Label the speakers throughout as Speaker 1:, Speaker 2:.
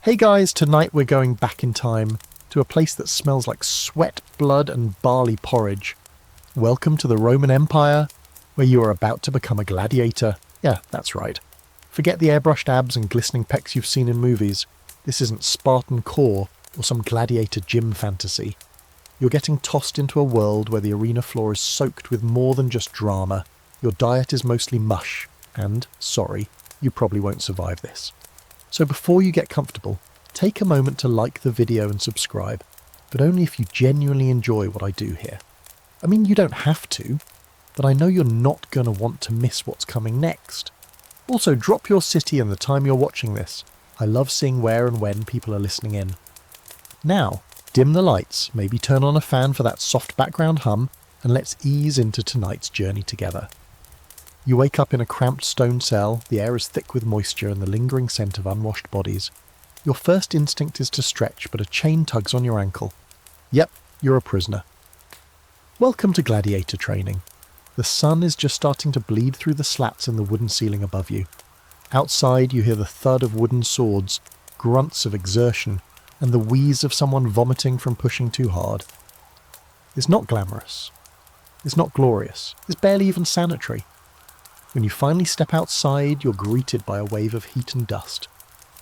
Speaker 1: Hey guys, tonight we're going back in time to a place that smells like sweat, blood and barley porridge. Welcome to the Roman Empire, where you are about to become a gladiator. Yeah, that's right. Forget the airbrushed abs and glistening pecs you've seen in movies. This isn't Spartan core or some gladiator gym fantasy. You're getting tossed into a world where the arena floor is soaked with more than just drama. Your diet is mostly mush, and, sorry, you probably won't survive this. So before you get comfortable, take a moment to like the video and subscribe, but only if you genuinely enjoy what I do here. I mean, you don't have to, but I know you're not going to want to miss what's coming next. Also, drop your city and the time you're watching this. I love seeing where and when people are listening in. Now, dim the lights, maybe turn on a fan for that soft background hum, and let's ease into tonight's journey together. You wake up in a cramped stone cell, the air is thick with moisture and the lingering scent of unwashed bodies. Your first instinct is to stretch, but a chain tugs on your ankle. Yep, you're a prisoner. Welcome to gladiator training. The sun is just starting to bleed through the slats in the wooden ceiling above you. Outside you hear the thud of wooden swords, grunts of exertion, and the wheeze of someone vomiting from pushing too hard. It's not glamorous. It's not glorious. It's barely even sanitary. When you finally step outside, you're greeted by a wave of heat and dust.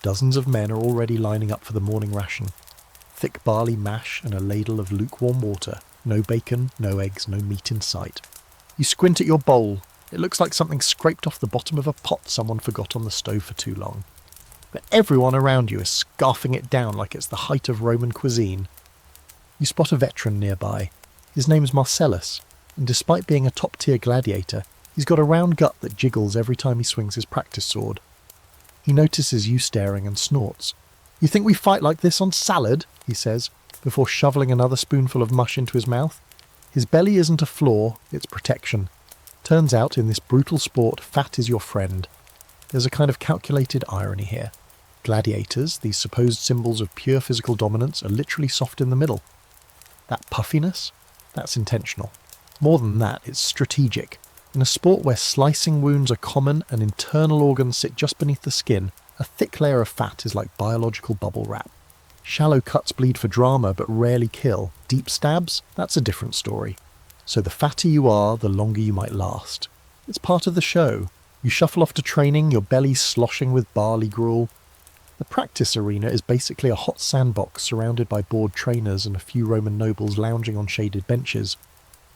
Speaker 1: Dozens of men are already lining up for the morning ration. Thick barley mash and a ladle of lukewarm water. No bacon, no eggs, no meat in sight. You squint at your bowl. It looks like something scraped off the bottom of a pot someone forgot on the stove for too long. But everyone around you is scarfing it down like it's the height of Roman cuisine. You spot a veteran nearby. His name's Marcellus, and despite being a top-tier gladiator, he's got a round gut that jiggles every time he swings his practice sword. He notices you staring and snorts. "You think we fight like this on salad?" he says, before shoveling another spoonful of mush into his mouth. His belly isn't a flaw, it's protection. Turns out, in this brutal sport, fat is your friend. There's a kind of calculated irony here. Gladiators, these supposed symbols of pure physical dominance, are literally soft in the middle. That puffiness? That's intentional. More than that, it's strategic. In a sport where slicing wounds are common and internal organs sit just beneath the skin, a thick layer of fat is like biological bubble wrap. Shallow cuts bleed for drama but rarely kill. Deep stabs? That's a different story. So the fatter you are, the longer you might last. It's part of the show. You shuffle off to training, your belly sloshing with barley gruel. The practice arena is basically a hot sandbox surrounded by bored trainers and a few Roman nobles lounging on shaded benches.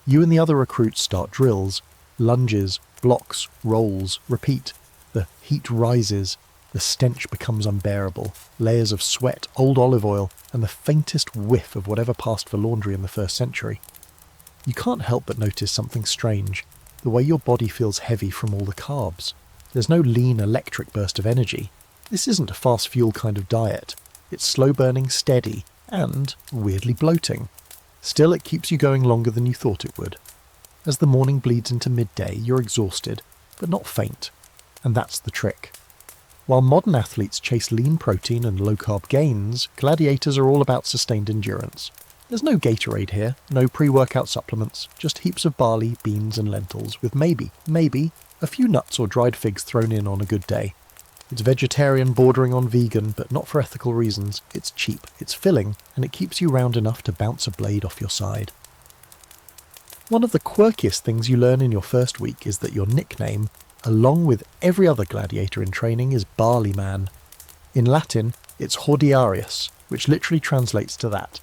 Speaker 1: You and the other recruits start drills. Lunges, blocks, rolls, repeat. The heat rises. The stench becomes unbearable. Layers of sweat, old olive oil, and the faintest whiff of whatever passed for laundry in the first century. You can't help but notice something strange. The way your body feels heavy from all the carbs. There's no lean electric burst of energy. This isn't a fast fuel kind of diet. It's slow burning, steady, and weirdly bloating. Still, it keeps you going longer than you thought it would. As the morning bleeds into midday, you're exhausted, but not faint. And that's the trick. While modern athletes chase lean protein and low-carb gains, gladiators are all about sustained endurance. There's no Gatorade here, no pre-workout supplements, just heaps of barley, beans and lentils, with maybe, a few nuts or dried figs thrown in on a good day. It's vegetarian bordering on vegan, but not for ethical reasons. It's cheap, it's filling, and it keeps you round enough to bounce a blade off your side. One of the quirkiest things you learn in your first week is that your nickname, along with every other gladiator in training, is Barley Man. In Latin, it's Hordearius, which literally translates to that.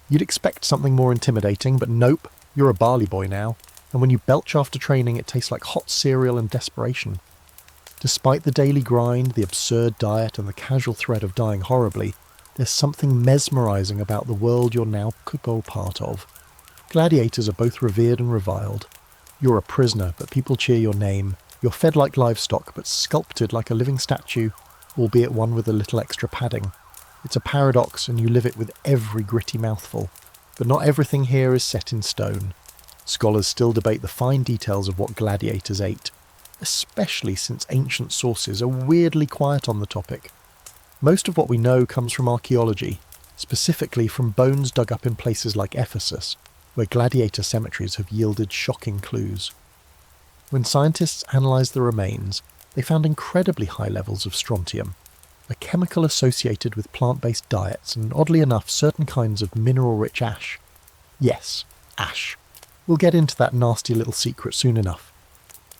Speaker 1: You'd expect something more intimidating, but nope, you're a barley boy now, and when you belch after training it tastes like hot cereal and desperation. Despite the daily grind, the absurd diet and the casual threat of dying horribly, there's something mesmerising about the world you're now a part of. Gladiators are both revered and reviled. You're a prisoner, but people cheer your name. You're fed like livestock, but sculpted like a living statue, albeit one with a little extra padding. It's a paradox, and you live it with every gritty mouthful. But not everything here is set in stone. Scholars still debate the fine details of what gladiators ate, especially since ancient sources are weirdly quiet on the topic. Most of what we know comes from archaeology, specifically from bones dug up in places like Ephesus, where gladiator cemeteries have yielded shocking clues. When scientists analysed the remains, they found incredibly high levels of strontium. a chemical associated with plant-based diets and, oddly enough, certain kinds of mineral-rich ash. Yes, ash. We'll get into that nasty little secret soon enough.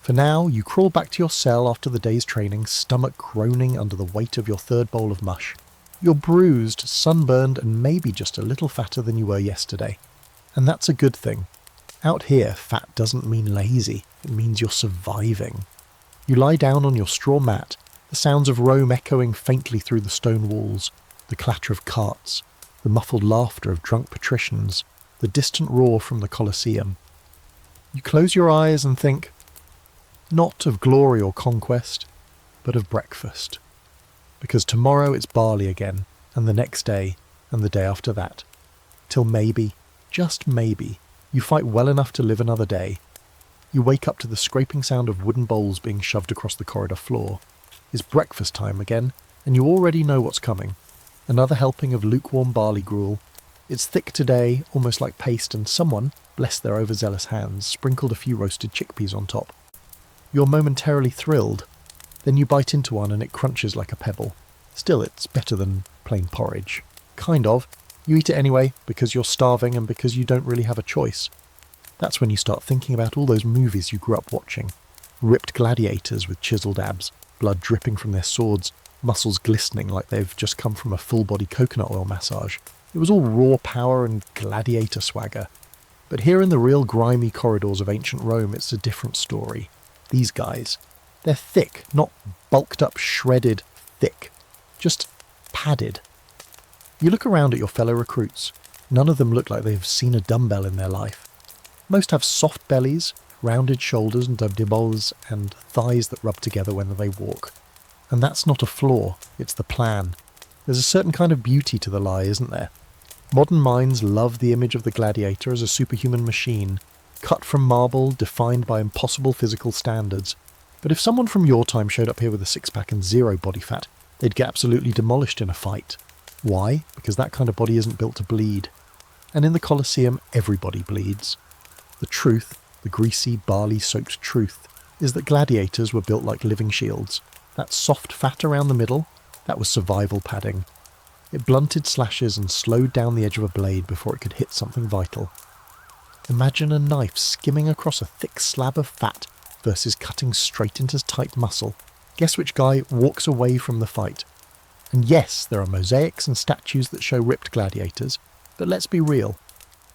Speaker 1: For now, you crawl back to your cell after the day's training, stomach groaning under the weight of your third bowl of mush. You're bruised, sunburned, and maybe just a little fatter than you were yesterday. And that's a good thing. Out here, fat doesn't mean lazy, it means you're surviving. You lie down on your straw mat, the sounds of Rome echoing faintly through the stone walls, the clatter of carts, the muffled laughter of drunk patricians, the distant roar from the Colosseum. You close your eyes and think, not of glory or conquest, but of breakfast. Because tomorrow it's barley again, and the next day, and the day after that. Till maybe, just maybe, you fight well enough to live another day. You wake up to the scraping sound of wooden bowls being shoved across the corridor floor. It's breakfast time again, and you already know what's coming. Another helping of lukewarm barley gruel. It's thick today, almost like paste, and someone, bless their overzealous hands, sprinkled a few roasted chickpeas on top. You're momentarily thrilled. Then you bite into one and it crunches like a pebble. Still, it's better than plain porridge. Kind of. You eat it anyway, because you're starving and because you don't really have a choice. That's when you start thinking about all those movies you grew up watching. Ripped gladiators with chiseled abs, blood dripping from their swords, muscles glistening like they've just come from a full-body coconut oil massage. It was all raw power and gladiator swagger. But here in the real grimy corridors of ancient Rome, it's a different story. These guys, they're thick, not bulked up, shredded, thick. Just padded. You look around at your fellow recruits. None of them look like they've seen a dumbbell in their life. Most have soft bellies, rounded shoulders and abdominals, and thighs that rub together when they walk. And that's not a flaw, it's the plan. There's a certain kind of beauty to the lie, isn't there? Modern minds love the image of the gladiator as a superhuman machine, cut from marble, defined by impossible physical standards. But if someone from your time showed up here with a six-pack and zero body fat, they'd get absolutely demolished in a fight. Why? Because that kind of body isn't built to bleed. And in the Colosseum, everybody bleeds. The truth, the greasy, barley-soaked truth, is that gladiators were built like living shields. That soft fat around the middle, that was survival padding. It blunted slashes and slowed down the edge of a blade before it could hit something vital. Imagine a knife skimming across a thick slab of fat versus cutting straight into tight muscle. Guess which guy walks away from the fight? And yes, there are mosaics and statues that show ripped gladiators, but let's be real.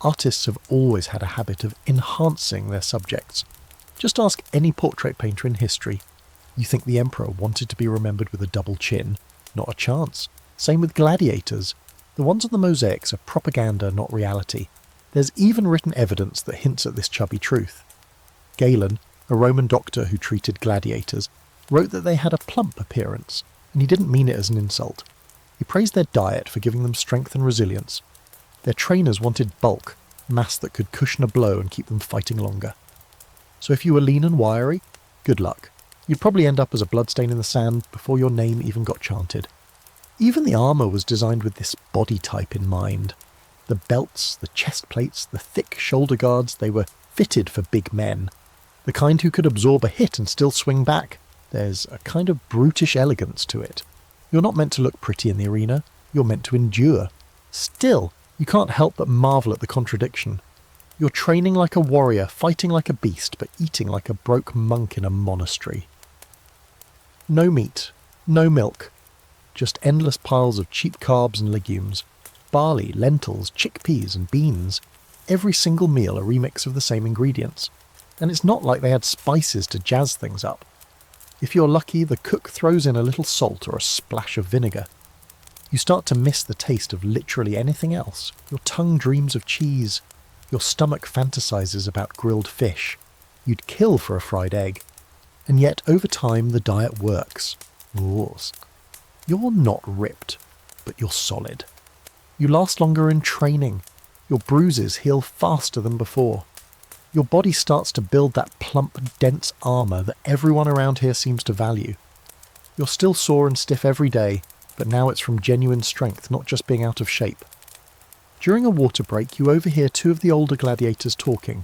Speaker 1: Artists have always had a habit of enhancing their subjects. Just ask any portrait painter in history. You think the emperor wanted to be remembered with a double chin? Not a chance. Same with gladiators. The ones on the mosaics are propaganda, not reality. There's even written evidence that hints at this chubby truth. Galen, a Roman doctor who treated gladiators, wrote that they had a plump appearance, and he didn't mean it as an insult. He praised their diet for giving them strength and resilience. Their trainers wanted bulk, mass that could cushion a blow and keep them fighting longer. So if you were lean and wiry, good luck. You'd probably end up as a bloodstain in the sand before your name even got chanted. Even the armour was designed with this body type in mind. The belts, the chest plates, the thick shoulder guards, they were fitted for big men. The kind who could absorb a hit and still swing back. There's a kind of brutish elegance to it. You're not meant to look pretty in the arena, you're meant to endure. Still, you can't help but marvel at the contradiction. You're training like a warrior, fighting like a beast, but eating like a broke monk in a monastery. No meat, no milk, just endless piles of cheap carbs and legumes. Barley, lentils, chickpeas and beans. Every single meal a remix of the same ingredients. And it's not like they had spices to jazz things up. If you're lucky, the cook throws in a little salt or a splash of vinegar. You start to miss the taste of literally anything else. Your tongue dreams of cheese. Your stomach fantasizes about grilled fish. You'd kill for a fried egg. And yet, over time, the diet works. Wars. You're not ripped, but you're solid. You last longer in training. Your bruises heal faster than before. Your body starts to build that plump, dense armour that everyone around here seems to value. You're still sore and stiff every day, but now it's from genuine strength, not just being out of shape. During a water break, you overhear two of the older gladiators talking.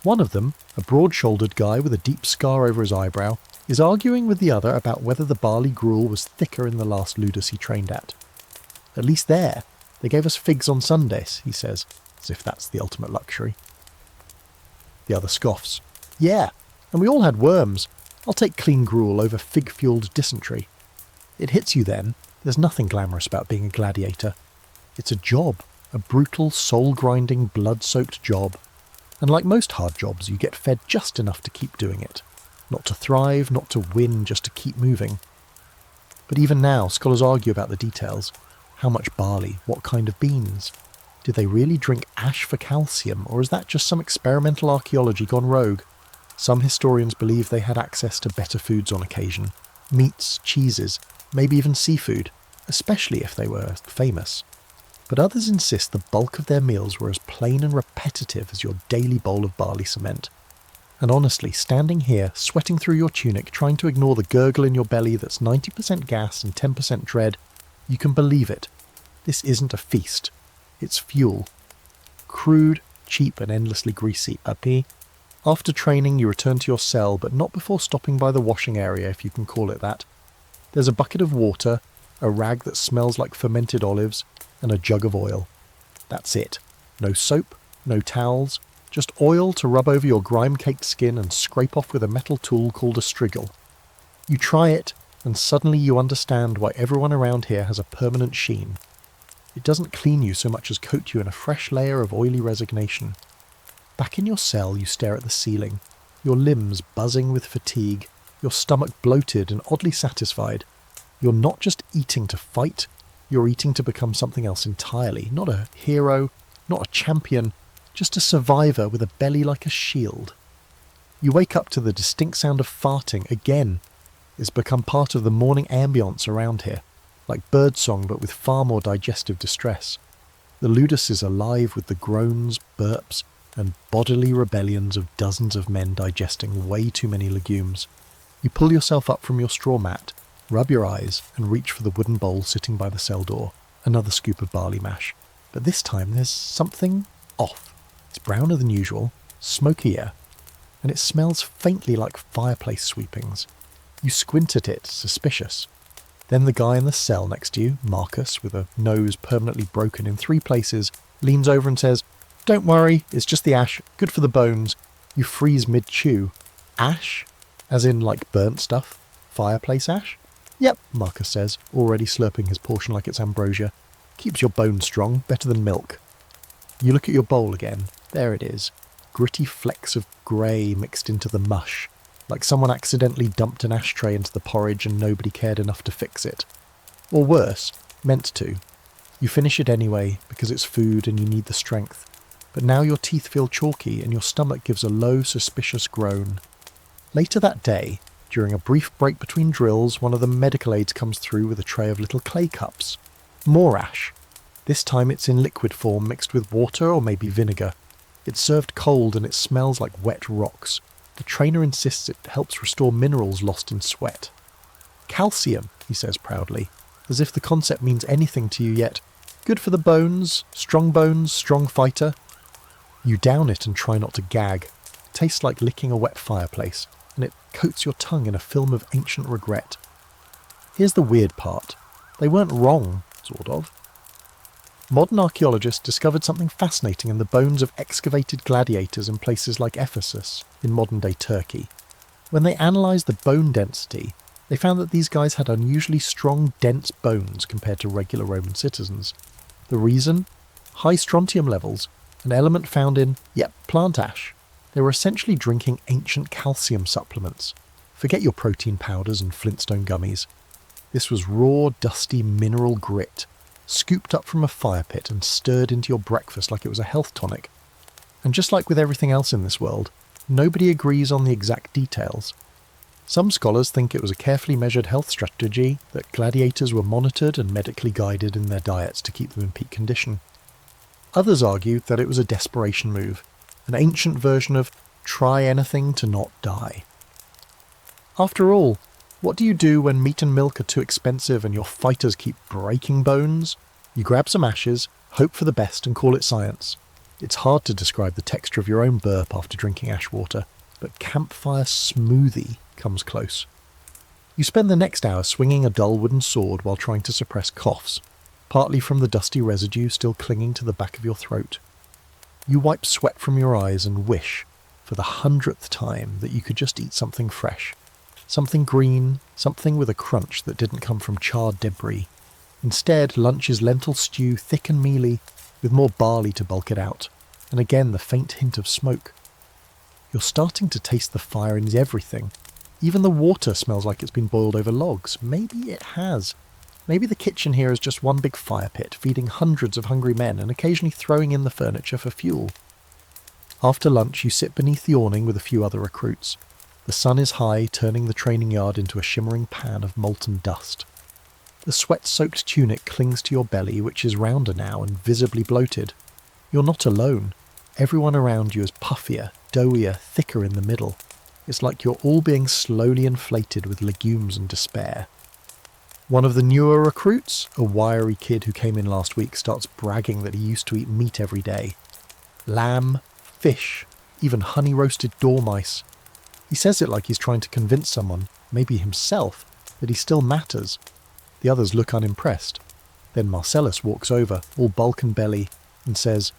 Speaker 1: One of them, a broad-shouldered guy with a deep scar over his eyebrow, is arguing with the other about whether the barley gruel was thicker in the last ludus he trained at. At least there, they gave us figs on Sundays, he says, as if that's the ultimate luxury. The other scoffs. Yeah, and we all had worms. I'll take clean gruel over fig-fueled dysentery. It hits you then, there's nothing glamorous about being a gladiator. It's a job, a brutal, soul-grinding, blood-soaked job. And like most hard jobs, you get fed just enough to keep doing it. Not to thrive, not to win, just to keep moving. But even now, scholars argue about the details. How much barley? What kind of beans? Did they really drink ash for calcium, or is that just some experimental archaeology gone rogue? Some historians believe they had access to better foods on occasion. Meats, cheeses, maybe even seafood, especially if they were famous. But others insist the bulk of their meals were as plain and repetitive as your daily bowl of barley cement. And honestly, standing here, sweating through your tunic, trying to ignore the gurgle in your belly that's 90% gas and 10% dread, you can believe it. This isn't a feast. It's fuel. Crude, cheap and endlessly greasy, AP. After training, you return to your cell, but not before stopping by the washing area, if you can call it that. There's a bucket of water, a rag that smells like fermented olives, and a jug of oil. That's it. No soap, no towels, just oil to rub over your grime-caked skin and scrape off with a metal tool called a striggle. You try it, and suddenly you understand why everyone around here has a permanent sheen. It doesn't clean you so much as coat you in a fresh layer of oily resignation. Back in your cell, you stare at the ceiling, your limbs buzzing with fatigue, your stomach bloated and oddly satisfied. You're not just eating to fight, you're eating to become something else entirely. Not a hero, not a champion, just a survivor with a belly like a shield. You wake up to the distinct sound of farting again. It's become part of the morning ambience around here, like birdsong but with far more digestive distress. The ludus is alive with the groans, burps, and bodily rebellions of dozens of men digesting way too many legumes. You pull yourself up from your straw mat, rub your eyes, and reach for the wooden bowl sitting by the cell door. Another scoop of barley mash. But this time there's something off. It's browner than usual, smokier, and it smells faintly like fireplace sweepings. You squint at it, suspicious. Then the guy in the cell next to you, Marcus, with a nose permanently broken in 3 places, leans over and says, "Don't worry, it's just the ash, good for the bones." You freeze mid-chew. Ash? As in like burnt stuff? Fireplace ash? "Yep," Marcus says, already slurping his portion like it's ambrosia. "Keeps your bones strong, better than milk." You look at your bowl again. There it is. Gritty flecks of grey mixed into the mush, like someone accidentally dumped an ashtray into the porridge and nobody cared enough to fix it. Or worse, meant to. You finish it anyway, because it's food and you need the strength. But now your teeth feel chalky and your stomach gives a low, suspicious groan. Later that day, during a brief break between drills, one of the medical aides comes through with a tray of little clay cups. More ash. This time it's in liquid form mixed with water or maybe vinegar. It's served cold and it smells like wet rocks. The trainer insists it helps restore minerals lost in sweat. "Calcium," he says proudly, as if the concept means anything to you yet. "Good for the bones, strong fighter." You down it and try not to gag. Tastes like licking a wet fireplace, and it coats your tongue in a film of ancient regret. Here's the weird part. They weren't wrong, sort of. Modern archaeologists discovered something fascinating in the bones of excavated gladiators in places like Ephesus, in modern-day Turkey. When they analysed the bone density, they found that these guys had unusually strong, dense bones compared to regular Roman citizens. The reason? High strontium levels, an element found in, plant ash. They were essentially drinking ancient calcium supplements. Forget your protein powders and Flintstone gummies. This was raw, dusty mineral grit, scooped up from a fire pit and stirred into your breakfast like it was a health tonic. And just like with everything else in this world, nobody agrees on the exact details. Some scholars think it was a carefully measured health strategy, that gladiators were monitored and medically guided in their diets to keep them in peak condition. Others argue that it was a desperation move, an ancient version of try anything to not die. After all, what do you do when meat and milk are too expensive and your fighters keep breaking bones? You grab some ashes, hope for the best and call it science. It's hard to describe the texture of your own burp after drinking ash water, but campfire smoothie comes close. You spend the next hour swinging a dull wooden sword while trying to suppress coughs, partly from the dusty residue still clinging to the back of your throat. You wipe sweat from your eyes and wish, for the 100th time, that you could just eat something fresh. Something green, something with a crunch that didn't come from charred debris. Instead, lunch is lentil stew, thick and mealy, with more barley to bulk it out, and again the faint hint of smoke. You're starting to taste the fire in everything. Even the water smells like it's been boiled over logs. Maybe it has. Maybe the kitchen here is just one big fire pit, feeding hundreds of hungry men and occasionally throwing in the furniture for fuel. After lunch, you sit beneath the awning with a few other recruits. The sun is high, turning the training yard into a shimmering pan of molten dust. The sweat-soaked tunic clings to your belly, which is rounder now and visibly bloated. You're not alone. Everyone around you is puffier, doughier, thicker in the middle. It's like you're all being slowly inflated with legumes and despair. One of the newer recruits, a wiry kid who came in last week, starts bragging that he used to eat meat every day. Lamb, fish, even honey-roasted dormice. He says it like he's trying to convince someone, maybe himself, that he still matters. The others look unimpressed. Then Marcellus walks over, all bulk and belly, and says,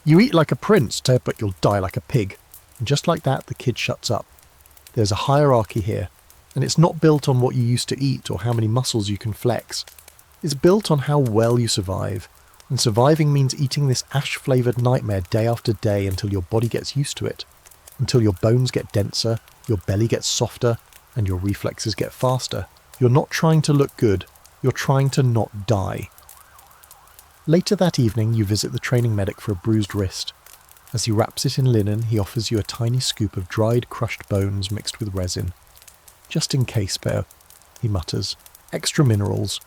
Speaker 1: "You eat like a prince, Ted, but you'll die like a pig." And just like that, the kid shuts up. There's a hierarchy here, and it's not built on what you used to eat or how many muscles you can flex. It's built on how well you survive, and surviving means eating this ash-flavoured nightmare day after day until your body gets used to it, until your bones get denser, your belly gets softer, and your reflexes get faster. You're not trying to look good, you're trying to not die. Later that evening, you visit the training medic for a bruised wrist. As he wraps it in linen, he offers you a tiny scoop of dried, crushed bones mixed with resin. "Just in case, Bear," he mutters. "Extra minerals."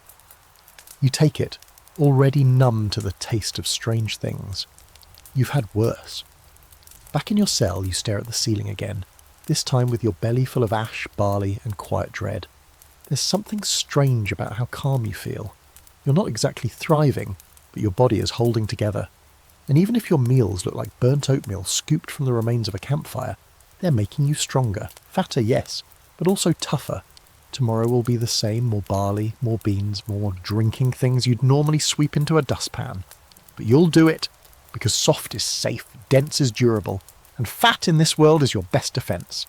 Speaker 1: You take it, already numb to the taste of strange things. You've had worse. Back in your cell, you stare at the ceiling again, this time with your belly full of ash, barley, and quiet dread. There's something strange about how calm you feel. You're not exactly thriving, but your body is holding together. And even if your meals look like burnt oatmeal scooped from the remains of a campfire, they're making you stronger. Fatter, yes, but also tougher. Tomorrow will be the same, more barley, more beans, more drinking things you'd normally sweep into a dustpan. But you'll do it, because soft is safe, dense is durable, and fat in this world is your best defence.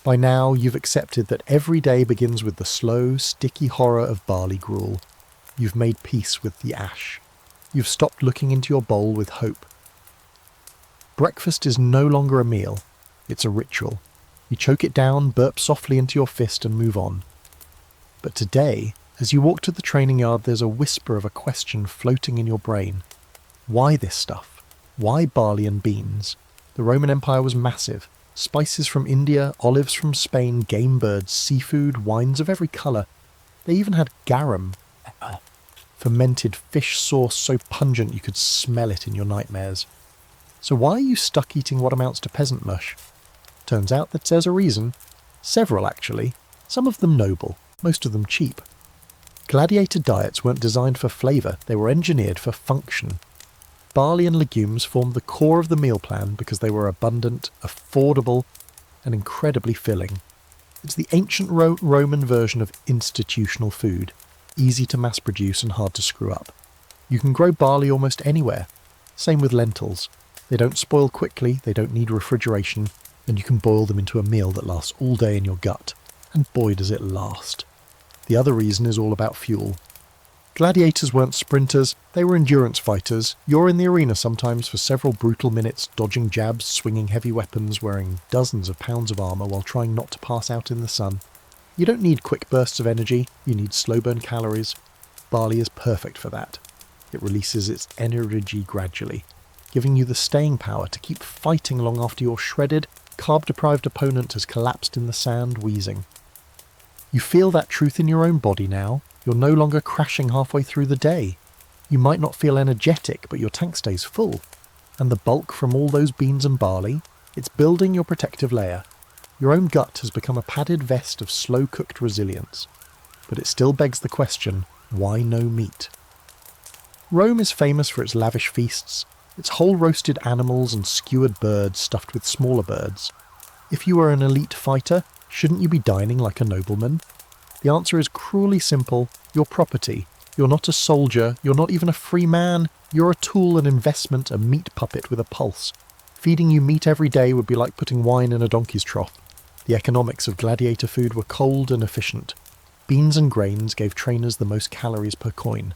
Speaker 1: By now, you've accepted that every day begins with the slow, sticky horror of barley gruel. You've made peace with the ash. You've stopped looking into your bowl with hope. Breakfast is no longer a meal. It's a ritual. You choke it down, burp softly into your fist and move on. But today, as you walk to the training yard, there's a whisper of a question floating in your brain. Why this stuff? Why barley and beans? The Roman Empire was massive. Spices from India, olives from Spain, game birds, seafood, wines of every colour. They even had garum, fermented fish sauce so pungent you could smell it in your nightmares. So why are you stuck eating what amounts to peasant mush? Turns out that there's a reason. Several, actually. Some of them noble, most of them cheap. Gladiator diets weren't designed for flavour, they were engineered for function. Barley and legumes formed the core of the meal plan because they were abundant, affordable, and incredibly filling. It's the ancient Roman version of institutional food, easy to mass produce and hard to screw up. You can grow barley almost anywhere. Same with lentils. They don't spoil quickly, they don't need refrigeration, and you can boil them into a meal that lasts all day in your gut. And boy does it last. The other reason is all about fuel. Gladiators weren't sprinters, they were endurance fighters. You're in the arena sometimes for several brutal minutes, dodging jabs, swinging heavy weapons, wearing dozens of pounds of armour while trying not to pass out in the sun. You don't need quick bursts of energy, you need slow burn calories. Barley is perfect for that. It releases its energy gradually, giving you the staying power to keep fighting long after your shredded, carb-deprived opponent has collapsed in the sand, wheezing. You feel that truth in your own body now. You're no longer crashing halfway through the day. You might not feel energetic, but your tank stays full. And the bulk from all those beans and barley, it's building your protective layer. Your own gut has become a padded vest of slow-cooked resilience. But it still begs the question, why no meat? Rome is famous for its lavish feasts, its whole roasted animals and skewered birds stuffed with smaller birds. If you were an elite fighter, shouldn't you be dining like a nobleman? The answer is cruelly simple: your property. You're not a soldier, you're not even a free man, you're a tool, an investment, a meat puppet with a pulse. Feeding you meat every day would be like putting wine in a donkey's trough. The economics of gladiator food were cold and efficient. Beans and grains gave trainers the most calories per coin.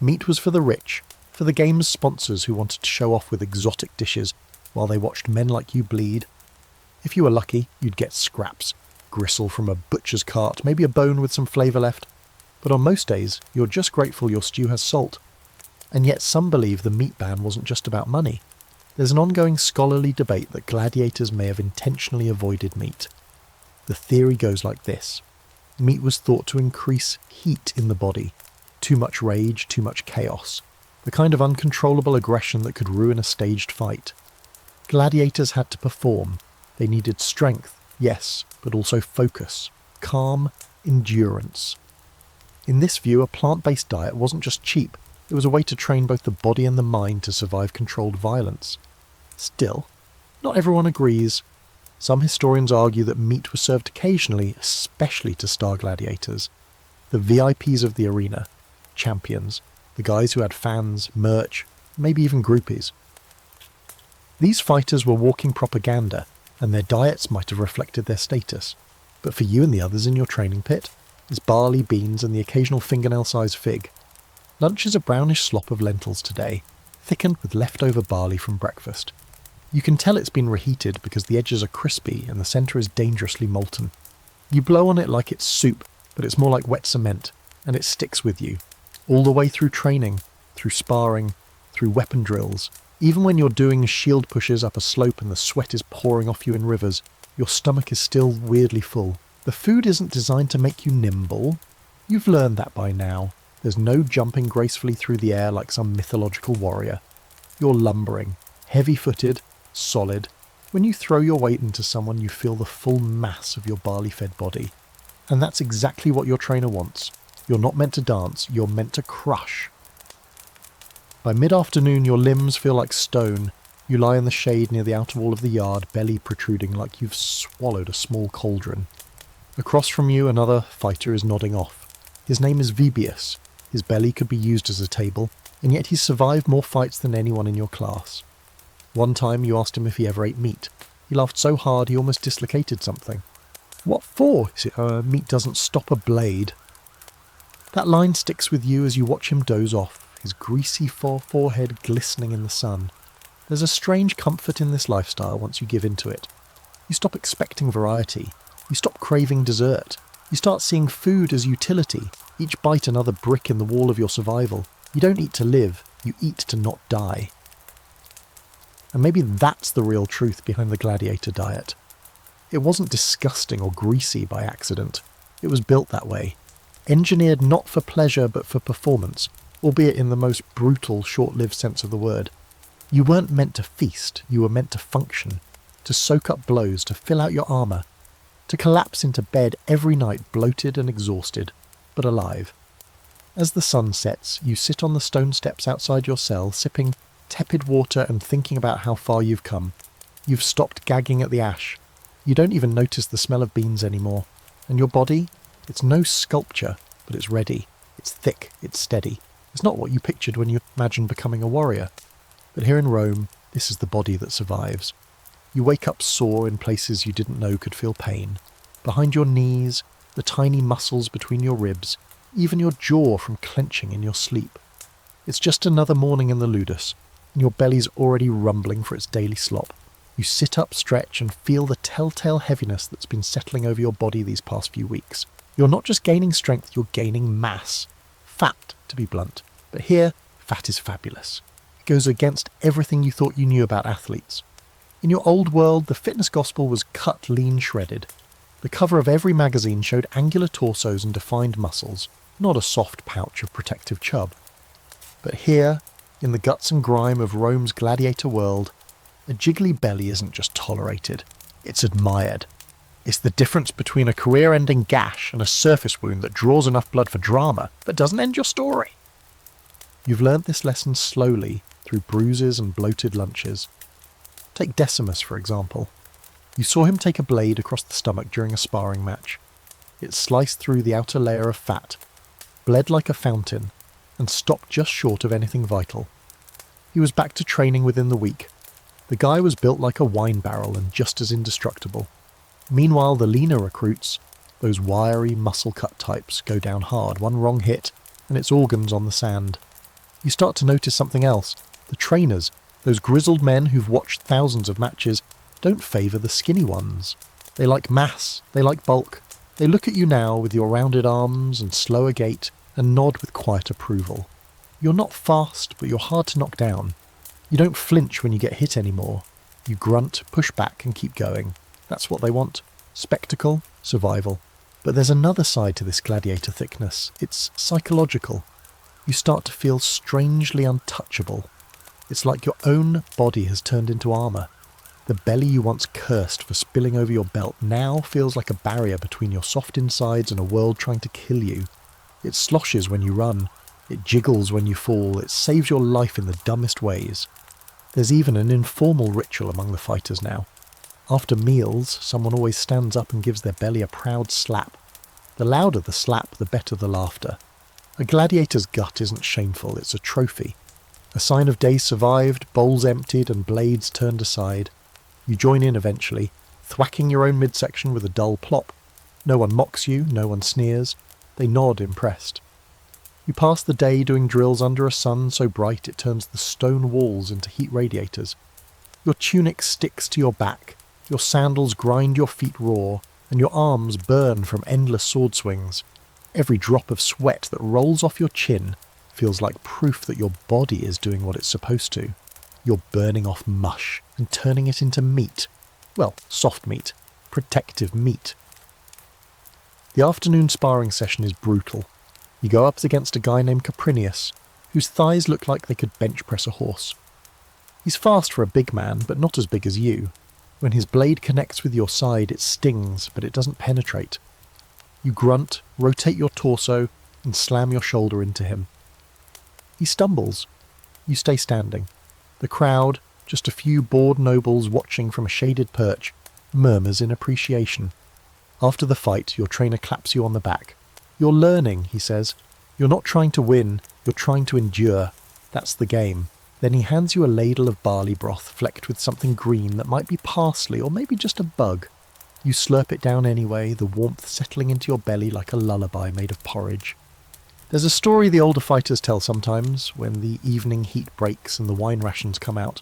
Speaker 1: Meat was for the rich, for the game's sponsors who wanted to show off with exotic dishes while they watched men like you bleed. If you were lucky, you'd get scraps, gristle from a butcher's cart, maybe a bone with some flavour left. But on most days, you're just grateful your stew has salt. And yet some believe the meat ban wasn't just about money. There's an ongoing scholarly debate that gladiators may have intentionally avoided meat. The theory goes like this. Meat was thought to increase heat in the body. Too much rage, too much chaos. The kind of uncontrollable aggression that could ruin a staged fight. Gladiators had to perform. They needed strength, yes, but also focus, calm, endurance. In this view, a plant-based diet wasn't just cheap, it was a way to train both the body and the mind to survive controlled violence. Still, not everyone agrees. Some historians argue that meat was served occasionally, especially to star gladiators. The VIPs of the arena, champions, the guys who had fans, merch, maybe even groupies. These fighters were walking propaganda, and their diets might have reflected their status. But for you and the others in your training pit, it's barley, beans, and the occasional fingernail-sized fig. Lunch is a brownish slop of lentils today, thickened with leftover barley from breakfast. You can tell it's been reheated because the edges are crispy and the centre is dangerously molten. You blow on it like it's soup, but it's more like wet cement, and it sticks with you. All the way through training, through sparring, through weapon drills. Even when you're doing shield pushes up a slope and the sweat is pouring off you in rivers, your stomach is still weirdly full. The food isn't designed to make you nimble. You've learned that by now. There's no jumping gracefully through the air like some mythological warrior. You're lumbering, heavy-footed, solid. When you throw your weight into someone, you feel the full mass of your barley-fed body. And that's exactly what your trainer wants. You're not meant to dance, you're meant to crush. By mid-afternoon, your limbs feel like stone. You lie in the shade near the outer wall of the yard, belly protruding like you've swallowed a small cauldron. Across from you, another fighter is nodding off. His name is Vibius. His belly could be used as a table, and yet he's survived more fights than anyone in your class. One time you asked him if he ever ate meat. He laughed so hard he almost dislocated something. What for? Meat doesn't stop a blade. That line sticks with you as you watch him doze off, his greasy forehead glistening in the sun. There's a strange comfort in this lifestyle once you give into it. You stop expecting variety. You stop craving dessert. You start seeing food as utility, each bite another brick in the wall of your survival. You don't eat to live, you eat to not die. And maybe that's the real truth behind the gladiator diet. It wasn't disgusting or greasy by accident. It was built that way. Engineered not for pleasure but for performance, albeit in the most brutal, short-lived sense of the word. You weren't meant to feast, you were meant to function, to soak up blows, to fill out your armour, to collapse into bed every night bloated and exhausted, but alive. As the sun sets, you sit on the stone steps outside your cell, sipping tepid water and thinking about how far you've come. You've stopped gagging at the ash. You don't even notice the smell of beans anymore. And your body? It's no sculpture, but it's ready. It's thick, it's steady. It's not what you pictured when you imagined becoming a warrior. But here in Rome, this is the body that survives. You wake up sore in places you didn't know could feel pain. Behind your knees, the tiny muscles between your ribs, even your jaw from clenching in your sleep. It's just another morning in the ludus, and your belly's already rumbling for its daily slop. You sit up, stretch, and feel the telltale heaviness that's been settling over your body these past few weeks. You're not just gaining strength, you're gaining mass. Fat, to be blunt. But here, fat is fabulous. It goes against everything you thought you knew about athletes. In your old world, the fitness gospel was cut lean shredded. The cover of every magazine showed angular torsos and defined muscles, not a soft pouch of protective chub. But here, in the guts and grime of Rome's gladiator world, a jiggly belly isn't just tolerated, it's admired. It's the difference between a career-ending gash and a surface wound that draws enough blood for drama, but doesn't end your story. You've learnt this lesson slowly, through bruises and bloated lunches. Take Decimus, for example. You saw him take a blade across the stomach during a sparring match. It sliced through the outer layer of fat, bled like a fountain, and stopped just short of anything vital. He was back to training within the week. The guy was built like a wine barrel and just as indestructible. Meanwhile, the leaner recruits, those wiry, muscle-cut types, go down hard. One wrong hit, and it's organs on the sand. You start to notice something else. The trainers, those grizzled men who've watched thousands of matches, don't favour the skinny ones. They like mass, they like bulk. They look at you now with your rounded arms and slower gait and nod with quiet approval. You're not fast, but you're hard to knock down. You don't flinch when you get hit anymore. You grunt, push back and keep going. That's what they want. Spectacle, survival. But there's another side to this gladiator thickness. It's psychological. You start to feel strangely untouchable. It's like your own body has turned into armour. The belly you once cursed for spilling over your belt now feels like a barrier between your soft insides and a world trying to kill you. It sloshes when you run. It jiggles when you fall. It saves your life in the dumbest ways. There's even an informal ritual among the fighters now. After meals, someone always stands up and gives their belly a proud slap. The louder the slap, the better the laughter. A gladiator's gut isn't shameful, it's a trophy. A sign of days survived, bowls emptied and blades turned aside. You join in eventually, thwacking your own midsection with a dull plop. No one mocks you, no one sneers. They nod impressed. You pass the day doing drills under a sun so bright it turns the stone walls into heat radiators. Your tunic sticks to your back, your sandals grind your feet raw, and your arms burn from endless sword swings. Every drop of sweat that rolls off your chin feels like proof that your body is doing what it's supposed to. You're burning off mush and turning it into meat. Well, soft meat. Protective meat. The afternoon sparring session is brutal. You go up against a guy named Caprinius, whose thighs look like they could bench press a horse. He's fast for a big man, but not as big as you. When his blade connects with your side, it stings, but it doesn't penetrate. You grunt, rotate your torso, and slam your shoulder into him. He stumbles. You stay standing. The crowd, just a few bored nobles watching from a shaded perch, murmurs in appreciation. After the fight, your trainer claps you on the back. You're learning, he says. You're not trying to win, you're trying to endure. That's the game. Then he hands you a ladle of barley broth flecked with something green that might be parsley or maybe just a bug. You slurp it down anyway, the warmth settling into your belly like a lullaby made of porridge. There's a story the older fighters tell sometimes, when the evening heat breaks and the wine rations come out.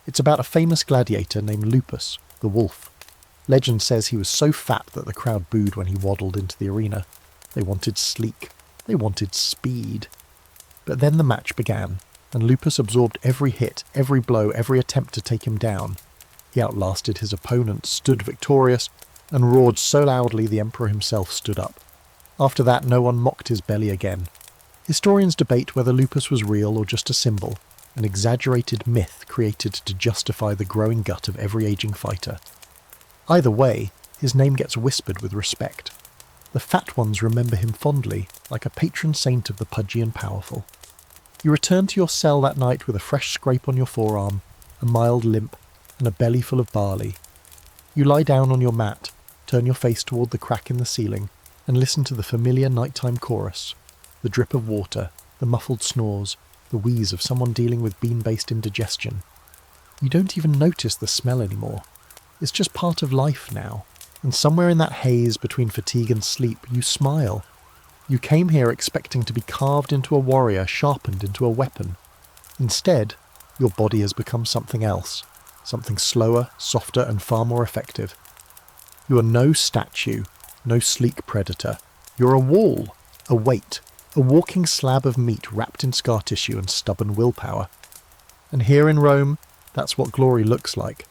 Speaker 1: It's about a famous gladiator named Lupus, the wolf. Legend says he was so fat that the crowd booed when he waddled into the arena. They wanted sleek. They wanted speed. But then the match began, and Lupus absorbed every hit, every blow, every attempt to take him down. He outlasted his opponent, stood victorious, and roared so loudly the emperor himself stood up. After that, no one mocked his belly again. Historians debate whether Lupus was real or just a symbol, an exaggerated myth created to justify the growing gut of every aging fighter. Either way, his name gets whispered with respect. The fat ones remember him fondly, like a patron saint of the pudgy and powerful. You return to your cell that night with a fresh scrape on your forearm, a mild limp, and a belly full of barley. You lie down on your mat, turn your face toward the crack in the ceiling, and listen to the familiar nighttime chorus. The drip of water, the muffled snores, the wheeze of someone dealing with bean-based indigestion. You don't even notice the smell anymore. It's just part of life now. And somewhere in that haze between fatigue and sleep, you smile. You came here expecting to be carved into a warrior, sharpened into a weapon. Instead, your body has become something else. Something slower, softer, and far more effective. You are no statue, no sleek predator. You're a wall, a weight, a walking slab of meat wrapped in scar tissue and stubborn willpower. And here in Rome, that's what glory looks like.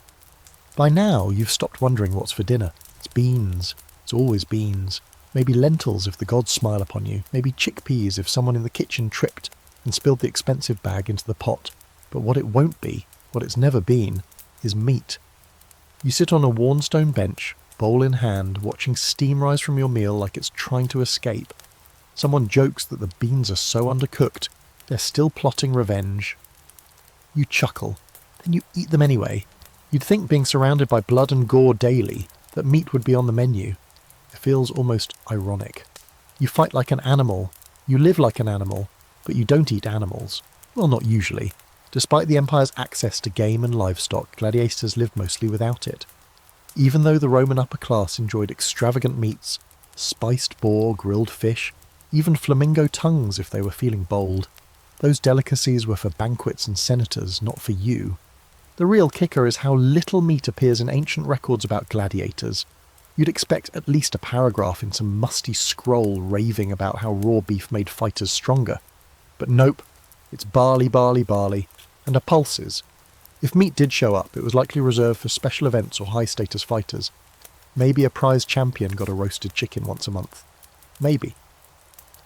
Speaker 1: By now, you've stopped wondering what's for dinner. It's beans. It's always beans. Maybe lentils if the gods smile upon you. Maybe chickpeas if someone in the kitchen tripped and spilled the expensive bag into the pot. But what it won't be, what it's never been, is meat. You sit on a worn stone bench, bowl in hand, watching steam rise from your meal like it's trying to escape. Someone jokes that the beans are so undercooked, they're still plotting revenge. You chuckle. Then you eat them anyway. You'd think being surrounded by blood and gore daily, that meat would be on the menu. It feels almost ironic. You fight like an animal, you live like an animal, but you don't eat animals. Well, not usually. Despite the Empire's access to game and livestock, gladiators lived mostly without it. Even though the Roman upper class enjoyed extravagant meats, spiced boar, grilled fish, even flamingo tongues if they were feeling bold, those delicacies were for banquets and senators, not for you. The real kicker is how little meat appears in ancient records about gladiators. You'd expect at least a paragraph in some musty scroll raving about how raw beef made fighters stronger. But nope, it's barley, barley, barley, and a pulses. If meat did show up, it was likely reserved for special events or high-status fighters. Maybe a prize champion got a roasted chicken once a month. Maybe.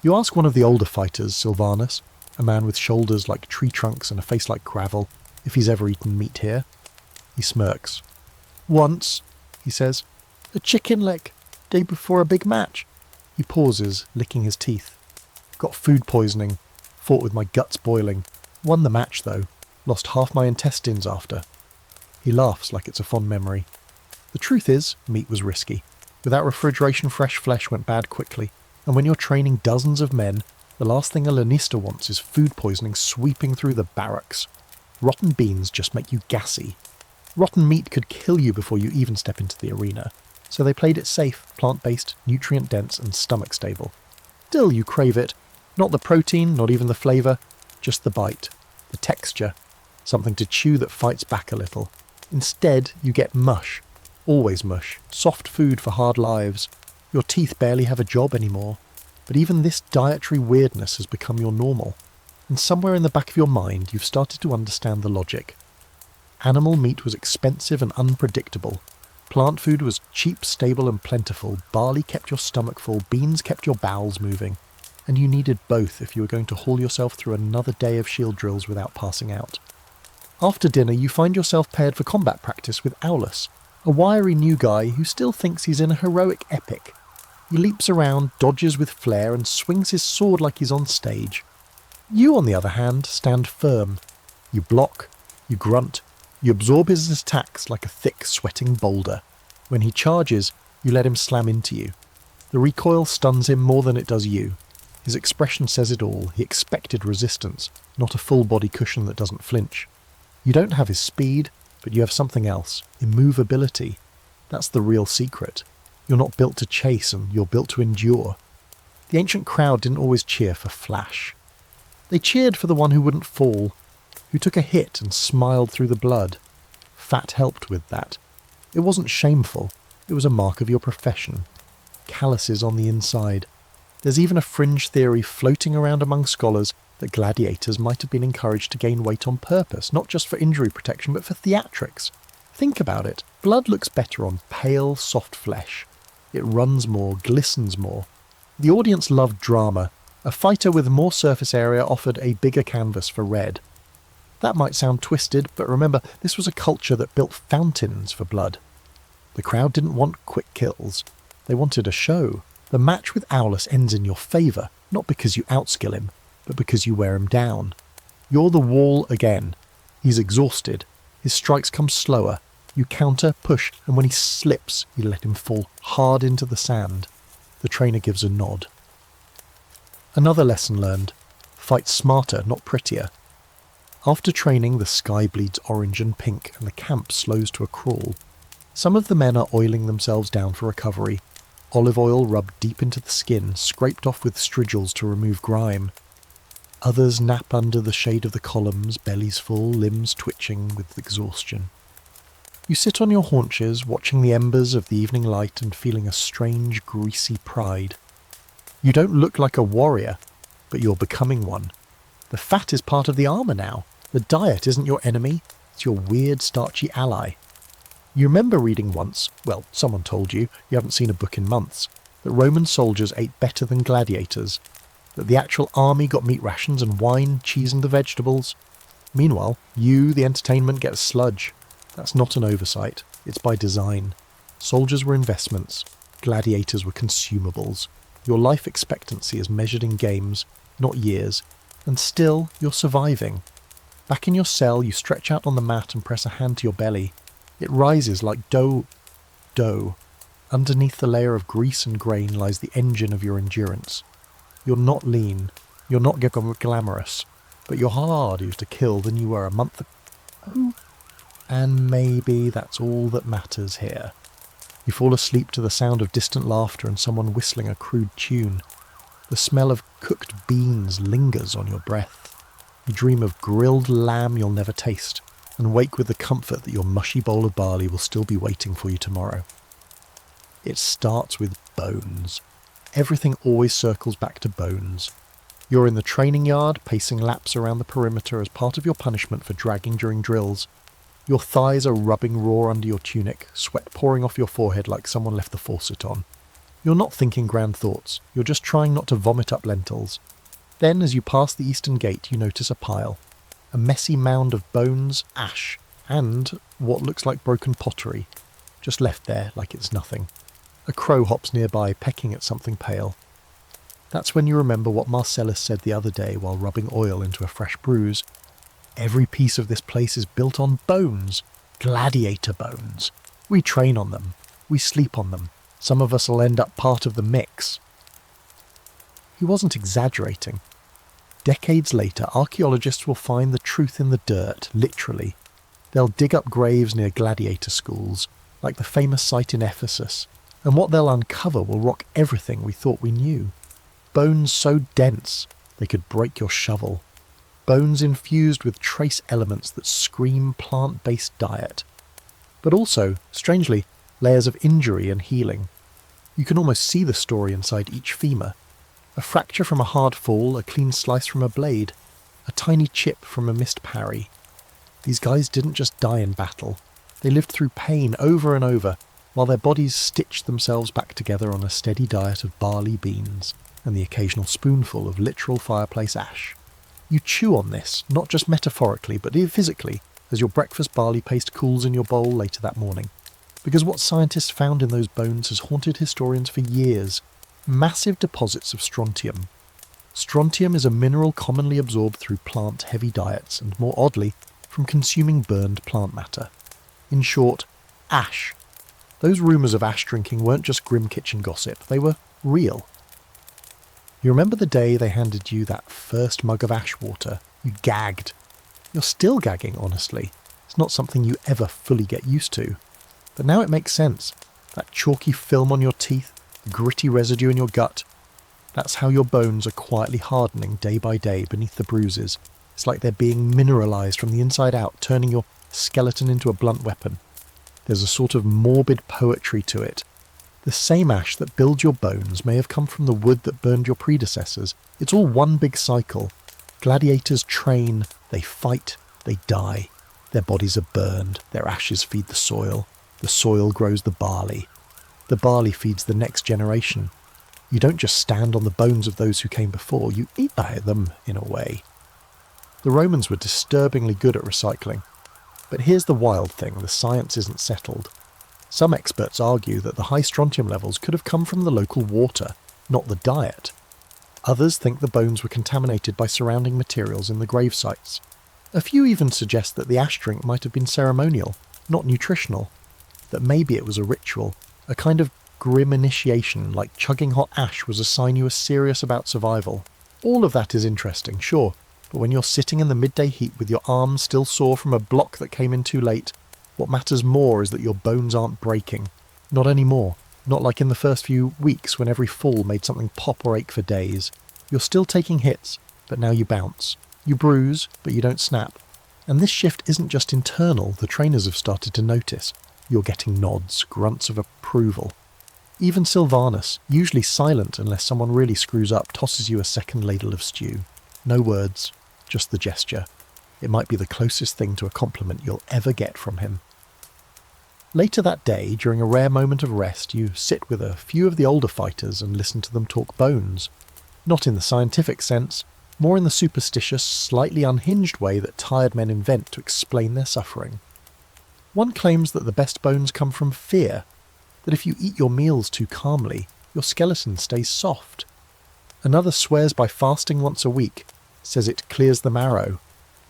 Speaker 1: You ask one of the older fighters, Silvanus, a man with shoulders like tree trunks and a face like gravel, if he's ever eaten meat here. He smirks. Once, he says. A chicken leg, day before a big match. He pauses, licking his teeth. Got food poisoning. Fought with my guts boiling. Won the match, though. Lost half my intestines after. He laughs like it's a fond memory. The truth is, meat was risky. Without refrigeration, fresh flesh went bad quickly. And when you're training dozens of men, the last thing a lanista wants is food poisoning sweeping through the barracks. Rotten beans just make you gassy. Rotten meat could kill you before you even step into the arena. So they played it safe, plant-based, nutrient-dense and stomach-stable. Still, you crave it. Not the protein, not even the flavour, just the bite, the texture, something to chew that fights back a little. Instead, you get mush. Always mush. Soft food for hard lives. Your teeth barely have a job anymore. But even this dietary weirdness has become your normal. And somewhere in the back of your mind, you've started to understand the logic. Animal meat was expensive and unpredictable. Plant food was cheap, stable and plentiful. Barley kept your stomach full, beans kept your bowels moving. And you needed both if you were going to haul yourself through another day of shield drills without passing out. After dinner, you find yourself paired for combat practice with Aulus, a wiry new guy who still thinks he's in a heroic epic. He leaps around, dodges with flair, and swings his sword like he's on stage. You, on the other hand, stand firm. You block, you grunt, you absorb his attacks like a thick, sweating boulder. When he charges, you let him slam into you. The recoil stuns him more than it does you. His expression says it all. He expected resistance, not a full-body cushion that doesn't flinch. You don't have his speed, but you have something else, immovability. That's the real secret. You're not built to chase, and you're built to endure. The ancient crowd didn't always cheer for flash. They cheered for the one who wouldn't fall, who took a hit and smiled through the blood. Fat helped with that. It wasn't shameful. It was a mark of your profession. Calluses on the inside. There's even a fringe theory floating around among scholars that gladiators might have been encouraged to gain weight on purpose, not just for injury protection, but for theatrics. Think about it. Blood looks better on pale, soft flesh. It runs more, glistens more. The audience loved drama. A fighter with more surface area offered a bigger canvas for red. That might sound twisted, but remember, this was a culture that built fountains for blood. The crowd didn't want quick kills. They wanted a show. The match with Aulus ends in your favour, not because you outskill him, but because you wear him down. You're the wall again. He's exhausted. His strikes come slower. You counter, push, and when he slips, you let him fall hard into the sand. The trainer gives a nod. Another lesson learned. Fight smarter, not prettier. After training, the sky bleeds orange and pink, and the camp slows to a crawl. Some of the men are oiling themselves down for recovery. Olive oil rubbed deep into the skin, scraped off with strigils to remove grime. Others nap under the shade of the columns, bellies full, limbs twitching with exhaustion. You sit on your haunches, watching the embers of the evening light and feeling a strange, greasy pride. You don't look like a warrior, but you're becoming one. The fat is part of the armour now. The diet isn't your enemy, it's your weird, starchy ally. You remember reading once, well, someone told you, you haven't seen a book in months, that Roman soldiers ate better than gladiators, that the actual army got meat rations and wine, cheese and the vegetables. Meanwhile, you, the entertainment, get sludge. That's not an oversight, it's by design. Soldiers were investments, gladiators were consumables. Your life expectancy is measured in games, not years, and still you're surviving. Back in your cell, you stretch out on the mat and press a hand to your belly. It rises like dough. Underneath the layer of grease and grain lies the engine of your endurance. You're not lean, you're not glamorous, but you're harder to kill than you were a month ago. And maybe that's all that matters here. You fall asleep to the sound of distant laughter and someone whistling a crude tune. The smell of cooked beans lingers on your breath. You dream of grilled lamb you'll never taste, and wake with the comfort that your mushy bowl of barley will still be waiting for you tomorrow. It starts with bones. Everything always circles back to bones. You're in the training yard, pacing laps around the perimeter as part of your punishment for dragging during drills. Your thighs are rubbing raw under your tunic, sweat pouring off your forehead like someone left the faucet on. You're not thinking grand thoughts, you're just trying not to vomit up lentils. Then, as you pass the eastern gate, you notice a pile. A messy mound of bones, ash, and what looks like broken pottery, just left there like it's nothing. A crow hops nearby, pecking at something pale. That's when you remember what Marcellus said the other day while rubbing oil into a fresh bruise. Every piece of this place is built on bones. Gladiator bones. We train on them. We sleep on them. Some of us will end up part of the mix. He wasn't exaggerating. Decades later, archaeologists will find the truth in the dirt, literally. They'll dig up graves near gladiator schools, like the famous site in Ephesus, and what they'll uncover will rock everything we thought we knew. Bones so dense they could break your shovel. Bones infused with trace elements that scream plant-based diet. But also, strangely, layers of injury and healing. You can almost see the story inside each femur. A fracture from a hard fall, a clean slice from a blade, a tiny chip from a missed parry. These guys didn't just die in battle. They lived through pain over and over, while their bodies stitched themselves back together on a steady diet of barley beans and the occasional spoonful of literal fireplace ash. You chew on this, not just metaphorically, but physically, as your breakfast barley paste cools in your bowl later that morning. Because what scientists found in those bones has haunted historians for years. Massive deposits of strontium. Strontium is a mineral commonly absorbed through plant-heavy diets and, more oddly, from consuming burned plant matter. In short, ash. Those rumours of ash drinking weren't just grim kitchen gossip, they were real. You remember the day they handed you that first mug of ash water? You gagged. You're still gagging, honestly. It's not something you ever fully get used to. But now it makes sense. That chalky film on your teeth, the gritty residue in your gut. That's how your bones are quietly hardening day by day beneath the bruises. It's like they're being mineralised from the inside out, turning your skeleton into a blunt weapon. There's a sort of morbid poetry to it. The same ash that builds your bones may have come from the wood that burned your predecessors. It's all one big cycle. Gladiators train, they fight, they die. Their bodies are burned, their ashes feed the soil grows the barley. The barley feeds the next generation. You don't just stand on the bones of those who came before, you eat by them, in a way. The Romans were disturbingly good at recycling. But here's the wild thing, the science isn't settled. Some experts argue that the high strontium levels could have come from the local water, not the diet. Others think the bones were contaminated by surrounding materials in the grave sites. A few even suggest that the ash drink might have been ceremonial, not nutritional. That maybe it was a ritual, a kind of grim initiation, like chugging hot ash was a sign you were serious about survival. All of that is interesting, sure, but when you're sitting in the midday heat with your arms still sore from a block that came in too late, what matters more is that your bones aren't breaking. Not anymore. Not like in the first few weeks when every fall made something pop or ache for days. You're still taking hits, but now you bounce. You bruise, but you don't snap. And this shift isn't just internal, the trainers have started to notice. You're getting nods, grunts of approval. Even Sylvanus, usually silent unless someone really screws up, tosses you a second ladle of stew. No words, just the gesture. It might be the closest thing to a compliment you'll ever get from him. Later that day, during a rare moment of rest, you sit with a few of the older fighters and listen to them talk bones. Not in the scientific sense, more in the superstitious, slightly unhinged way that tired men invent to explain their suffering. One claims that the best bones come from fear, that if you eat your meals too calmly, your skeleton stays soft. Another swears by fasting once a week, says it clears the marrow.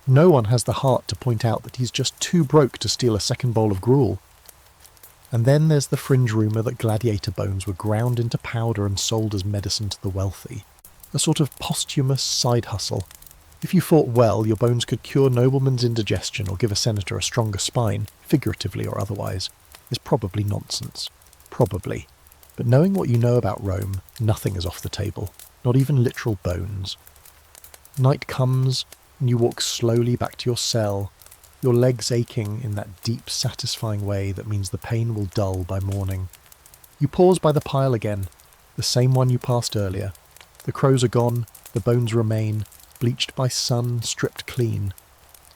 Speaker 1: No one has the heart to point out that he's just too broke to steal a second bowl of gruel. And then there's the fringe rumour that gladiator bones were ground into powder and sold as medicine to the wealthy. A sort of posthumous side hustle. If you fought well, your bones could cure noblemen's indigestion or give a senator a stronger spine, figuratively or otherwise, is probably nonsense. Probably. But knowing what you know about Rome, nothing is off the table. Not even literal bones. Night comes, and you walk slowly back to your cell, your legs aching in that deep, satisfying way that means the pain will dull by morning. You pause by the pile again, the same one you passed earlier. The crows are gone, the bones remain, bleached by sun, stripped clean.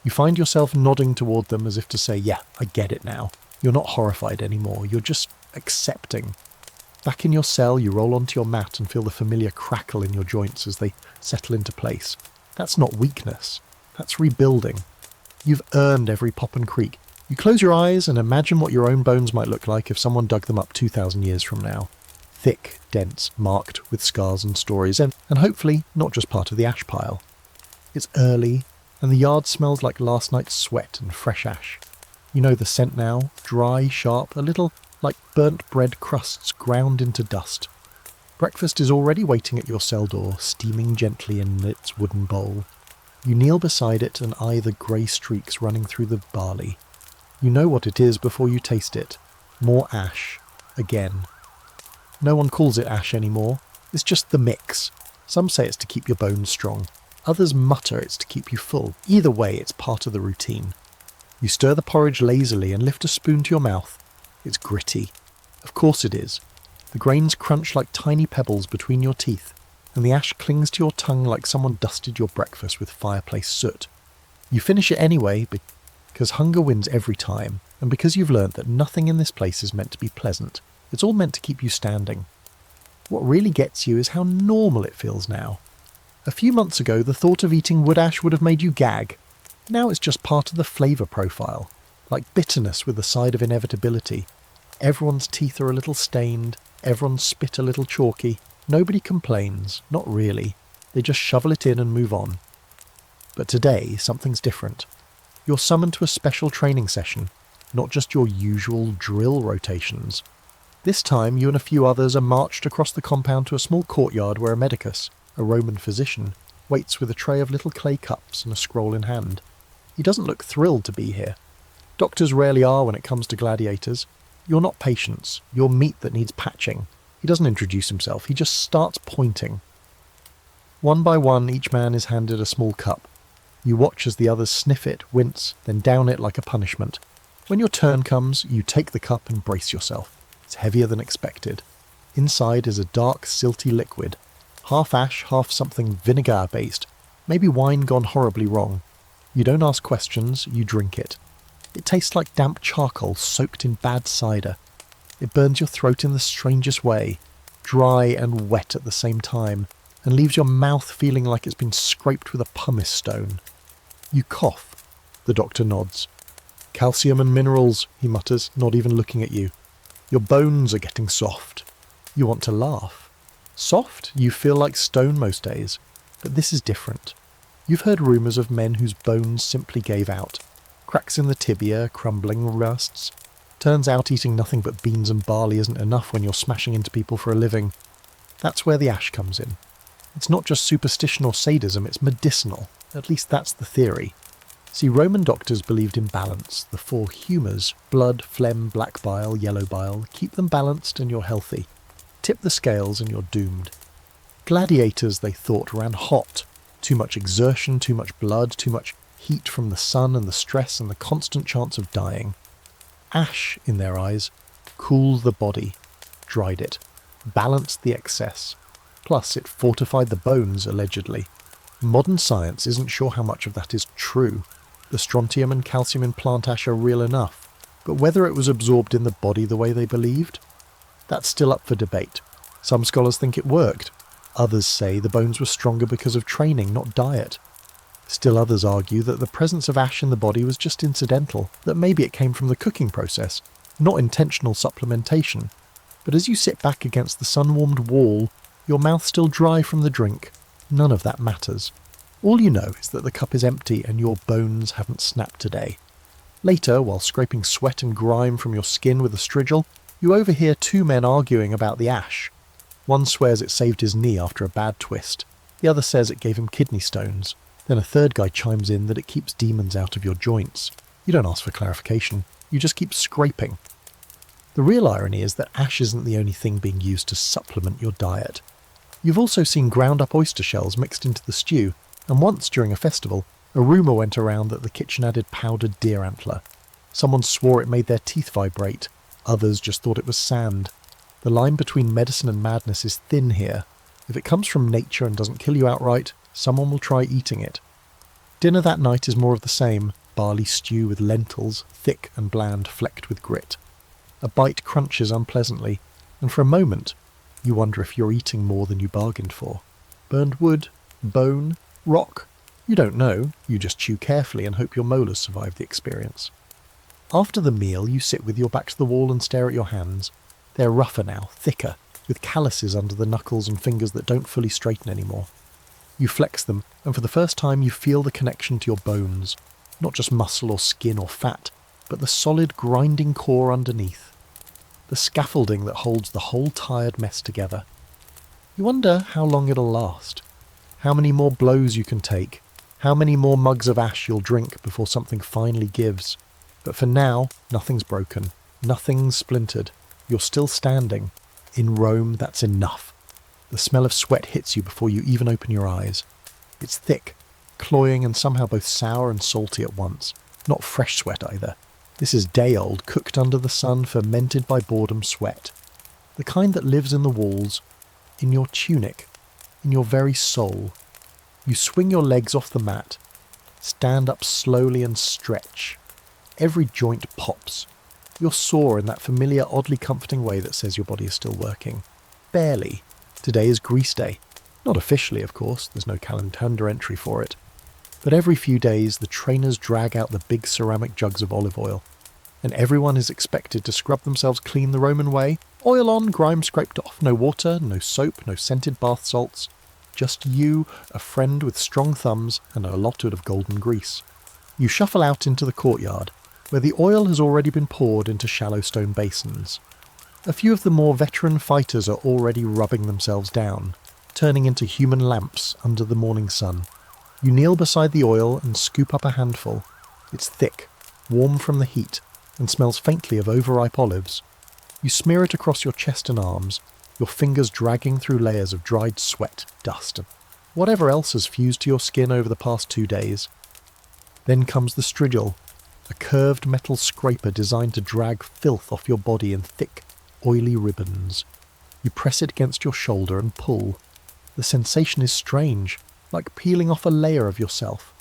Speaker 1: You find yourself nodding toward them as if to say, yeah, I get it now. You're not horrified anymore, you're just accepting. Back in your cell, you roll onto your mat and feel the familiar crackle in your joints as they settle into place. That's not weakness, that's rebuilding. You've earned every pop and creak. You close your eyes and imagine what your own bones might look like if someone dug them up 2,000 years from now. Thick, dense, marked with scars and stories, and hopefully not just part of the ash pile. It's early, and the yard smells like last night's sweat and fresh ash. You know the scent now, dry, sharp, a little like burnt bread crusts ground into dust. Breakfast is already waiting at your cell door, steaming gently in its wooden bowl. You kneel beside it and eye the grey streaks running through the barley. You know what it is before you taste it. More ash. Again. No one calls it ash anymore. It's just the mix. Some say it's to keep your bones strong. Others mutter it's to keep you full. Either way, it's part of the routine. You stir the porridge lazily and lift a spoon to your mouth. It's gritty. Of course it is. The grains crunch like tiny pebbles between your teeth, and the ash clings to your tongue like someone dusted your breakfast with fireplace soot. You finish it anyway because hunger wins every time, and because you've learnt that nothing in this place is meant to be pleasant. It's all meant to keep you standing. What really gets you is how normal it feels now. A few months ago, the thought of eating wood ash would have made you gag. Now it's just part of the flavour profile, like bitterness with a side of inevitability. Everyone's teeth are a little stained, everyone's spit a little chalky. Nobody complains, not really. They just shovel it in and move on. But today, something's different. You're summoned to a special training session, not just your usual drill rotations. This time, you and a few others are marched across the compound to a small courtyard where a medicus, a Roman physician, waits with a tray of little clay cups and a scroll in hand. He doesn't look thrilled to be here. Doctors rarely are when it comes to gladiators. You're not patients, you're meat that needs patching. He doesn't introduce himself, he just starts pointing. One by one, each man is handed a small cup. You watch as the others sniff it, wince, then down it like a punishment. When your turn comes, you take the cup and brace yourself. It's heavier than expected. Inside is a dark, silty liquid. Half ash, half something vinegar-based. Maybe wine gone horribly wrong. You don't ask questions, you drink it. It tastes like damp charcoal soaked in bad cider. It burns your throat in the strangest way, dry and wet at the same time, and leaves your mouth feeling like it's been scraped with a pumice stone. You cough. The doctor nods. Calcium and minerals, he mutters, not even looking at you. Your bones are getting soft. You want to laugh. Soft? You feel like stone most days. But this is different. You've heard rumours of men whose bones simply gave out. Cracks in the tibia, crumbling rusts. Turns out eating nothing but beans and barley isn't enough when you're smashing into people for a living. That's where the ash comes in. It's not just superstition or sadism, it's medicinal. At least that's the theory. See, Roman doctors believed in balance. The four humours, blood, phlegm, black bile, yellow bile, keep them balanced and you're healthy. Tip the scales and you're doomed. Gladiators, they thought, ran hot. Too much exertion, too much blood, too much heat from the sun and the stress and the constant chance of dying. Ash, in their eyes, cooled the body, dried it, balanced the excess. Plus, it fortified the bones, allegedly. Modern science isn't sure how much of that is true. The strontium and calcium in plant ash are real enough, but whether it was absorbed in the body the way they believed? That's still up for debate. Some scholars think it worked. Others say the bones were stronger because of training, not diet. Still others argue that the presence of ash in the body was just incidental, that maybe it came from the cooking process, not intentional supplementation. But as you sit back against the sun-warmed wall, your mouth still dry from the drink, none of that matters. All you know is that the cup is empty and your bones haven't snapped today. Later, while scraping sweat and grime from your skin with a strigil, you overhear two men arguing about the ash. One swears it saved his knee after a bad twist. The other says it gave him kidney stones. Then a third guy chimes in that it keeps demons out of your joints. You don't ask for clarification, you just keep scraping. The real irony is that ash isn't the only thing being used to supplement your diet. You've also seen ground up oyster shells mixed into the stew, and once during a festival, a rumour went around that the kitchen added powdered deer antler. Someone swore it made their teeth vibrate, others just thought it was sand. The line between medicine and madness is thin here. If it comes from nature and doesn't kill you outright, someone will try eating it. Dinner that night is more of the same, barley stew with lentils, thick and bland, flecked with grit. A bite crunches unpleasantly, and for a moment, you wonder if you're eating more than you bargained for. Burned wood, bone, rock. You don't know, you just chew carefully and hope your molars survive the experience. After the meal, you sit with your back to the wall and stare at your hands. They're rougher now, thicker, with calluses under the knuckles and fingers that don't fully straighten anymore. You flex them, and for the first time you feel the connection to your bones. Not just muscle or skin or fat, but the solid grinding core underneath. The scaffolding that holds the whole tired mess together. You wonder how long it'll last. How many more blows you can take. How many more mugs of ash you'll drink before something finally gives. But for now, nothing's broken. Nothing's splintered. You're still standing. In Rome, that's enough. The smell of sweat hits you before you even open your eyes. It's thick, cloying and somehow both sour and salty at once. Not fresh sweat either. This is day-old, cooked under the sun, fermented by boredom sweat. The kind that lives in the walls, in your tunic, in your very soul. You swing your legs off the mat, stand up slowly and stretch. Every joint pops. You're sore in that familiar, oddly comforting way that says your body is still working. Barely. Today is Grease Day. Not officially, of course, there's no calendar entry for it. But every few days, the trainers drag out the big ceramic jugs of olive oil, and everyone is expected to scrub themselves clean the Roman way. Oil on, grime scraped off, no water, no soap, no scented bath salts. Just you, a friend with strong thumbs, and a allotted of golden grease. You shuffle out into the courtyard, where the oil has already been poured into shallow stone basins. A few of the more veteran fighters are already rubbing themselves down, turning into human lamps under the morning sun. You kneel beside the oil and scoop up a handful. It's thick, warm from the heat, and smells faintly of overripe olives. You smear it across your chest and arms, your fingers dragging through layers of dried sweat, dust, and whatever else has fused to your skin over the past 2 days. Then comes the strigil, a curved metal scraper designed to drag filth off your body in thick, oily ribbons. You press it against your shoulder and pull. The sensation is strange, like peeling off a layer of yourself.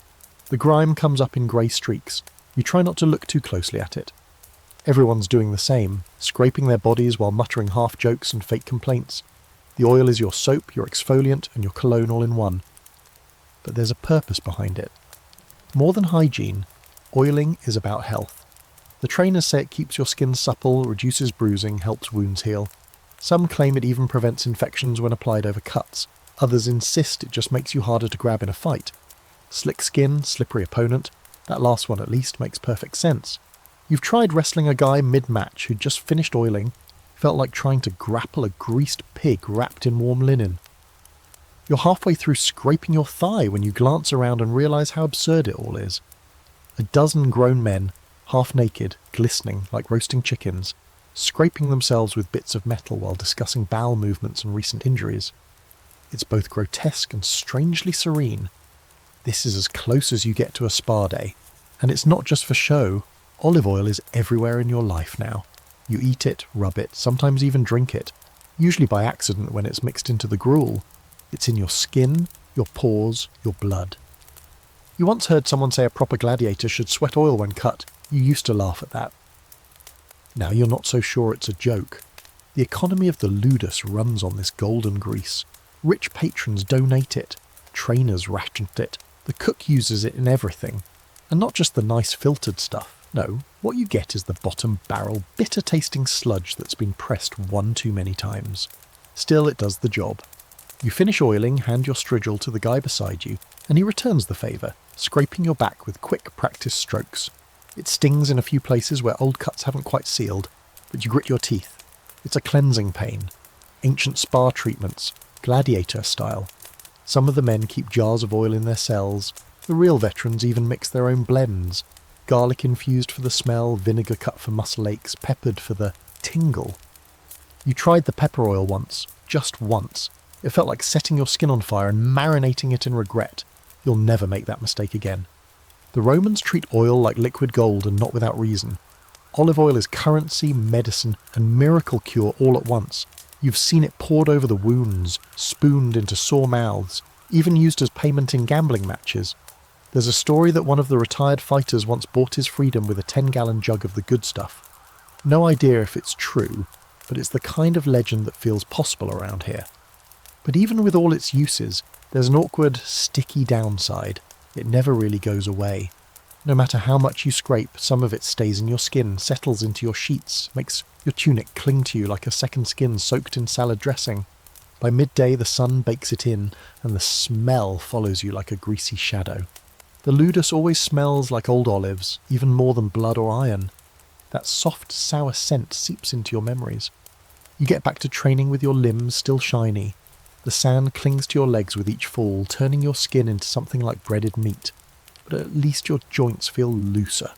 Speaker 1: The grime comes up in grey streaks. You try not to look too closely at it. Everyone's doing the same, scraping their bodies while muttering half-jokes and fake complaints. The oil is your soap, your exfoliant, and your cologne all in one. But there's a purpose behind it. More than hygiene, oiling is about health. The trainers say it keeps your skin supple, reduces bruising, helps wounds heal. Some claim it even prevents infections when applied over cuts. Others insist it just makes you harder to grab in a fight. Slick skin, slippery opponent. That last one at least makes perfect sense. You've tried wrestling a guy mid-match who'd just finished oiling, felt like trying to grapple a greased pig wrapped in warm linen. You're halfway through scraping your thigh when you glance around and realise how absurd it all is. A dozen grown men, half naked, glistening like roasting chickens, scraping themselves with bits of metal while discussing bowel movements and recent injuries. It's both grotesque and strangely serene. This is as close as you get to a spa day. And it's not just for show. Olive oil is everywhere in your life now. You eat it, rub it, sometimes even drink it. Usually by accident when it's mixed into the gruel. It's in your skin, your pores, your blood. You once heard someone say a proper gladiator should sweat oil when cut. You used to laugh at that. Now you're not so sure it's a joke. The economy of the ludus runs on this golden grease. Rich patrons donate it. Trainers ration it. The cook uses it in everything. And not just the nice filtered stuff. No, what you get is the bottom barrel, bitter-tasting sludge that's been pressed one too many times. Still, it does the job. You finish oiling, hand your strigil to the guy beside you, and he returns the favour, scraping your back with quick practice strokes. It stings in a few places where old cuts haven't quite sealed, but you grit your teeth. It's a cleansing pain. Ancient spa treatments, gladiator style. Some of the men keep jars of oil in their cells. The real veterans even mix their own blends. Garlic infused for the smell, vinegar cut for muscle aches, peppered for the tingle. You tried the pepper oil once, just once. It felt like setting your skin on fire and marinating it in regret. You'll never make that mistake again. The Romans treat oil like liquid gold, and not without reason. Olive oil is currency, medicine, and miracle cure all at once. You've seen it poured over the wounds, spooned into sore mouths, even used as payment in gambling matches. There's a story that one of the retired fighters once bought his freedom with a 10-gallon jug of the good stuff. No idea if it's true, but it's the kind of legend that feels possible around here. But even with all its uses, there's an awkward, sticky downside. It never really goes away. No matter how much you scrape, some of it stays in your skin, settles into your sheets, makes your tunic cling to you like a second skin soaked in salad dressing. By midday, the sun bakes it in, and the smell follows you like a greasy shadow. The ludus always smells like old olives, even more than blood or iron. That soft, sour scent seeps into your memories. You get back to training with your limbs still shiny. The sand clings to your legs with each fall, turning your skin into something like breaded meat. But at least your joints feel looser.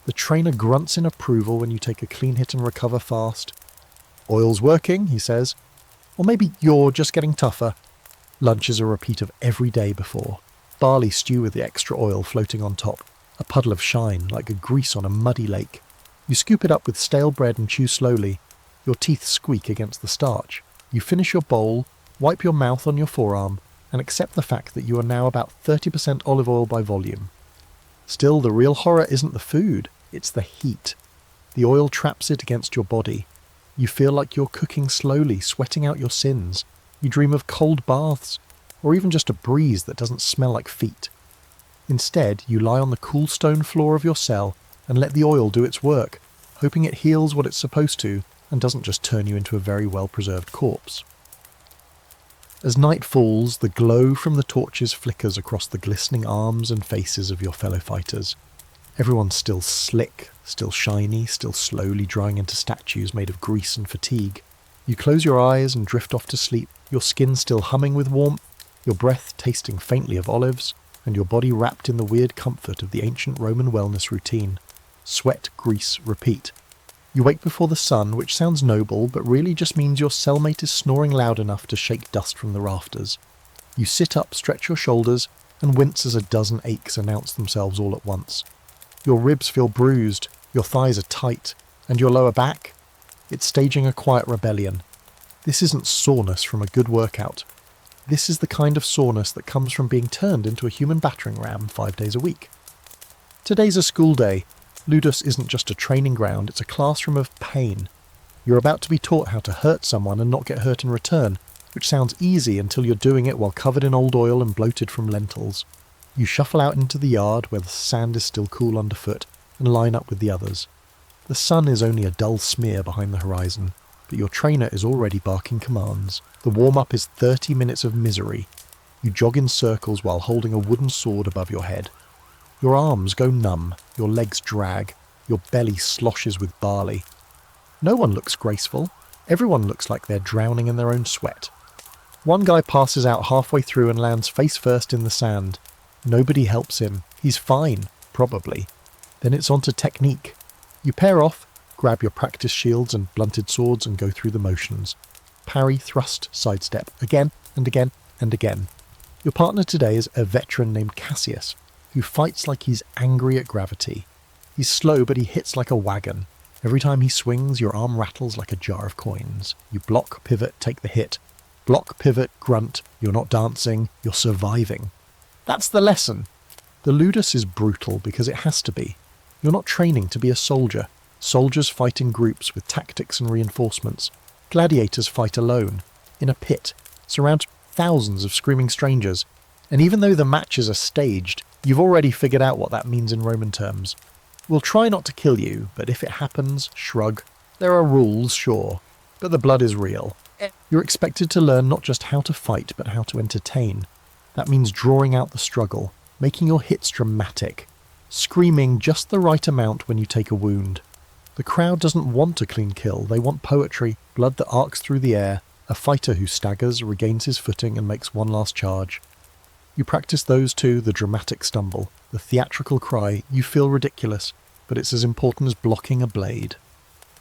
Speaker 1: The trainer grunts in approval when you take a clean hit and recover fast. Oil's working, he says. Or maybe you're just getting tougher. Lunch is a repeat of every day before. Barley stew with the extra oil floating on top. A puddle of shine, like a grease on a muddy lake. You scoop it up with stale bread and chew slowly. Your teeth squeak against the starch. You finish your bowl, wipe your mouth on your forearm, and accept the fact that you are now about 30% olive oil by volume. Still, the real horror isn't the food, it's the heat. The oil traps it against your body. You feel like you're cooking slowly, sweating out your sins. You dream of cold baths, or even just a breeze that doesn't smell like feet. Instead, you lie on the cool stone floor of your cell and let the oil do its work, hoping it heals what it's supposed to and doesn't just turn you into a very well-preserved corpse. As night falls, the glow from the torches flickers across the glistening arms and faces of your fellow fighters. Everyone's still slick, still shiny, still slowly drying into statues made of grease and fatigue. You close your eyes and drift off to sleep, your skin still humming with warmth, your breath tasting faintly of olives, and your body wrapped in the weird comfort of the ancient Roman wellness routine. Sweat, grease, repeat. You wake before the sun, which sounds noble, but really just means your cellmate is snoring loud enough to shake dust from the rafters. You sit up, stretch your shoulders, and wince as a dozen aches announce themselves all at once. Your ribs feel bruised, your thighs are tight, and your lower back? It's staging a quiet rebellion. This isn't soreness from a good workout. This is the kind of soreness that comes from being turned into a human battering ram 5 days a week. Today's a school day. Ludus isn't just a training ground, it's a classroom of pain. You're about to be taught how to hurt someone and not get hurt in return, which sounds easy until you're doing it while covered in old oil and bloated from lentils. You shuffle out into the yard where the sand is still cool underfoot and line up with the others. The sun is only a dull smear behind the horizon, but your trainer is already barking commands. The warm-up is 30 minutes of misery. You jog in circles while holding a wooden sword above your head. Your arms go numb, your legs drag, your belly sloshes with barley. No one looks graceful. Everyone looks like they're drowning in their own sweat. One guy passes out halfway through and lands face first in the sand. Nobody helps him. He's fine, probably. Then it's on to technique. You pair off, grab your practice shields and blunted swords and go through the motions. Parry, thrust, sidestep, again and again and again. Your partner today is a veteran named Cassius, who fights like he's angry at gravity. He's slow, but he hits like a wagon. Every time he swings, your arm rattles like a jar of coins. You block, pivot, take the hit. Block, pivot, grunt. You're not dancing, you're surviving. That's the lesson. The ludus is brutal because it has to be. You're not training to be a soldier. Soldiers fight in groups with tactics and reinforcements. Gladiators fight alone, in a pit, surrounded by thousands of screaming strangers. And even though the matches are staged, you've already figured out what that means in Roman terms. We'll try not to kill you, but if it happens, shrug. There are rules, sure, but the blood is real. You're expected to learn not just how to fight, but how to entertain. That means drawing out the struggle, making your hits dramatic. screaming just the right amount when you take a wound. The crowd doesn't want a clean kill, they want poetry, blood that arcs through the air, a fighter who staggers, regains his footing and makes one last charge. You practice those two, the dramatic stumble, the theatrical cry, you feel ridiculous, but it's as important as blocking a blade.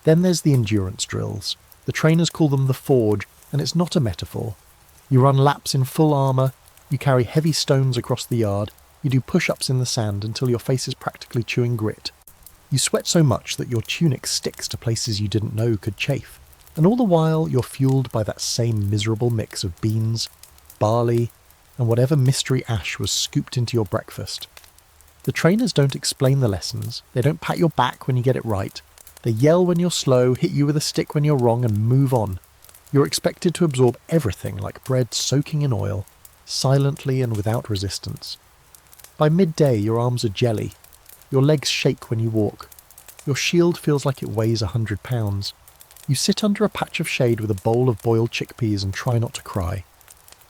Speaker 1: Then there's the endurance drills. The trainers call them the forge, and it's not a metaphor. You run laps in full armour, you carry heavy stones across the yard, you do push-ups in the sand until your face is practically chewing grit. You sweat so much that your tunic sticks to places you didn't know could chafe, and all the while you're fueled by that same miserable mix of beans, barley, and whatever mystery ash was scooped into your breakfast. The trainers don't explain the lessons, they don't pat your back when you get it right, they yell when you're slow, hit you with a stick when you're wrong, and move on. You're expected to absorb everything like bread soaking in oil, silently and without resistance. By midday your arms are jelly, your legs shake when you walk, your shield feels like it weighs 100 pounds. You sit under a patch of shade with a bowl of boiled chickpeas and try not to cry.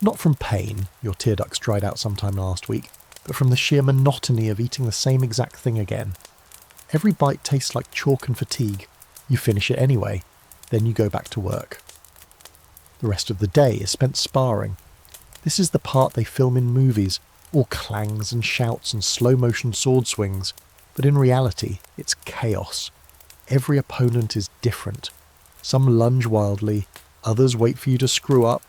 Speaker 1: Not from pain, your tear ducts dried out sometime last week, but from the sheer monotony of eating the same exact thing again. Every bite tastes like chalk and fatigue. You finish it anyway, then you go back to work. The rest of the day is spent sparring. This is the part they film in movies, all clangs and shouts and slow-motion sword swings, but in reality, it's chaos. Every opponent is different. Some lunge wildly, others wait for you to screw up.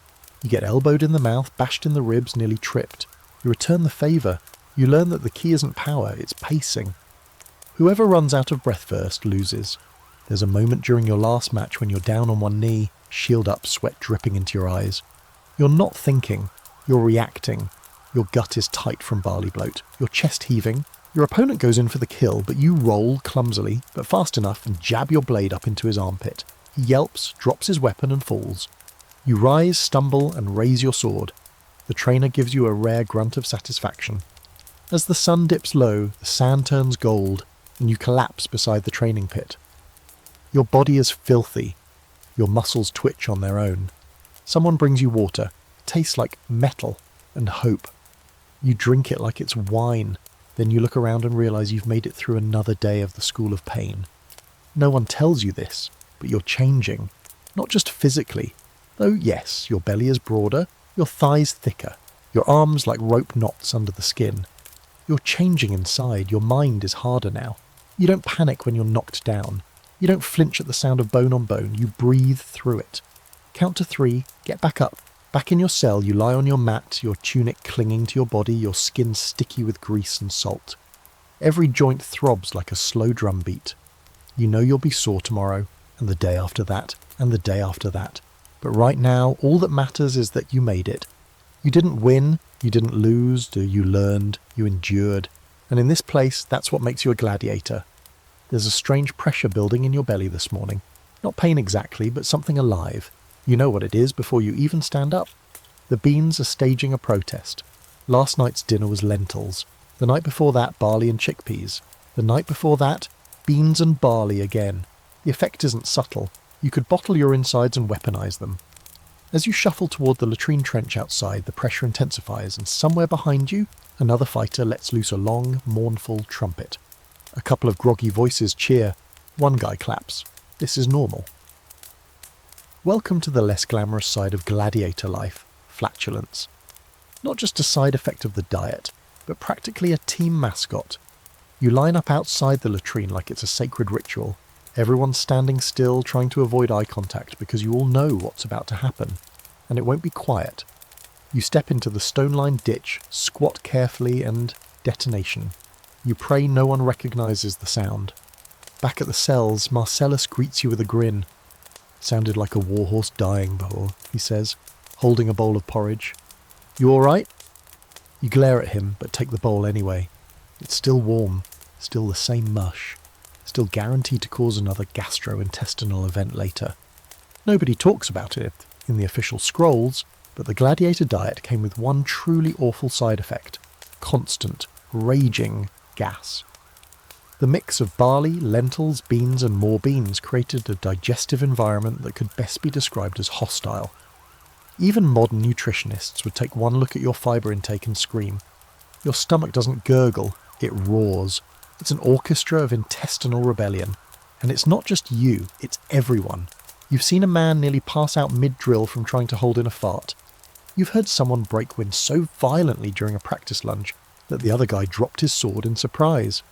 Speaker 1: You get elbowed in the mouth, bashed in the ribs, nearly tripped. You return the favour. You learn that the key isn't power, it's pacing. Whoever runs out of breath first loses. There's a moment during your last match when you're down on one knee, shield up, sweat dripping into your eyes. You're not thinking, you're reacting. Your gut is tight from barley bloat, your chest heaving. Your opponent goes in for the kill, but you roll clumsily, but fast enough, and jab your blade up into his armpit. He yelps, drops his weapon and falls. You rise, stumble, and raise your sword. The trainer gives you a rare grunt of satisfaction. As the sun dips low, the sand turns gold, and you collapse beside the training pit. Your body is filthy. Your muscles twitch on their own. Someone brings you water. It tastes like metal and hope. You drink it like it's wine. Then you look around and realise you've made it through another day of the school of pain. No one tells you this, but you're changing. Not just physically. Though yes, your belly is broader, your thighs thicker, your arms like rope knots under the skin. You're changing inside, your mind is harder now. You don't panic when you're knocked down. You don't flinch at the sound of bone on bone, you breathe through it. Count to 3, get back up. Back in your cell, you lie on your mat, your tunic clinging to your body, your skin sticky with grease and salt. Every joint throbs like a slow drum beat. You know you'll be sore tomorrow, and the day after that, and the day after that. But right now, all that matters is that you made it. You didn't win, you didn't lose, you learned, you endured. And in this place, that's what makes you a gladiator. There's a strange pressure building in your belly this morning. Not pain exactly, but something alive. You know what it is before you even stand up. The beans are staging a protest. Last night's dinner was lentils. The night before that, barley and chickpeas. The night before that, beans and barley again. The effect isn't subtle. You could bottle your insides and weaponize them. As you shuffle toward the latrine trench outside, the pressure intensifies, and somewhere behind you, another fighter lets loose a long, mournful trumpet. A couple of groggy voices cheer. One guy claps. This is normal. Welcome to the less glamorous side of gladiator life, flatulence. Not just a side effect of the diet, but practically a team mascot. You line up outside the latrine like it's a sacred ritual. Everyone's standing still, trying to avoid eye contact because you all know what's about to happen. And it won't be quiet. You step into the stone-lined ditch, squat carefully, and detonation. You pray no one recognises the sound. Back at the cells, Marcellus greets you with a grin. Sounded like a warhorse dying before, he says, holding a bowl of porridge. You all right? You glare at him, but take the bowl anyway. It's still warm, still the same mush, still guaranteed to cause another gastrointestinal event later. Nobody talks about it in the official scrolls, but the gladiator diet came with one truly awful side effect: constant, raging gas. The mix of barley, lentils, beans and more beans created a digestive environment that could best be described as hostile. Even modern nutritionists would take one look at your fibre intake and scream. Your stomach doesn't gurgle, it roars. It's an orchestra of intestinal rebellion. And it's not just you, it's everyone. You've seen a man nearly pass out mid-drill from trying to hold in a fart. You've heard someone break wind so violently during a practice lunge that the other guy dropped his sword in surprise.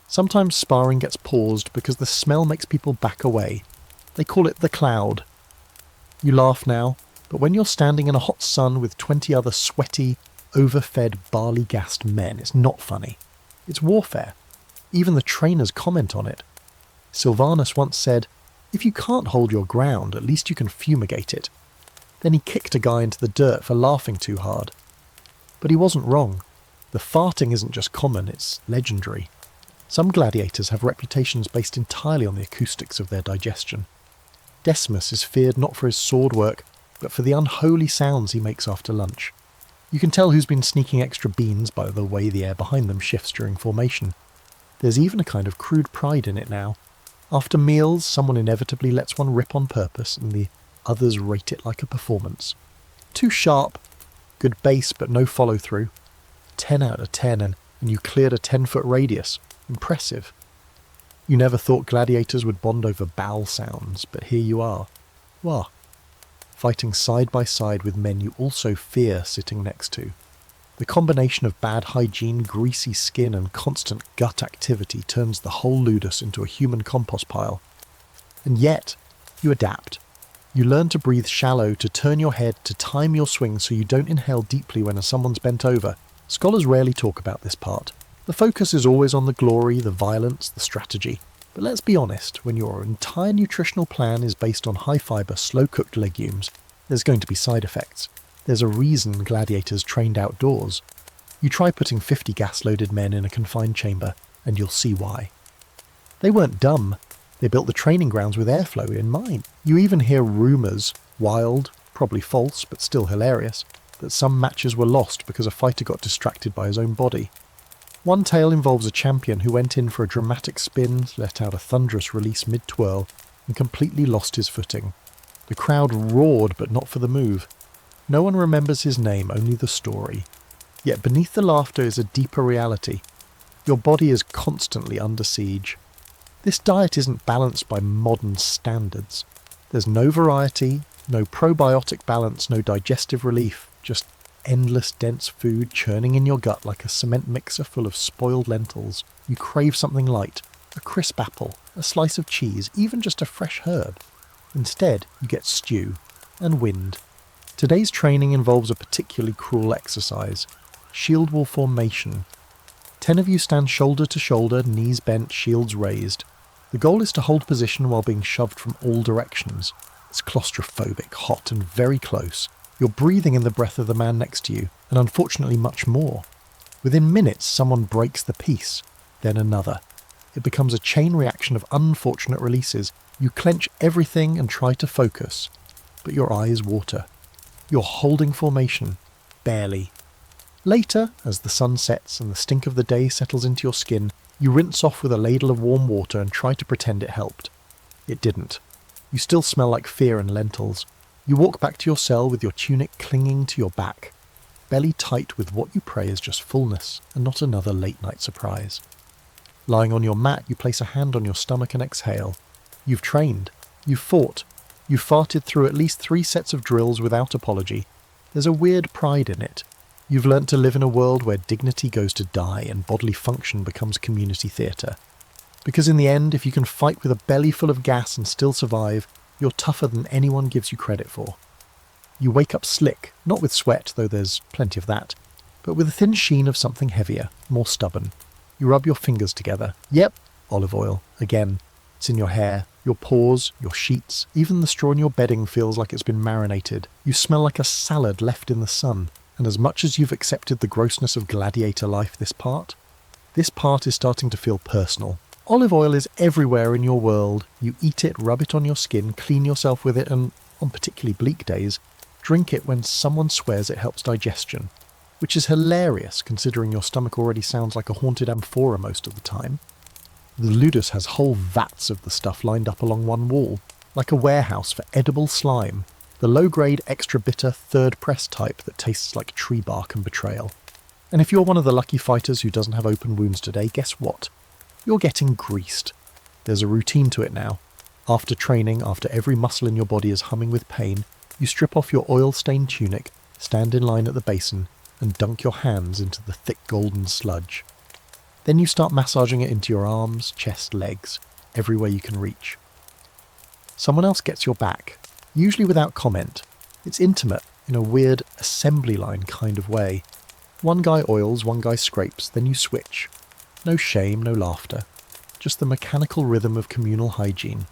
Speaker 1: Sometimes sparring gets paused because the smell makes people back away. They call it the cloud. You laugh now, but when you're standing in a hot sun with 20 other sweaty, overfed, barley-gassed men, it's not funny. It's warfare. Even the trainers comment on it. Sylvanus once said, "If you can't hold your ground, at least you can fumigate it." Then he kicked a guy into the dirt for laughing too hard. But he wasn't wrong. The farting isn't just common, it's legendary. Some gladiators have reputations based entirely on the acoustics of their digestion. Decimus is feared not for his sword work, but for the unholy sounds he makes after lunch. You can tell who's been sneaking extra beans by the way the air behind them shifts during formation. There's even a kind of crude pride in it now. After meals, someone inevitably lets one rip on purpose, and the others rate it like a performance. Too sharp. Good base, but no follow-through. 10 out of 10, and you cleared a 10-foot radius. Impressive. You never thought gladiators would bond over bowel sounds, but here you are. Wah. Fighting side by side with men you also fear sitting next to. The combination of bad hygiene, greasy skin, and constant gut activity turns the whole ludus into a human compost pile. And yet, you adapt. You learn to breathe shallow, to turn your head, to time your swing so you don't inhale deeply when someone's bent over. Scholars rarely talk about this part. The focus is always on the glory, the violence, the strategy. But let's be honest, when your entire nutritional plan is based on high-fibre, slow-cooked legumes, there's going to be side effects. There's a reason gladiators trained outdoors. You try putting 50 gas-loaded men in a confined chamber, and you'll see why. They weren't dumb. They built the training grounds with airflow in mind. You even hear rumours, wild, probably false, but still hilarious, that some matches were lost because a fighter got distracted by his own body. One tale involves a champion who went in for a dramatic spin, let out a thunderous release mid-twirl, and completely lost his footing. The crowd roared, but not for the move. No one remembers his name, only the story. Yet beneath the laughter is a deeper reality. Your body is constantly under siege. This diet isn't balanced by modern standards. There's no variety, no probiotic balance, no digestive relief, just endless dense food churning in your gut like a cement mixer full of spoiled lentils. You crave something light, a crisp apple, a slice of cheese, even just a fresh herb. Instead, you get stew and wind. Today's training involves a particularly cruel exercise, shield wall formation. 10 of you stand shoulder to shoulder, knees bent, shields raised. The goal is to hold position while being shoved from all directions. It's claustrophobic, hot, and very close. You're breathing in the breath of the man next to you, and unfortunately much more. Within minutes, someone breaks the peace, then another. It becomes a chain reaction of unfortunate releases. You clench everything and try to focus, but your eyes water. You're holding formation, barely. Later, as the sun sets and the stink of the day settles into your skin, you rinse off with a ladle of warm water and try to pretend it helped. It didn't. You still smell like fear and lentils. You walk back to your cell with your tunic clinging to your back, belly tight with what you pray is just fullness and not another late-night surprise. Lying on your mat, you place a hand on your stomach and exhale. You've trained. You've fought. You've farted through at least 3 sets of drills without apology. There's a weird pride in it. You've learnt to live in a world where dignity goes to die and bodily function becomes community theatre. Because in the end, if you can fight with a belly full of gas and still survive, you're tougher than anyone gives you credit for. You wake up slick, not with sweat, though there's plenty of that, but with a thin sheen of something heavier, more stubborn. You rub your fingers together. Yep, olive oil, again. It's in your hair, your paws, your sheets, even the straw in your bedding feels like it's been marinated. You smell like a salad left in the sun, and as much as you've accepted the grossness of gladiator life this part is starting to feel personal. Olive oil is everywhere in your world. You eat it, rub it on your skin, clean yourself with it, and, on particularly bleak days, drink it when someone swears it helps digestion, which is hilarious considering your stomach already sounds like a haunted amphora most of the time. The ludus has whole vats of the stuff lined up along one wall, like a warehouse for edible slime, the low-grade, extra-bitter, third-press type that tastes like tree bark and betrayal. And if you're one of the lucky fighters who doesn't have open wounds today, guess what? You're getting greased. There's a routine to it now. After training, after every muscle in your body is humming with pain, you strip off your oil-stained tunic, stand in line at the basin, and dunk your hands into the thick golden sludge. Then you start massaging it into your arms, chest, legs, everywhere you can reach. Someone else gets your back, usually without comment. It's intimate, in a weird assembly line kind of way. One guy oils, one guy scrapes, then you switch. No shame, no laughter. Just the mechanical rhythm of communal hygiene.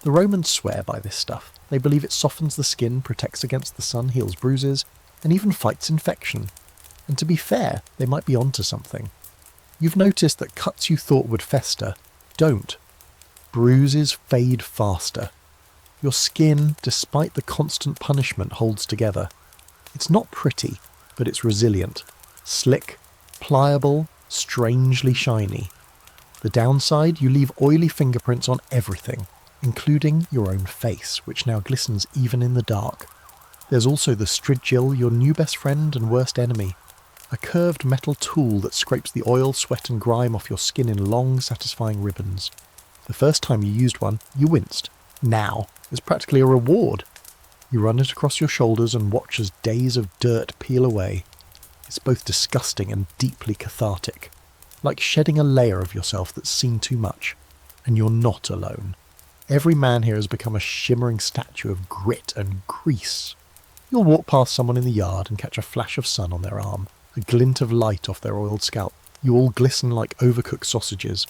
Speaker 1: The Romans swear by this stuff. They believe it softens the skin, protects against the sun, heals bruises, and even fights infection. And to be fair, they might be onto something. You've noticed that cuts you thought would fester don't. Bruises fade faster. Your skin, despite the constant punishment, holds together. It's not pretty, but it's resilient. Slick, pliable, strangely shiny. The downside, you leave oily fingerprints on everything, including your own face, which now glistens even in the dark. There's also the strigil, your new best friend and worst enemy. A curved metal tool that scrapes the oil, sweat and grime off your skin in long, satisfying ribbons. The first time you used one, you winced. Now, it's practically a reward. You run it across your shoulders and watch as days of dirt peel away. It's both disgusting and deeply cathartic. Like shedding a layer of yourself that's seen too much. And you're not alone. Every man here has become a shimmering statue of grit and grease. You'll walk past someone in the yard and catch a flash of sun on their arm, a glint of light off their oiled scalp. You all glisten like overcooked sausages.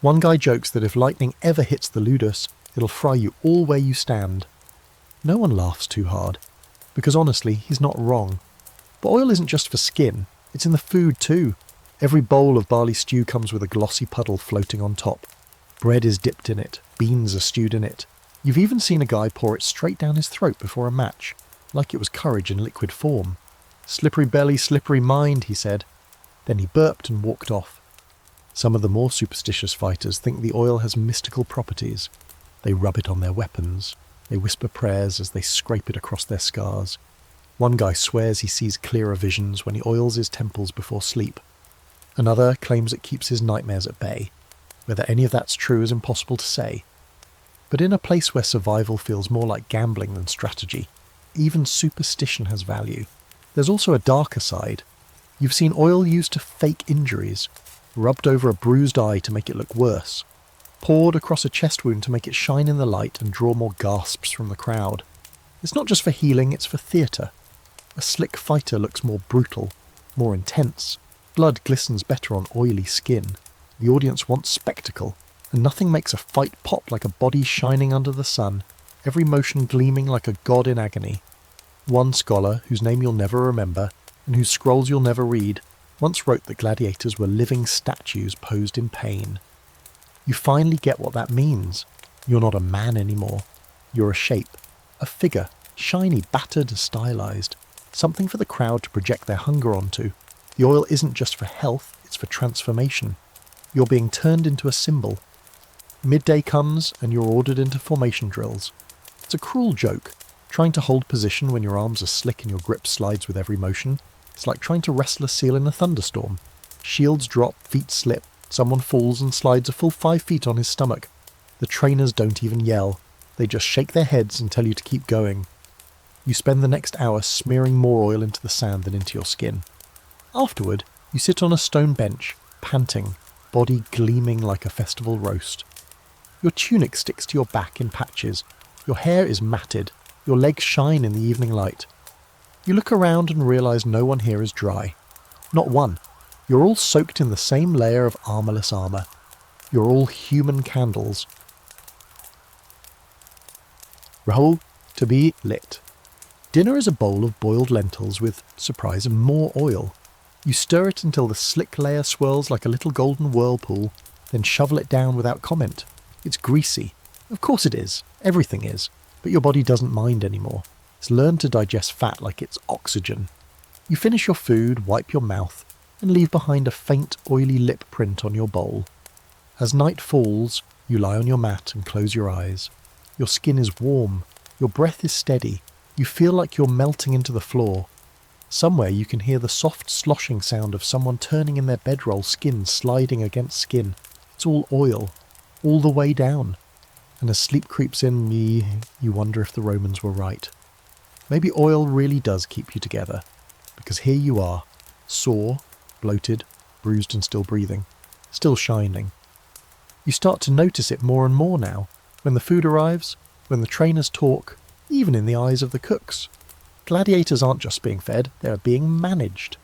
Speaker 1: One guy jokes that if lightning ever hits the ludus, it'll fry you all where you stand. No one laughs too hard, because honestly, he's not wrong. But oil isn't just for skin, it's in the food too. Every bowl of barley stew comes with a glossy puddle floating on top. Bread is dipped in it, beans are stewed in it. You've even seen a guy pour it straight down his throat before a match, like it was courage in liquid form. "Slippery belly, slippery mind," he said. Then he burped and walked off. Some of the more superstitious fighters think the oil has mystical properties. They rub it on their weapons. They whisper prayers as they scrape it across their scars. One guy swears he sees clearer visions when he oils his temples before sleep. Another claims it keeps his nightmares at bay. Whether any of that's true is impossible to say. But in a place where survival feels more like gambling than strategy, even superstition has value. There's also a darker side. You've seen oil used to fake injuries, rubbed over a bruised eye to make it look worse, poured across a chest wound to make it shine in the light and draw more gasps from the crowd. It's not just for healing, it's for theatre. A slick fighter looks more brutal, more intense. Blood glistens better on oily skin. The audience wants spectacle, and nothing makes a fight pop like a body shining under the sun, every motion gleaming like a god in agony. One scholar, whose name you'll never remember, and whose scrolls you'll never read, once wrote that gladiators were living statues posed in pain. You finally get what that means. You're not a man anymore. You're a shape, a figure, shiny, battered, stylized, something for the crowd to project their hunger onto. The oil isn't just for health, it's for transformation. You're being turned into a symbol. Midday comes and you're ordered into formation drills. It's a cruel joke. Trying to hold position when your arms are slick and your grip slides with every motion. It's like trying to wrestle a seal in a thunderstorm. Shields drop, feet slip, someone falls and slides a full 5 feet on his stomach. The trainers don't even yell. They just shake their heads and tell you to keep going. You spend the next hour smearing more oil into the sand than into your skin. Afterward, you sit on a stone bench, panting, body gleaming like a festival roast. Your tunic sticks to your back in patches. Your hair is matted. Your legs shine in the evening light. You look around and realise no one here is dry. Not one. You're all soaked in the same layer of armourless armour. You're all human candles. Rahul, to be lit. Dinner is a bowl of boiled lentils with, surprise, more oil. You stir it until the slick layer swirls like a little golden whirlpool, then shovel it down without comment. It's greasy. Of course it is. Everything is. But your body doesn't mind anymore. It's learned to digest fat like it's oxygen. You finish your food, wipe your mouth, and leave behind a faint, oily lip print on your bowl. As night falls, you lie on your mat and close your eyes. Your skin is warm. Your breath is steady. You feel like you're melting into the floor. Somewhere you can hear the soft sloshing sound of someone turning in their bedroll, skin sliding against skin. It's all oil, all the way down. And as sleep creeps in, you wonder if the Romans were right. Maybe oil really does keep you together, because here you are, sore, bloated, bruised and still breathing, still shining. You start to notice it more and more now, when the food arrives, when the trainers talk, even in the eyes of the cooks. Gladiators aren't just being fed, they are being managed.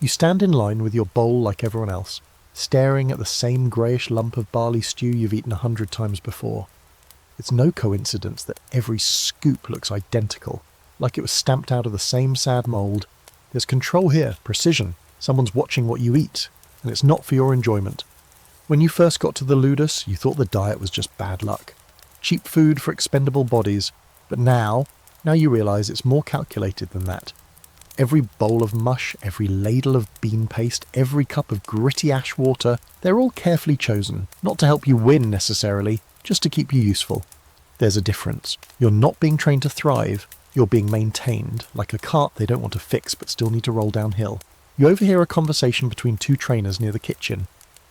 Speaker 1: You stand in line with your bowl like everyone else, staring at the same greyish lump of barley stew you've eaten 100 times before. It's no coincidence that every scoop looks identical, like it was stamped out of the same sad mould. There's control here, precision. Someone's watching what you eat, and it's not for your enjoyment. When you first got to the Ludus, you thought the diet was just bad luck. Cheap food for expendable bodies, but now you realise it's more calculated than that. Every bowl of mush, every ladle of bean paste, every cup of gritty ash water, they're all carefully chosen, not to help you win necessarily, just to keep you useful. There's a difference. You're not being trained to thrive, you're being maintained, like a cart they don't want to fix but still need to roll downhill. You overhear a conversation between two trainers near the kitchen.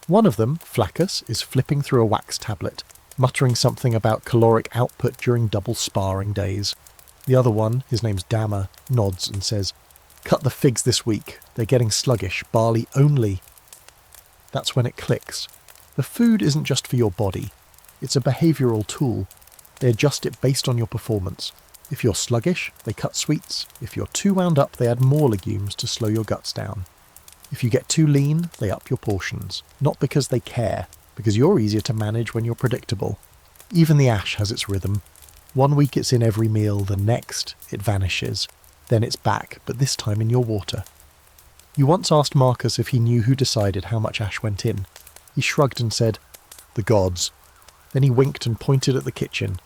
Speaker 1: One of them, Flaccus, is flipping through a wax tablet, muttering something about caloric output during double sparring days. The other one, his name's Dammer, nods and says, "Cut the figs this week. They're getting sluggish. Barley only." That's when it clicks. The food isn't just for your body. It's a behavioural tool. They adjust it based on your performance. If you're sluggish, they cut sweets. If you're too wound up, they add more legumes to slow your guts down. If you get too lean, they up your portions. Not because they care, because you're easier to manage when you're predictable. Even the ash has its rhythm. One week it's in every meal, the next it vanishes. Then it's back, but this time in your water. You once asked Marcus if he knew who decided how much ash went in. He shrugged and said, "The gods." Then he winked and pointed at the kitchen.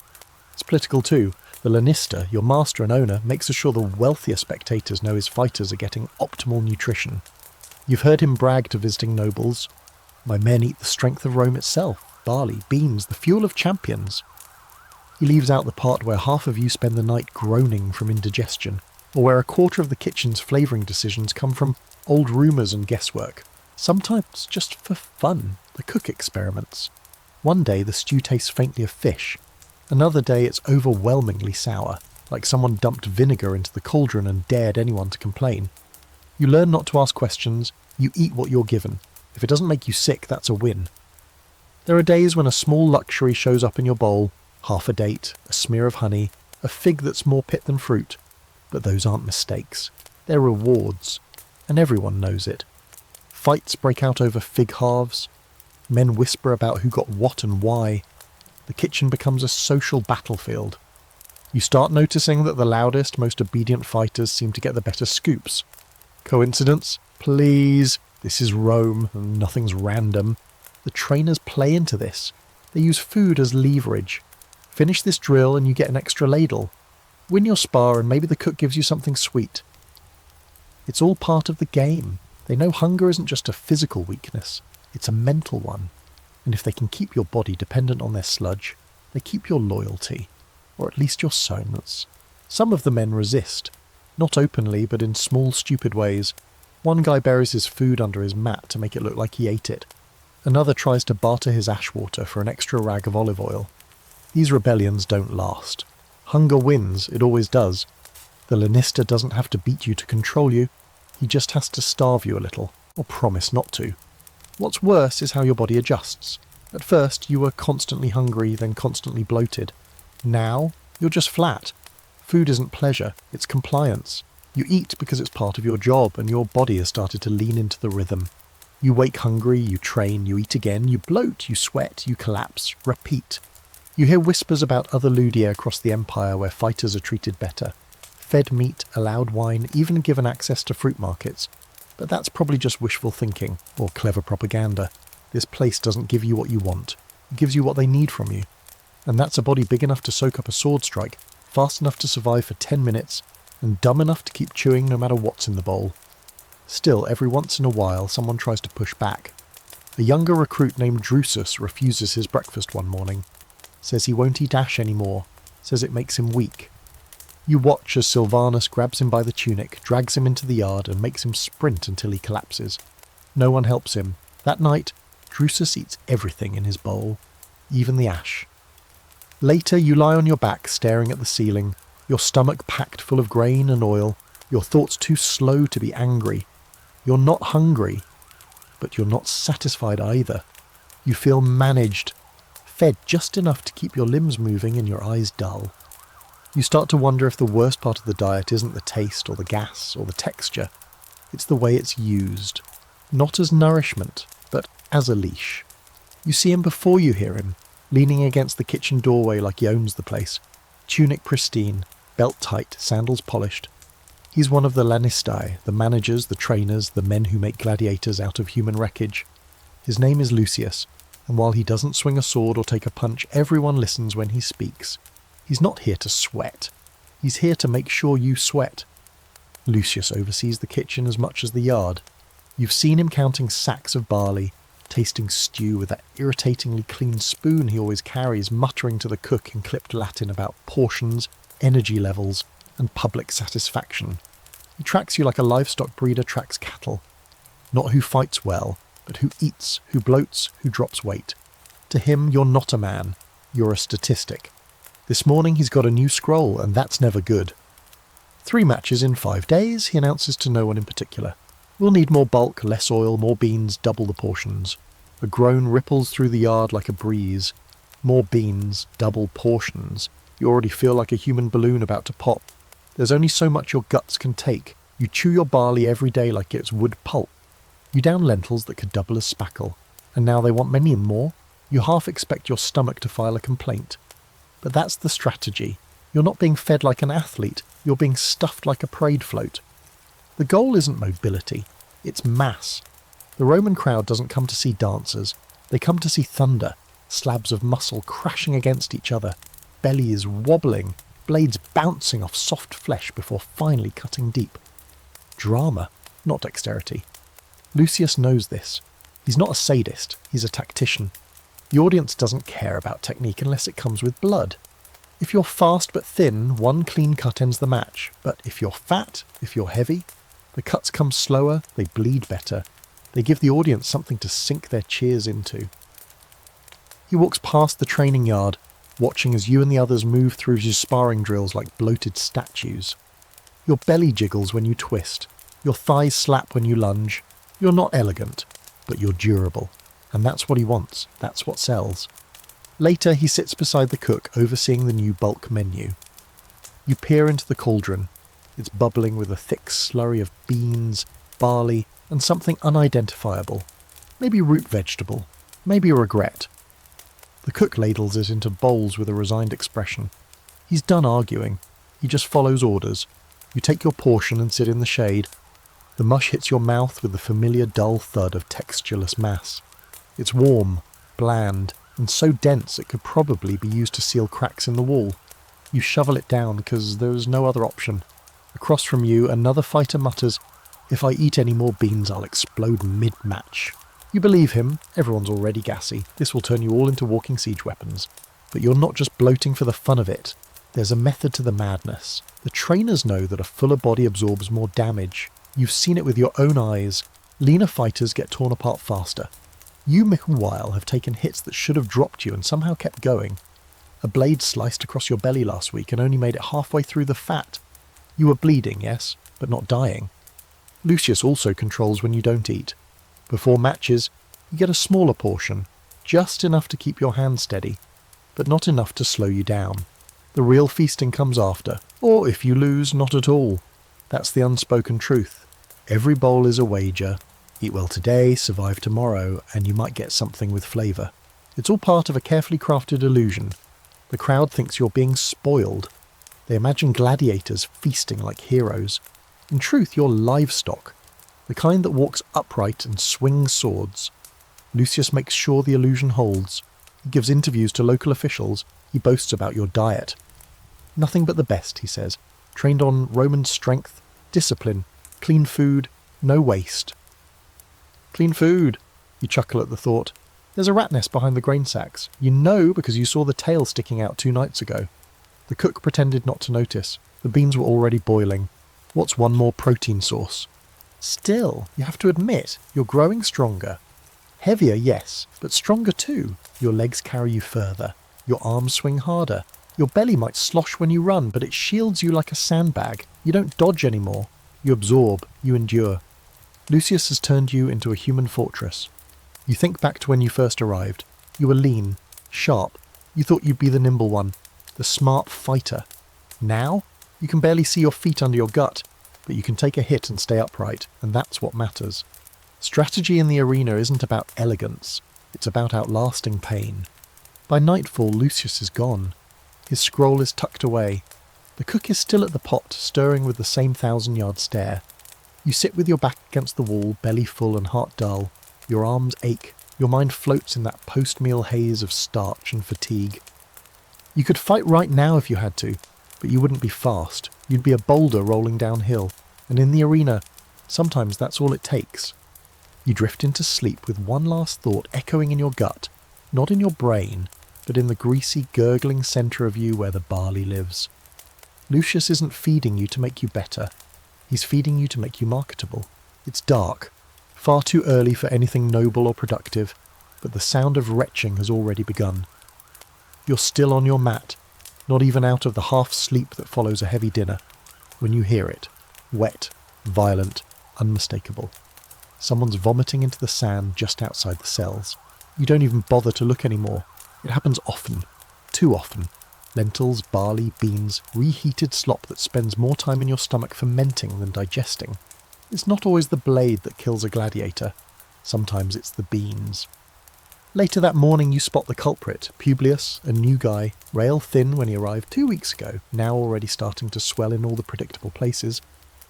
Speaker 1: It's political too. The Lannister, your master and owner, makes sure the wealthier spectators know his fighters are getting optimal nutrition. You've heard him brag to visiting nobles. "My men eat the strength of Rome itself, barley, beans, the fuel of champions." He leaves out the part where half of you spend the night groaning from indigestion, or where a quarter of the kitchen's flavouring decisions come from old rumours and guesswork. Sometimes just for fun, the cook experiments. One day the stew tastes faintly of fish. Another day it's overwhelmingly sour, like someone dumped vinegar into the cauldron and dared anyone to complain. You learn not to ask questions, you eat what you're given. If it doesn't make you sick, that's a win. There are days when a small luxury shows up in your bowl, half a date, a smear of honey, a fig that's more pit than fruit. But those aren't mistakes. They're rewards. And everyone knows it. Fights break out over fig halves. Men whisper about who got what and why. The kitchen becomes a social battlefield. You start noticing that the loudest, most obedient fighters seem to get the better scoops. Coincidence? Please. This is Rome, and nothing's random. The trainers play into this. They use food as leverage. Finish this drill and you get an extra ladle. Win your spar and maybe the cook gives you something sweet. It's all part of the game. They know hunger isn't just a physical weakness, it's a mental one. And if they can keep your body dependent on their sludge, they keep your loyalty, or at least your silence. Some of the men resist, not openly but in small stupid ways. One guy buries his food under his mat to make it look like he ate it. Another tries to barter his ash water for an extra rag of olive oil. These rebellions don't last. Hunger wins, it always does. The Lannister doesn't have to beat you to control you, he just has to starve you a little, or promise not to. What's worse is how your body adjusts. At first, you were constantly hungry, then constantly bloated. Now, you're just flat. Food isn't pleasure, it's compliance. You eat because it's part of your job, and your body has started to lean into the rhythm. You wake hungry, you train, you eat again, you bloat, you sweat, you collapse, repeat. You hear whispers about other ludia across the Empire where fighters are treated better. Fed meat, allowed wine, even given access to fruit markets. But that's probably just wishful thinking, or clever propaganda. This place doesn't give you what you want. It gives you what they need from you. And that's a body big enough to soak up a sword strike, fast enough to survive for 10 minutes, and dumb enough to keep chewing no matter what's in the bowl. Still, every once in a while, someone tries to push back. A younger recruit named Drusus refuses his breakfast one morning. Says he won't eat ash anymore. Says it makes him weak. You watch as Silvanus grabs him by the tunic, drags him into the yard, and makes him sprint until he collapses. No one helps him. That night, Drusus eats everything in his bowl, even the ash. Later, you lie on your back staring at the ceiling, your stomach packed full of grain and oil, your thoughts too slow to be angry. You're not hungry, but you're not satisfied either. You feel managed, fed just enough to keep your limbs moving and your eyes dull. You start to wonder if the worst part of the diet isn't the taste or the gas or the texture. It's the way it's used. Not as nourishment, but as a leash. You see him before you hear him, leaning against the kitchen doorway like he owns the place. Tunic pristine, belt tight, sandals polished. He's one of the Lanistae, the managers, the trainers, the men who make gladiators out of human wreckage. His name is Lucius, and while he doesn't swing a sword or take a punch, everyone listens when he speaks. He's not here to sweat. He's here to make sure you sweat. Lucius oversees the kitchen as much as the yard. You've seen him counting sacks of barley, tasting stew with that irritatingly clean spoon he always carries, muttering to the cook in clipped Latin about portions, energy levels, and public satisfaction. He tracks you like a livestock breeder tracks cattle. Not who fights well, but who eats, who bloats, who drops weight. To him, you're not a man. You're a statistic. This morning he's got a new scroll, and that's never good. 3 matches in 5 days, he announces to no one in particular. We'll need more bulk, less oil, more beans, double the portions. A groan ripples through the yard like a breeze. More beans, double portions. You already feel like a human balloon about to pop. There's only so much your guts can take. You chew your barley every day like it's wood pulp. You down lentils that could double as spackle. And now they want many more. You half expect your stomach to file a complaint. But that's the strategy. You're not being fed like an athlete, you're being stuffed like a parade float. The goal isn't mobility, it's mass. The Roman crowd doesn't come to see dancers, they come to see thunder, slabs of muscle crashing against each other, bellies wobbling, blades bouncing off soft flesh before finally cutting deep. Drama, not dexterity. Lucius knows this. He's not a sadist, he's a tactician. The audience doesn't care about technique unless it comes with blood. If you're fast but thin, one clean cut ends the match. But if you're fat, if you're heavy, the cuts come slower, they bleed better. They give the audience something to sink their cheers into. He walks past the training yard, watching as you and the others move through his sparring drills like bloated statues. Your belly jiggles when you twist. Your thighs slap when you lunge. You're not elegant, but you're durable. And that's what he wants. That's what sells. Later, he sits beside the cook, overseeing the new bulk menu. You peer into the cauldron. It's bubbling with a thick slurry of beans, barley, and something unidentifiable. Maybe root vegetable. Maybe regret. The cook ladles it into bowls with a resigned expression. He's done arguing. He just follows orders. You take your portion and sit in the shade. The mush hits your mouth with the familiar dull thud of textureless mass. It's warm, bland, and so dense it could probably be used to seal cracks in the wall. You shovel it down because there's no other option. Across from you, another fighter mutters, "If I eat any more beans, I'll explode mid-match." You believe him, everyone's already gassy. This will turn you all into walking siege weapons. But you're not just bloating for the fun of it. There's a method to the madness. The trainers know that a fuller body absorbs more damage. You've seen it with your own eyes. Leaner fighters get torn apart faster. You, meanwhile, have taken hits that should have dropped you and somehow kept going. A blade sliced across your belly last week and only made it halfway through the fat. You were bleeding, yes, but not dying. Lucius also controls when you don't eat. Before matches, you get a smaller portion, just enough to keep your hand steady, but not enough to slow you down. The real feasting comes after, or if you lose, not at all. That's the unspoken truth. Every bowl is a wager. Eat well today, survive tomorrow, and you might get something with flavour. It's all part of a carefully crafted illusion. The crowd thinks you're being spoiled. They imagine gladiators feasting like heroes. In truth, you're livestock, the kind that walks upright and swings swords. Lucius makes sure the illusion holds. He gives interviews to local officials. He boasts about your diet. Nothing but the best, he says. Trained on Roman strength, discipline, clean food, no waste. Clean food, you chuckle at the thought. There's a rat nest behind the grain sacks. You know because you saw the tail sticking out 2 nights ago. The cook pretended not to notice. The beans were already boiling. What's one more protein source? Still, you have to admit, you're growing stronger. Heavier, yes, but stronger too. Your legs carry you further. Your arms swing harder. Your belly might slosh when you run, but it shields you like a sandbag. You don't dodge anymore. You absorb. You endure. Lucius has turned you into a human fortress. You think back to when you first arrived. You were lean, sharp. You thought you'd be the nimble one, the smart fighter. Now, you can barely see your feet under your gut, but you can take a hit and stay upright, and that's what matters. Strategy in the arena isn't about elegance. It's about outlasting pain. By nightfall, Lucius is gone. His scroll is tucked away. The cook is still at the pot, stirring with the same 1,000-yard stare. You sit with your back against the wall, belly full and heart dull. Your arms ache. Your mind floats in that post-meal haze of starch and fatigue. You could fight right now if you had to, but you wouldn't be fast. You'd be a boulder rolling downhill. And in the arena, sometimes that's all it takes. You drift into sleep with one last thought echoing in your gut, not in your brain, but in the greasy, gurgling centre of you where the barley lives. Lucius isn't feeding you to make you better. He's feeding you to make you marketable. It's dark, far too early for anything noble or productive, but the sound of retching has already begun. You're still on your mat, not even out of the half-sleep that follows a heavy dinner, when you hear it, wet, violent, unmistakable. Someone's vomiting into the sand just outside the cells. You don't even bother to look anymore. It happens often, too often. Lentils, barley, beans, reheated slop that spends more time in your stomach fermenting than digesting. It's not always the blade that kills a gladiator. Sometimes it's the beans. Later that morning you spot the culprit, Publius, a new guy, rail thin when he arrived 2 weeks ago, now already starting to swell in all the predictable places.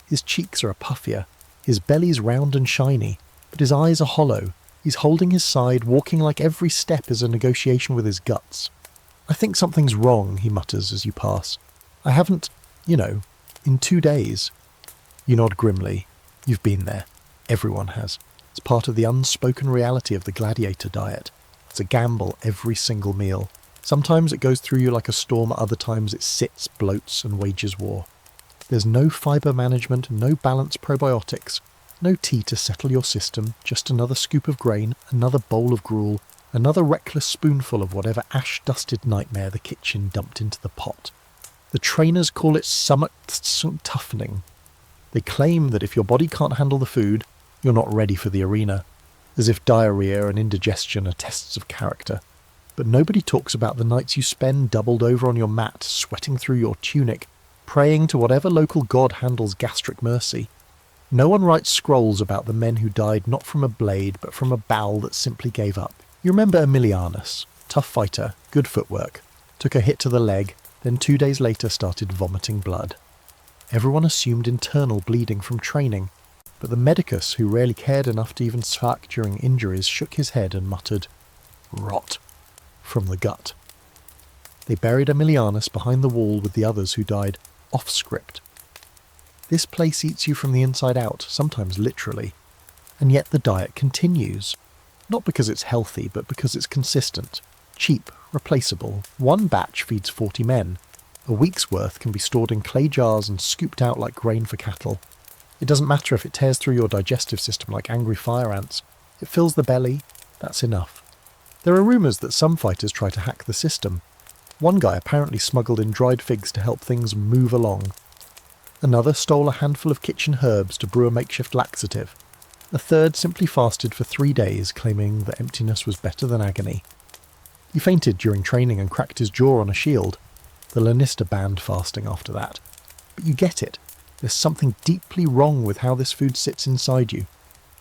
Speaker 1: His cheeks are puffier, his belly's round and shiny, but his eyes are hollow. He's holding his side, walking like every step is a negotiation with his guts. I think something's wrong, he mutters as you pass. I haven't, in 2 days. You nod grimly. You've been there. Everyone has. It's part of the unspoken reality of the gladiator diet. It's a gamble every single meal. Sometimes it goes through you like a storm, other times it sits, bloats and wages war. There's no fibre management, no balanced probiotics, no tea to settle your system, just another scoop of grain, another bowl of gruel, another reckless spoonful of whatever ash-dusted nightmare the kitchen dumped into the pot. The trainers call it stomach toughening. They claim that if your body can't handle the food, you're not ready for the arena, as if diarrhea and indigestion are tests of character. But nobody talks about the nights you spend doubled over on your mat, sweating through your tunic, praying to whatever local god handles gastric mercy. No one writes scrolls about the men who died not from a blade, but from a bowel that simply gave up. You remember Emilianus, tough fighter, good footwork, took a hit to the leg, then 2 days later started vomiting blood. Everyone assumed internal bleeding from training, but the medicus, who rarely cared enough to even sark during injuries, shook his head and muttered, "Rot," from the gut. They buried Emilianus behind the wall with the others who died off script. This place eats you from the inside out, sometimes literally, and yet the diet continues. Not because it's healthy, but because it's consistent, cheap, replaceable. One batch feeds 40 men. A week's worth can be stored in clay jars and scooped out like grain for cattle. It doesn't matter if it tears through your digestive system like angry fire ants. It fills the belly, that's enough. There are rumours that some fighters try to hack the system. One guy apparently smuggled in dried figs to help things move along. Another stole a handful of kitchen herbs to brew a makeshift laxative. A third simply fasted for 3 days, claiming that emptiness was better than agony. He fainted during training and cracked his jaw on a shield. The Lannister banned fasting after that. But you get it. There's something deeply wrong with how this food sits inside you.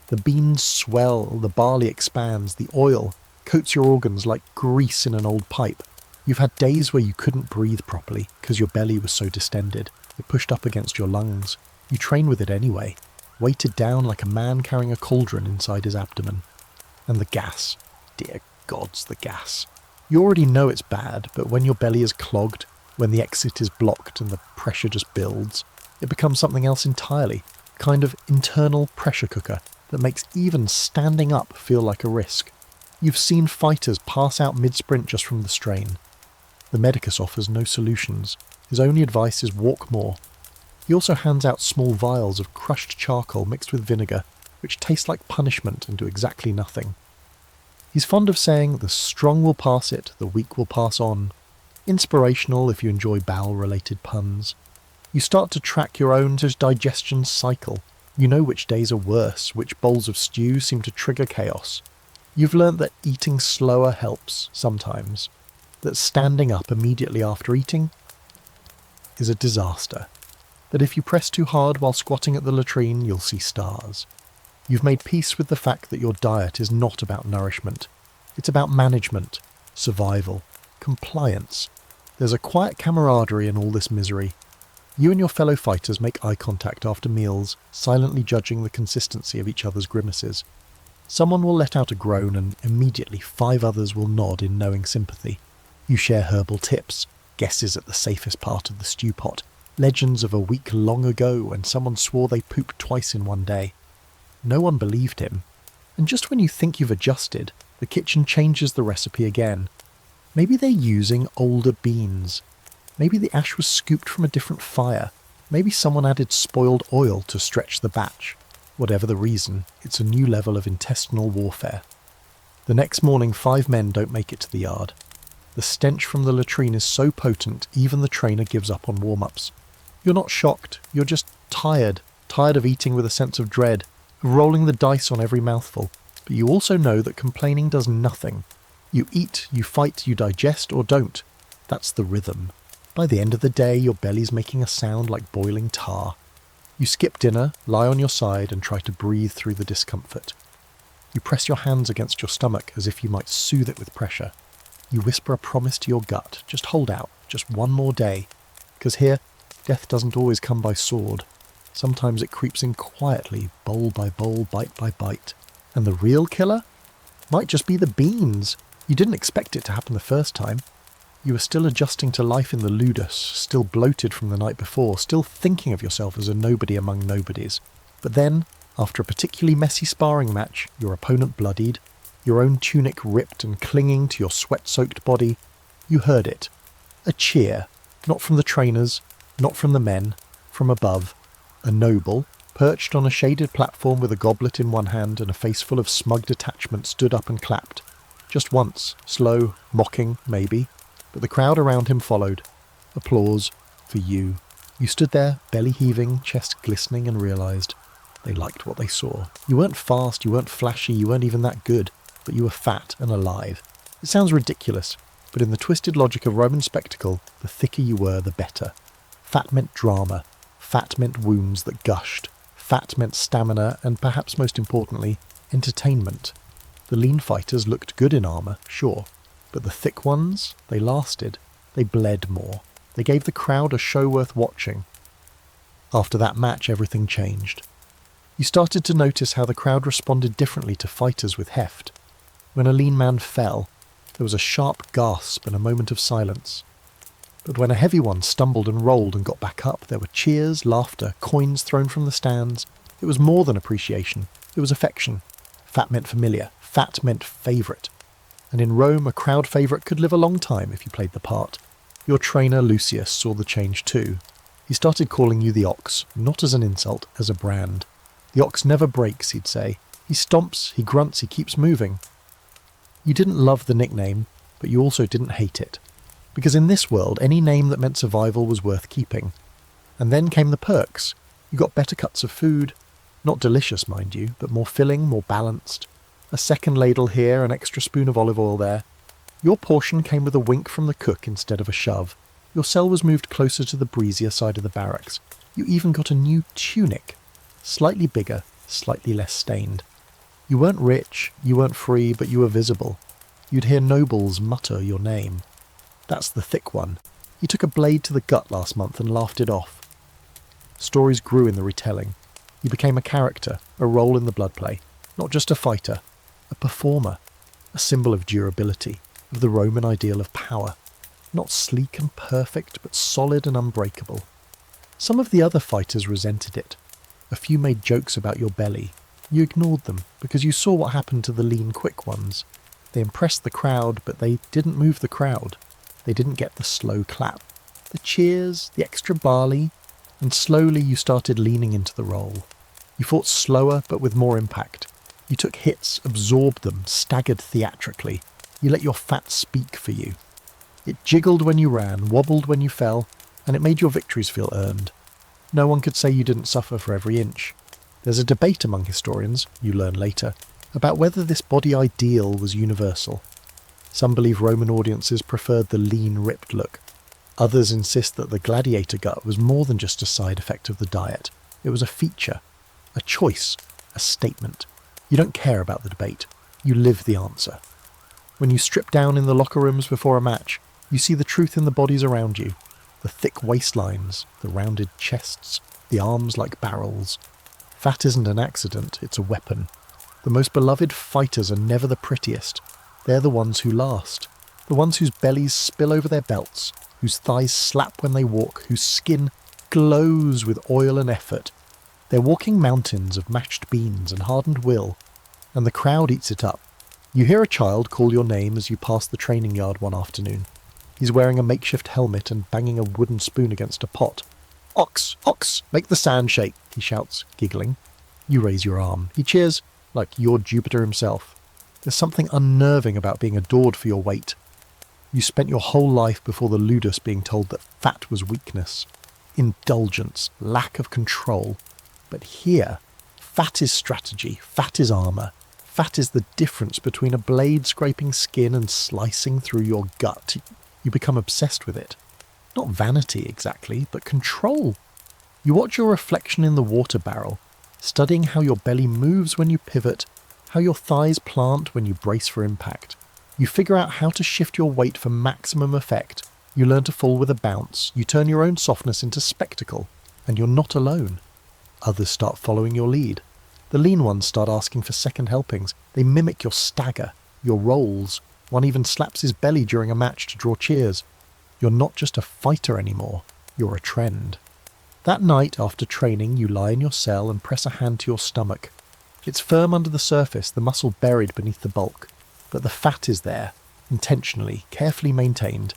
Speaker 1: The beans swell, the barley expands, the oil coats your organs like grease in an old pipe. You've had days where you couldn't breathe properly because your belly was so distended. It pushed up against your lungs. You train with it anyway, weighted down like a man carrying a cauldron inside his abdomen. And the gas. Dear gods, the gas. You already know it's bad, but when your belly is clogged, when the exit is blocked and the pressure just builds, it becomes something else entirely, a kind of internal pressure cooker that makes even standing up feel like a risk. You've seen fighters pass out mid-sprint just from the strain. The medicus offers no solutions. His only advice is walk more. He also hands out small vials of crushed charcoal mixed with vinegar, which taste like punishment and do exactly nothing. He's fond of saying, the strong will pass it, the weak will pass on. Inspirational if you enjoy bowel-related puns. You start to track your own digestion cycle. You know which days are worse, which bowls of stew seem to trigger chaos. You've learnt that eating slower helps, sometimes. That standing up immediately after eating is a disaster. That if you press too hard while squatting at the latrine, you'll see stars. You've made peace with the fact that your diet is not about nourishment. It's about management, survival, compliance. There's a quiet camaraderie in all this misery. You and your fellow fighters make eye contact after meals, silently judging the consistency of each other's grimaces. Someone will let out a groan and immediately 5 others will nod in knowing sympathy. You share herbal tips, guesses at the safest part of the stew pot, legends of a week long ago when someone swore they pooped twice in one day. No one believed him. And just when you think you've adjusted, the kitchen changes the recipe again. Maybe they're using older beans. Maybe the ash was scooped from a different fire. Maybe someone added spoiled oil to stretch the batch. Whatever the reason, it's a new level of intestinal warfare. The next morning 5 men don't make it to the yard. The stench from the latrine is so potent even the trainer gives up on warm-ups. You're not shocked, you're just tired of eating with a sense of dread, of rolling the dice on every mouthful. But you also know that complaining does nothing. You eat, you fight, you digest or don't. That's the rhythm. By the end of the day, your belly's making a sound like boiling tar. You skip dinner, lie on your side and try to breathe through the discomfort. You press your hands against your stomach as if you might soothe it with pressure. You whisper a promise to your gut, just hold out, just one more day. Because here, death doesn't always come by sword. Sometimes it creeps in quietly, bowl by bowl, bite by bite. And the real killer might just be the beans. You didn't expect it to happen the first time. You were still adjusting to life in the ludus, still bloated from the night before, still thinking of yourself as a nobody among nobodies. But then, after a particularly messy sparring match, your opponent bloodied, your own tunic ripped and clinging to your sweat-soaked body, you heard it. A cheer, not from the trainers, not from the men, from above. A noble, perched on a shaded platform with a goblet in one hand and a face full of smug detachment, stood up and clapped. Just once, slow, mocking, maybe, but the crowd around him followed. Applause for you. You stood there, belly heaving, chest glistening, and realised they liked what they saw. You weren't fast, you weren't flashy, you weren't even that good, but you were fat and alive. It sounds ridiculous, but in the twisted logic of Roman spectacle, the thicker you were, the better. Fat meant drama. Fat meant wounds that gushed. Fat meant stamina, and perhaps most importantly, entertainment. The lean fighters looked good in armour, sure, but the thick ones, they lasted. They bled more. They gave the crowd a show worth watching. After that match, everything changed. You started to notice how the crowd responded differently to fighters with heft. When a lean man fell, there was a sharp gasp and a moment of silence. But when a heavy one stumbled and rolled and got back up, there were cheers, laughter, coins thrown from the stands. It was more than appreciation. It was affection. Fat meant familiar. Fat meant favourite. And in Rome, a crowd favourite could live a long time if you played the part. Your trainer, Lucius, saw the change too. He started calling you the Ox, not as an insult, as a brand. The ox never breaks, he'd say. He stomps, he grunts, he keeps moving. You didn't love the nickname, but you also didn't hate it. Because in this world, any name that meant survival was worth keeping. And then came the perks. You got better cuts of food. Not delicious, mind you, but more filling, more balanced. A second ladle here, an extra spoon of olive oil there. Your portion came with a wink from the cook instead of a shove. Your cell was moved closer to the breezier side of the barracks. You even got a new tunic. Slightly bigger, slightly less stained. You weren't rich, you weren't free, but you were visible. You'd hear nobles mutter your name. That's the thick one. He took a blade to the gut last month and laughed it off. Stories grew in the retelling. You became a character, a role in the blood play. Not just a fighter, a performer. A symbol of durability, of the Roman ideal of power. Not sleek and perfect, but solid and unbreakable. Some of the other fighters resented it. A few made jokes about your belly. You ignored them, because you saw what happened to the lean, quick ones. They impressed the crowd, but they didn't move the crowd. They didn't get the slow clap. The cheers, the extra barley, and slowly you started leaning into the role. You fought slower but with more impact. You took hits, absorbed them, staggered theatrically. You let your fat speak for you. It jiggled when you ran, wobbled when you fell, and it made your victories feel earned. No one could say you didn't suffer for every inch. There's a debate among historians, you learn later, about whether this body ideal was universal. Some believe Roman audiences preferred the lean, ripped look. Others insist that the gladiator gut was more than just a side effect of the diet. It was a feature, a choice, a statement. You don't care about the debate. You live the answer. When you strip down in the locker rooms before a match, you see the truth in the bodies around you. The thick waistlines, the rounded chests, the arms like barrels. Fat isn't an accident, it's a weapon. The most beloved fighters are never the prettiest. They're the ones who last. The ones whose bellies spill over their belts, whose thighs slap when they walk, whose skin glows with oil and effort. They're walking mountains of mashed beans and hardened will, and the crowd eats it up. You hear a child call your name as you pass the training yard one afternoon. He's wearing a makeshift helmet and banging a wooden spoon against a pot. "Ox! Ox! Make the sand shake!" he shouts, giggling. You raise your arm. He cheers like you're Jupiter himself. There's something unnerving about being adored for your weight. You spent your whole life before the ludus being told that fat was weakness, indulgence, lack of control. But here, fat is strategy, fat is armour. Fat is the difference between a blade scraping skin and slicing through your gut. You become obsessed with it. Not vanity exactly, but control. You watch your reflection in the water barrel, studying how your belly moves when you pivot, how your thighs plant when you brace for impact. You figure out how to shift your weight for maximum effect. You learn to fall with a bounce. You turn your own softness into spectacle. And you're not alone. Others start following your lead. The lean ones start asking for second helpings. They mimic your stagger, your rolls. One even slaps his belly during a match to draw cheers. You're not just a fighter anymore. You're a trend. That night, after training, you lie in your cell and press a hand to your stomach. It's firm under the surface, the muscle buried beneath the bulk. But the fat is there, intentionally, carefully maintained.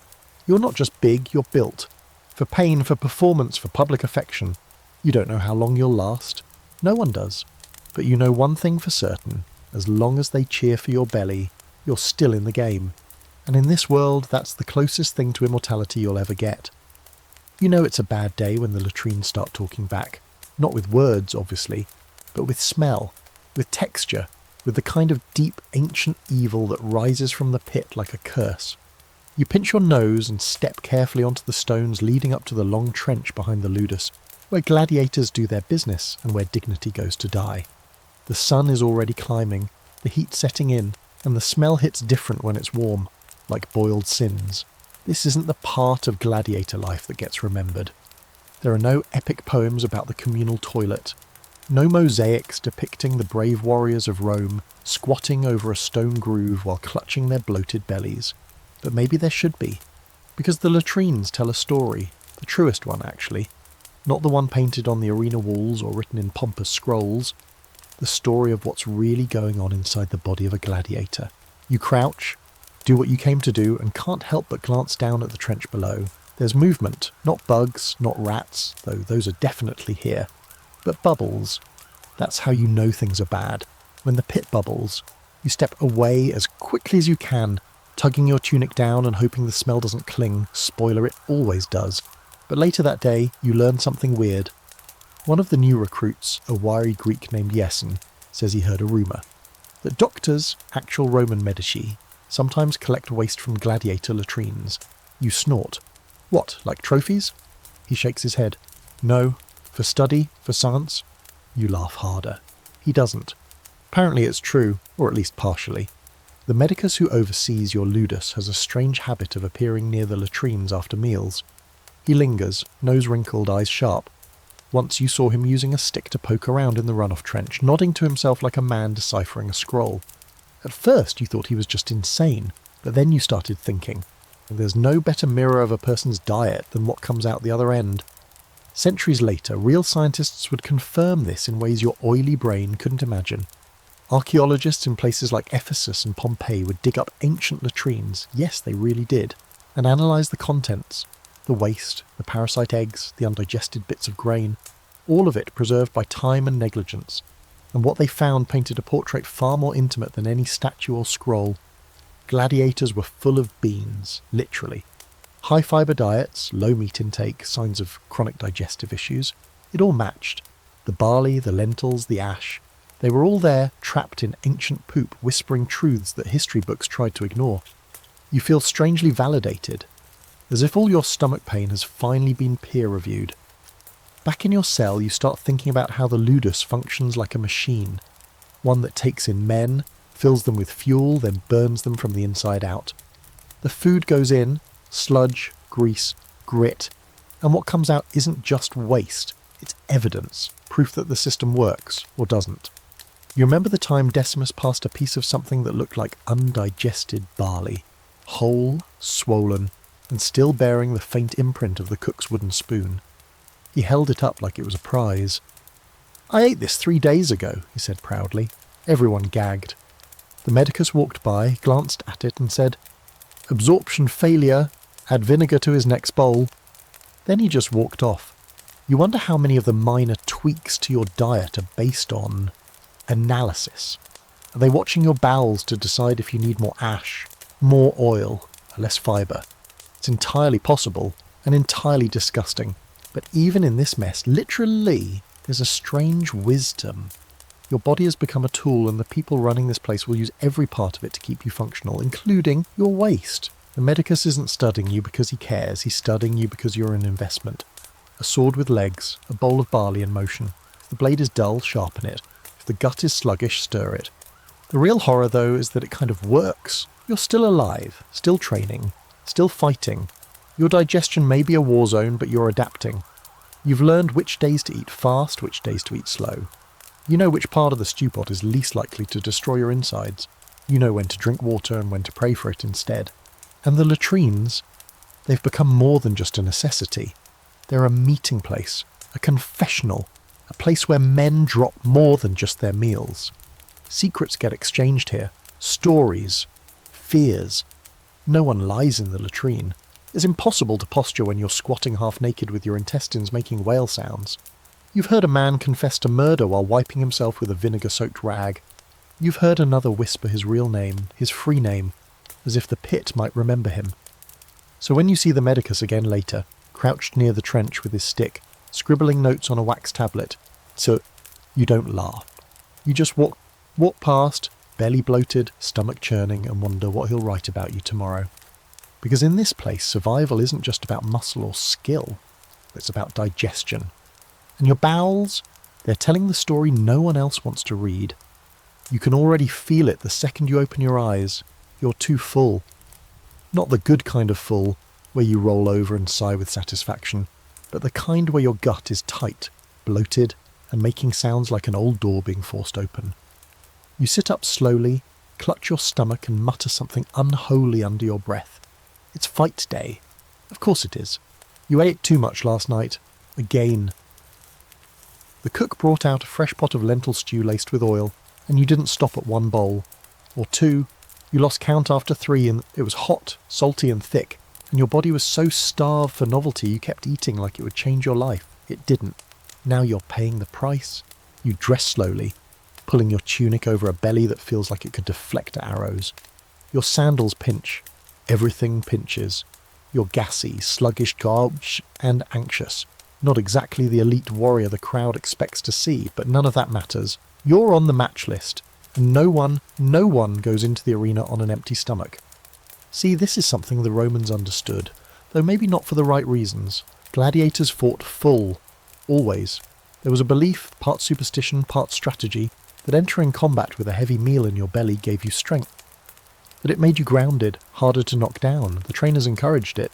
Speaker 1: You're not just big, you're built. For pain, for performance, for public affection. You don't know how long you'll last. No one does. But you know one thing for certain. As long as they cheer for your belly, you're still in the game. And in this world, that's the closest thing to immortality you'll ever get. You know it's a bad day when the latrines start talking back. Not with words, obviously, but with smell, with texture, with the kind of deep, ancient evil that rises from the pit like a curse. You pinch your nose and step carefully onto the stones leading up to the long trench behind the ludus, where gladiators do their business and where dignity goes to die. The sun is already climbing, the heat setting in, and the smell hits different when it's warm, like boiled sins. This isn't the part of gladiator life that gets remembered. There are no epic poems about the communal toilet, no mosaics depicting the brave warriors of Rome squatting over a stone groove while clutching their bloated bellies. But maybe there should be, because the latrines tell a story, the truest one actually, not the one painted on the arena walls or written in pompous scrolls, the story of what's really going on inside the body of a gladiator. You crouch, do what you came to do, and can't help but glance down at the trench below. There's movement, not bugs, not rats, though those are definitely here, but bubbles. That's how you know things are bad. When the pit bubbles, you step away as quickly as you can, tugging your tunic down and hoping the smell doesn't cling. Spoiler, it always does. But later that day, you learn something weird. One of the new recruits, a wiry Greek named Yeson, says he heard a rumour that doctors, actual Roman medici, sometimes collect waste from gladiator latrines. You snort. What, like trophies? He shakes his head. No. For study? For science? You laugh harder. He doesn't. Apparently it's true, or at least partially. The medicus who oversees your ludus has a strange habit of appearing near the latrines after meals. He lingers, nose wrinkled, eyes sharp. Once you saw him using a stick to poke around in the runoff trench, nodding to himself like a man deciphering a scroll. At first you thought he was just insane, but then you started thinking, there's no better mirror of a person's diet than what comes out the other end. Centuries later, real scientists would confirm this in ways your oily brain couldn't imagine. Archaeologists in places like Ephesus and Pompeii would dig up ancient latrines, yes they really did, and analyse the contents. The waste, the parasite eggs, the undigested bits of grain, all of it preserved by time and negligence, and what they found painted a portrait far more intimate than any statue or scroll. Gladiators were full of beans, literally. High fibre diets, low meat intake, signs of chronic digestive issues. It all matched. The barley, the lentils, the ash. They were all there, trapped in ancient poop, whispering truths that history books tried to ignore. You feel strangely validated, as if all your stomach pain has finally been peer-reviewed. Back in your cell, you start thinking about how the ludus functions like a machine, one that takes in men, fills them with fuel, then burns them from the inside out. The food goes in, sludge, grease, grit, and what comes out isn't just waste, it's evidence, proof that the system works, or doesn't. You remember the time Decimus passed a piece of something that looked like undigested barley, whole, swollen, and still bearing the faint imprint of the cook's wooden spoon. He held it up like it was a prize. "I ate this 3 days ago," he said proudly. Everyone gagged. The medicus walked by, glanced at it and said, "Absorption failure, add vinegar to his next bowl." Then he just walked off. You wonder how many of the minor tweaks to your diet are based on analysis. Are they watching your bowels to decide if you need more ash, more oil, or less fibre? It's entirely possible and entirely disgusting. But even in this mess, literally, there's a strange wisdom. Your body has become a tool, and the people running this place will use every part of it to keep you functional, including your waste. The medicus isn't studying you because he cares, he's studying you because you're an investment. A sword with legs, a bowl of barley in motion. If the blade is dull, sharpen it. If the gut is sluggish, stir it. The real horror, though, is that it kind of works. You're still alive, still training, still fighting. Your digestion may be a war zone, but you're adapting. You've learned which days to eat fast, which days to eat slow. You know which part of the stew pot is least likely to destroy your insides. You know when to drink water and when to pray for it instead. And the latrines, they've become more than just a necessity. They're a meeting place, a confessional, a place where men drop more than just their meals. Secrets get exchanged here, stories, fears. No one lies in the latrine. It's impossible to posture when you're squatting half naked with your intestines making whale sounds. You've heard a man confess to murder while wiping himself with a vinegar-soaked rag. You've heard another whisper his real name, his free name, as if the pit might remember him. So when you see the medicus again later, crouched near the trench with his stick, scribbling notes on a wax tablet, so you don't laugh. You just walk past, belly bloated, stomach churning, and wonder what he'll write about you tomorrow. Because in this place, survival isn't just about muscle or skill, it's about digestion. And your bowels, they're telling the story no one else wants to read. You can already feel it the second you open your eyes. You're too full. Not the good kind of full, where you roll over and sigh with satisfaction, but the kind where your gut is tight, bloated, and making sounds like an old door being forced open. You sit up slowly, clutch your stomach and mutter something unholy under your breath. It's fight day. Of course it is. You ate too much last night. Again. The cook brought out a fresh pot of lentil stew laced with oil, and you didn't stop at 1 bowl. Or 2. You lost count after 3, and it was hot, salty and thick, and your body was so starved for novelty you kept eating like it would change your life. It didn't. Now you're paying the price. You dress slowly, pulling your tunic over a belly that feels like it could deflect arrows. Your sandals pinch. Everything pinches. You're gassy, sluggish, garbage, and anxious. Not exactly the elite warrior the crowd expects to see, but none of that matters. You're on the match list, and no one goes into the arena on an empty stomach. See, this is something the Romans understood, though maybe not for the right reasons. Gladiators fought full, always. There was a belief, part superstition, part strategy, that entering combat with a heavy meal in your belly gave you strength. That it made you grounded, harder to knock down. The trainers encouraged it.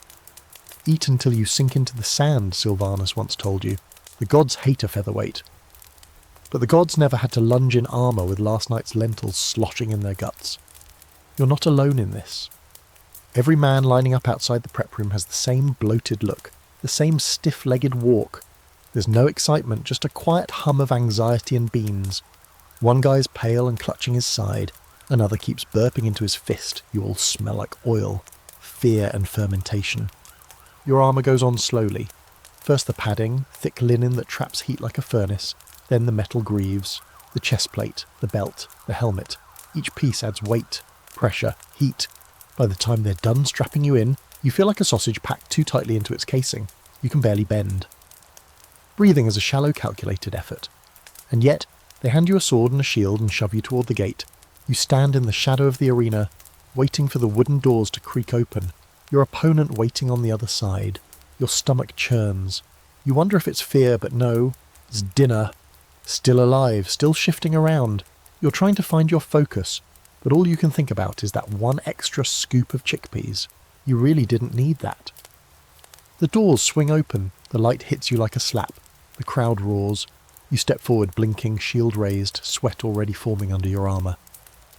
Speaker 1: Eat until you sink into the sand, Silvanus once told you. The gods hate a featherweight. But the gods never had to lunge in armour with last night's lentils sloshing in their guts. You're not alone in this. Every man lining up outside the prep room has the same bloated look, the same stiff-legged walk. There's no excitement, just a quiet hum of anxiety and beans. One guy's pale and clutching his side. Another keeps burping into his fist. You all smell like oil, fear and fermentation. Your armour goes on slowly. First the padding, thick linen that traps heat like a furnace, then the metal greaves, the chest plate, the belt, the helmet. Each piece adds weight, pressure, heat. By the time they're done strapping you in, you feel like a sausage packed too tightly into its casing. You can barely bend. Breathing is a shallow, calculated effort. And yet, they hand you a sword and a shield and shove you toward the gate. You stand in the shadow of the arena, waiting for the wooden doors to creak open. Your opponent waiting on the other side. Your stomach churns. You wonder if it's fear, but no, it's dinner. Still alive, still shifting around. You're trying to find your focus, but all you can think about is that one extra scoop of chickpeas. You really didn't need that. The doors swing open. The light hits you like a slap. The crowd roars. You step forward, blinking, shield raised, sweat already forming under your armour.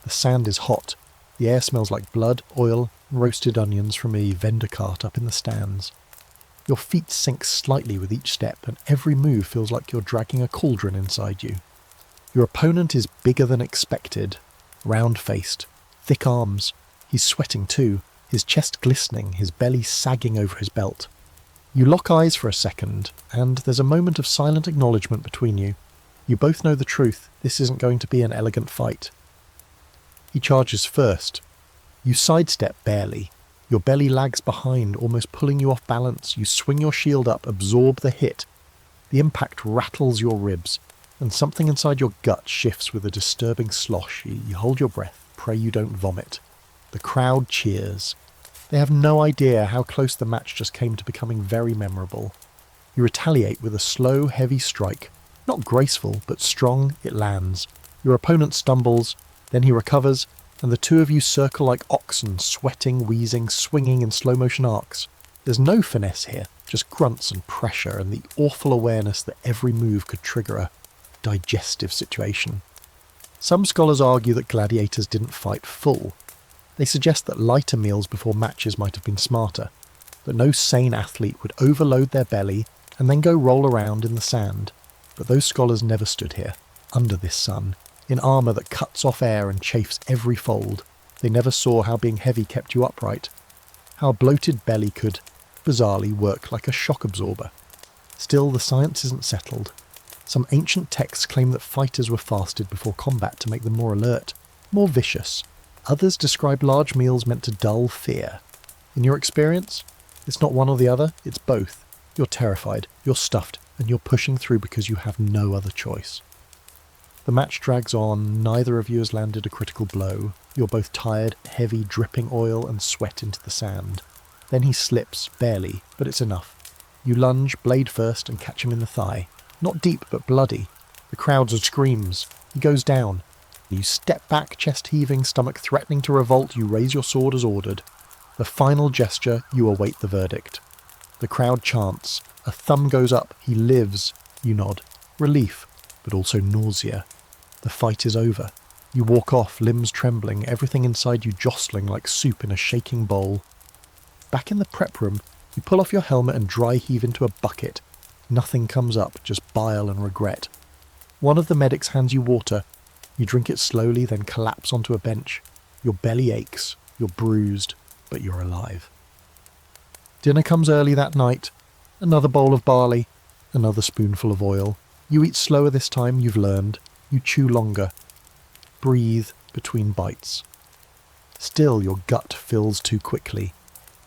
Speaker 1: The sand is hot. The air smells like blood, oil, and roasted onions from a vendor cart up in the stands. Your feet sink slightly with each step, and every move feels like you're dragging a cauldron inside you. Your opponent is bigger than expected, round-faced, thick arms. He's sweating too, his chest glistening, his belly sagging over his belt. You lock eyes for a second, and there's a moment of silent acknowledgement between you. You both know the truth. This isn't going to be an elegant fight. He charges first. You sidestep barely. Your belly lags behind, almost pulling you off balance. You swing your shield up, absorb the hit. The impact rattles your ribs, and something inside your gut shifts with a disturbing slosh. You hold your breath, pray you don't vomit. The crowd cheers. They have no idea how close the match just came to becoming very memorable. You retaliate with a slow, heavy strike. Not graceful, but strong, it lands. Your opponent stumbles, then he recovers, and the two of you circle like oxen, sweating, wheezing, swinging in slow-motion arcs. There's no finesse here, just grunts and pressure and the awful awareness that every move could trigger a digestive situation. Some scholars argue that gladiators didn't fight full. They suggest that lighter meals before matches might have been smarter, that no sane athlete would overload their belly and then go roll around in the sand. But those scholars never stood here, under this sun, in armour that cuts off air and chafes every fold. They never saw how being heavy kept you upright, how a bloated belly could, bizarrely, work like a shock absorber. Still, the science isn't settled. Some ancient texts claim that fighters were fasted before combat to make them more alert, more vicious. Others describe large meals meant to dull fear. In your experience, it's not one or the other, it's both. You're terrified, you're stuffed, and you're pushing through because you have no other choice. The match drags on, neither of you has landed a critical blow. You're both tired, heavy, dripping oil and sweat into the sand. Then he slips, barely, but it's enough. You lunge, blade first, and catch him in the thigh. Not deep, but bloody. The crowd screams. He goes down. You step back, chest heaving, stomach threatening to revolt. You raise your sword as ordered. The final gesture, you await the verdict. The crowd chants. A thumb goes up. He lives. You nod. Relief, but also nausea. The fight is over. You walk off, limbs trembling, everything inside you jostling like soup in a shaking bowl. Back in the prep room, you pull off your helmet and dry heave into a bucket. Nothing comes up, just bile and regret. One of the medics hands you water. You drink it slowly, then collapse onto a bench. Your belly aches. You're bruised, but you're alive. Dinner comes early that night. Another bowl of barley. Another spoonful of oil. You eat slower this time, you've learned. You chew longer. Breathe between bites. Still, your gut fills too quickly.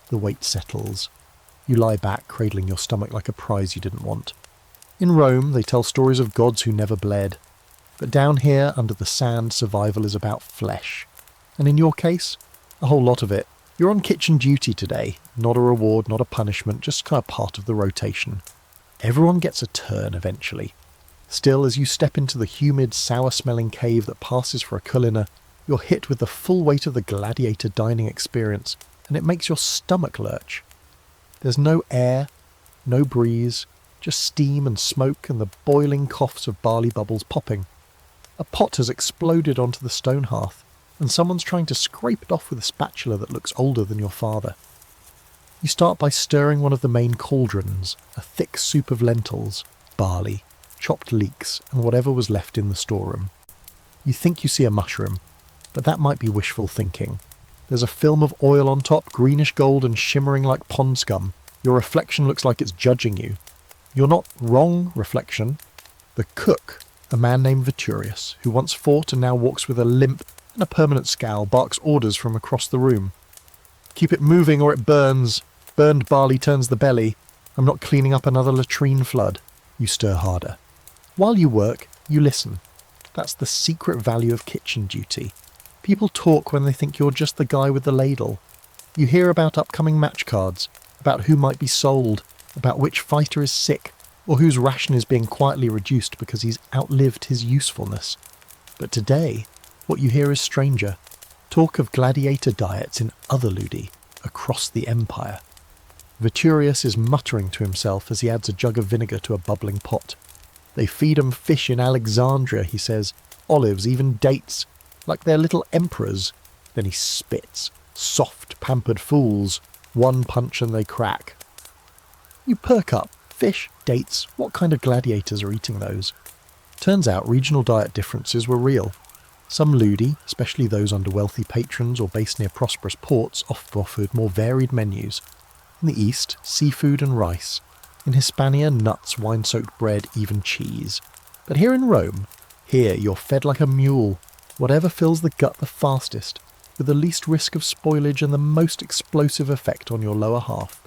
Speaker 1: The weight settles. You lie back, cradling your stomach like a prize you didn't want. In Rome, they tell stories of gods who never bled. But down here, under the sand, survival is about flesh. And in your case, a whole lot of it. You're on kitchen duty today. Not a reward, not a punishment, just kind of part of the rotation. Everyone gets a turn eventually. Still, as you step into the humid, sour-smelling cave that passes for a culinary, you're hit with the full weight of the gladiator dining experience, and it makes your stomach lurch. There's no air, no breeze, just steam and smoke and the boiling coughs of barley bubbles popping. A pot has exploded onto the stone hearth, and someone's trying to scrape it off with a spatula that looks older than your father. You start by stirring one of the main cauldrons, a thick soup of lentils, barley, chopped leeks, and whatever was left in the storeroom. You think you see a mushroom, but that might be wishful thinking. There's a film of oil on top, greenish gold and shimmering like pond scum. Your reflection looks like it's judging you. You're not wrong, reflection. The cook, a man named Veturius, who once fought and now walks with a limp and a permanent scowl, barks orders from across the room. Keep it moving or it burns. Burned barley turns the belly. I'm not cleaning up another latrine flood. You stir harder. While you work, you listen. That's the secret value of kitchen duty. People talk when they think you're just the guy with the ladle. You hear about upcoming match cards, about who might be sold, about which fighter is sick, or whose ration is being quietly reduced because he's outlived his usefulness. But today, what you hear is stranger. Talk of gladiator diets in other ludi, across the empire. Veturius is muttering to himself as he adds a jug of vinegar to a bubbling pot. They feed 'em fish in Alexandria, he says, olives, even dates, like they're little emperors. Then he spits. Soft, pampered fools. One punch and they crack. You perk up. Fish, dates, what kind of gladiators are eating those? Turns out regional diet differences were real. Some ludi, especially those under wealthy patrons or based near prosperous ports, offered more varied menus. In the east, seafood and rice. In Hispania, nuts, wine-soaked bread, even cheese. But here in Rome, you're fed like a mule, whatever fills the gut the fastest, with the least risk of spoilage and the most explosive effect on your lower half.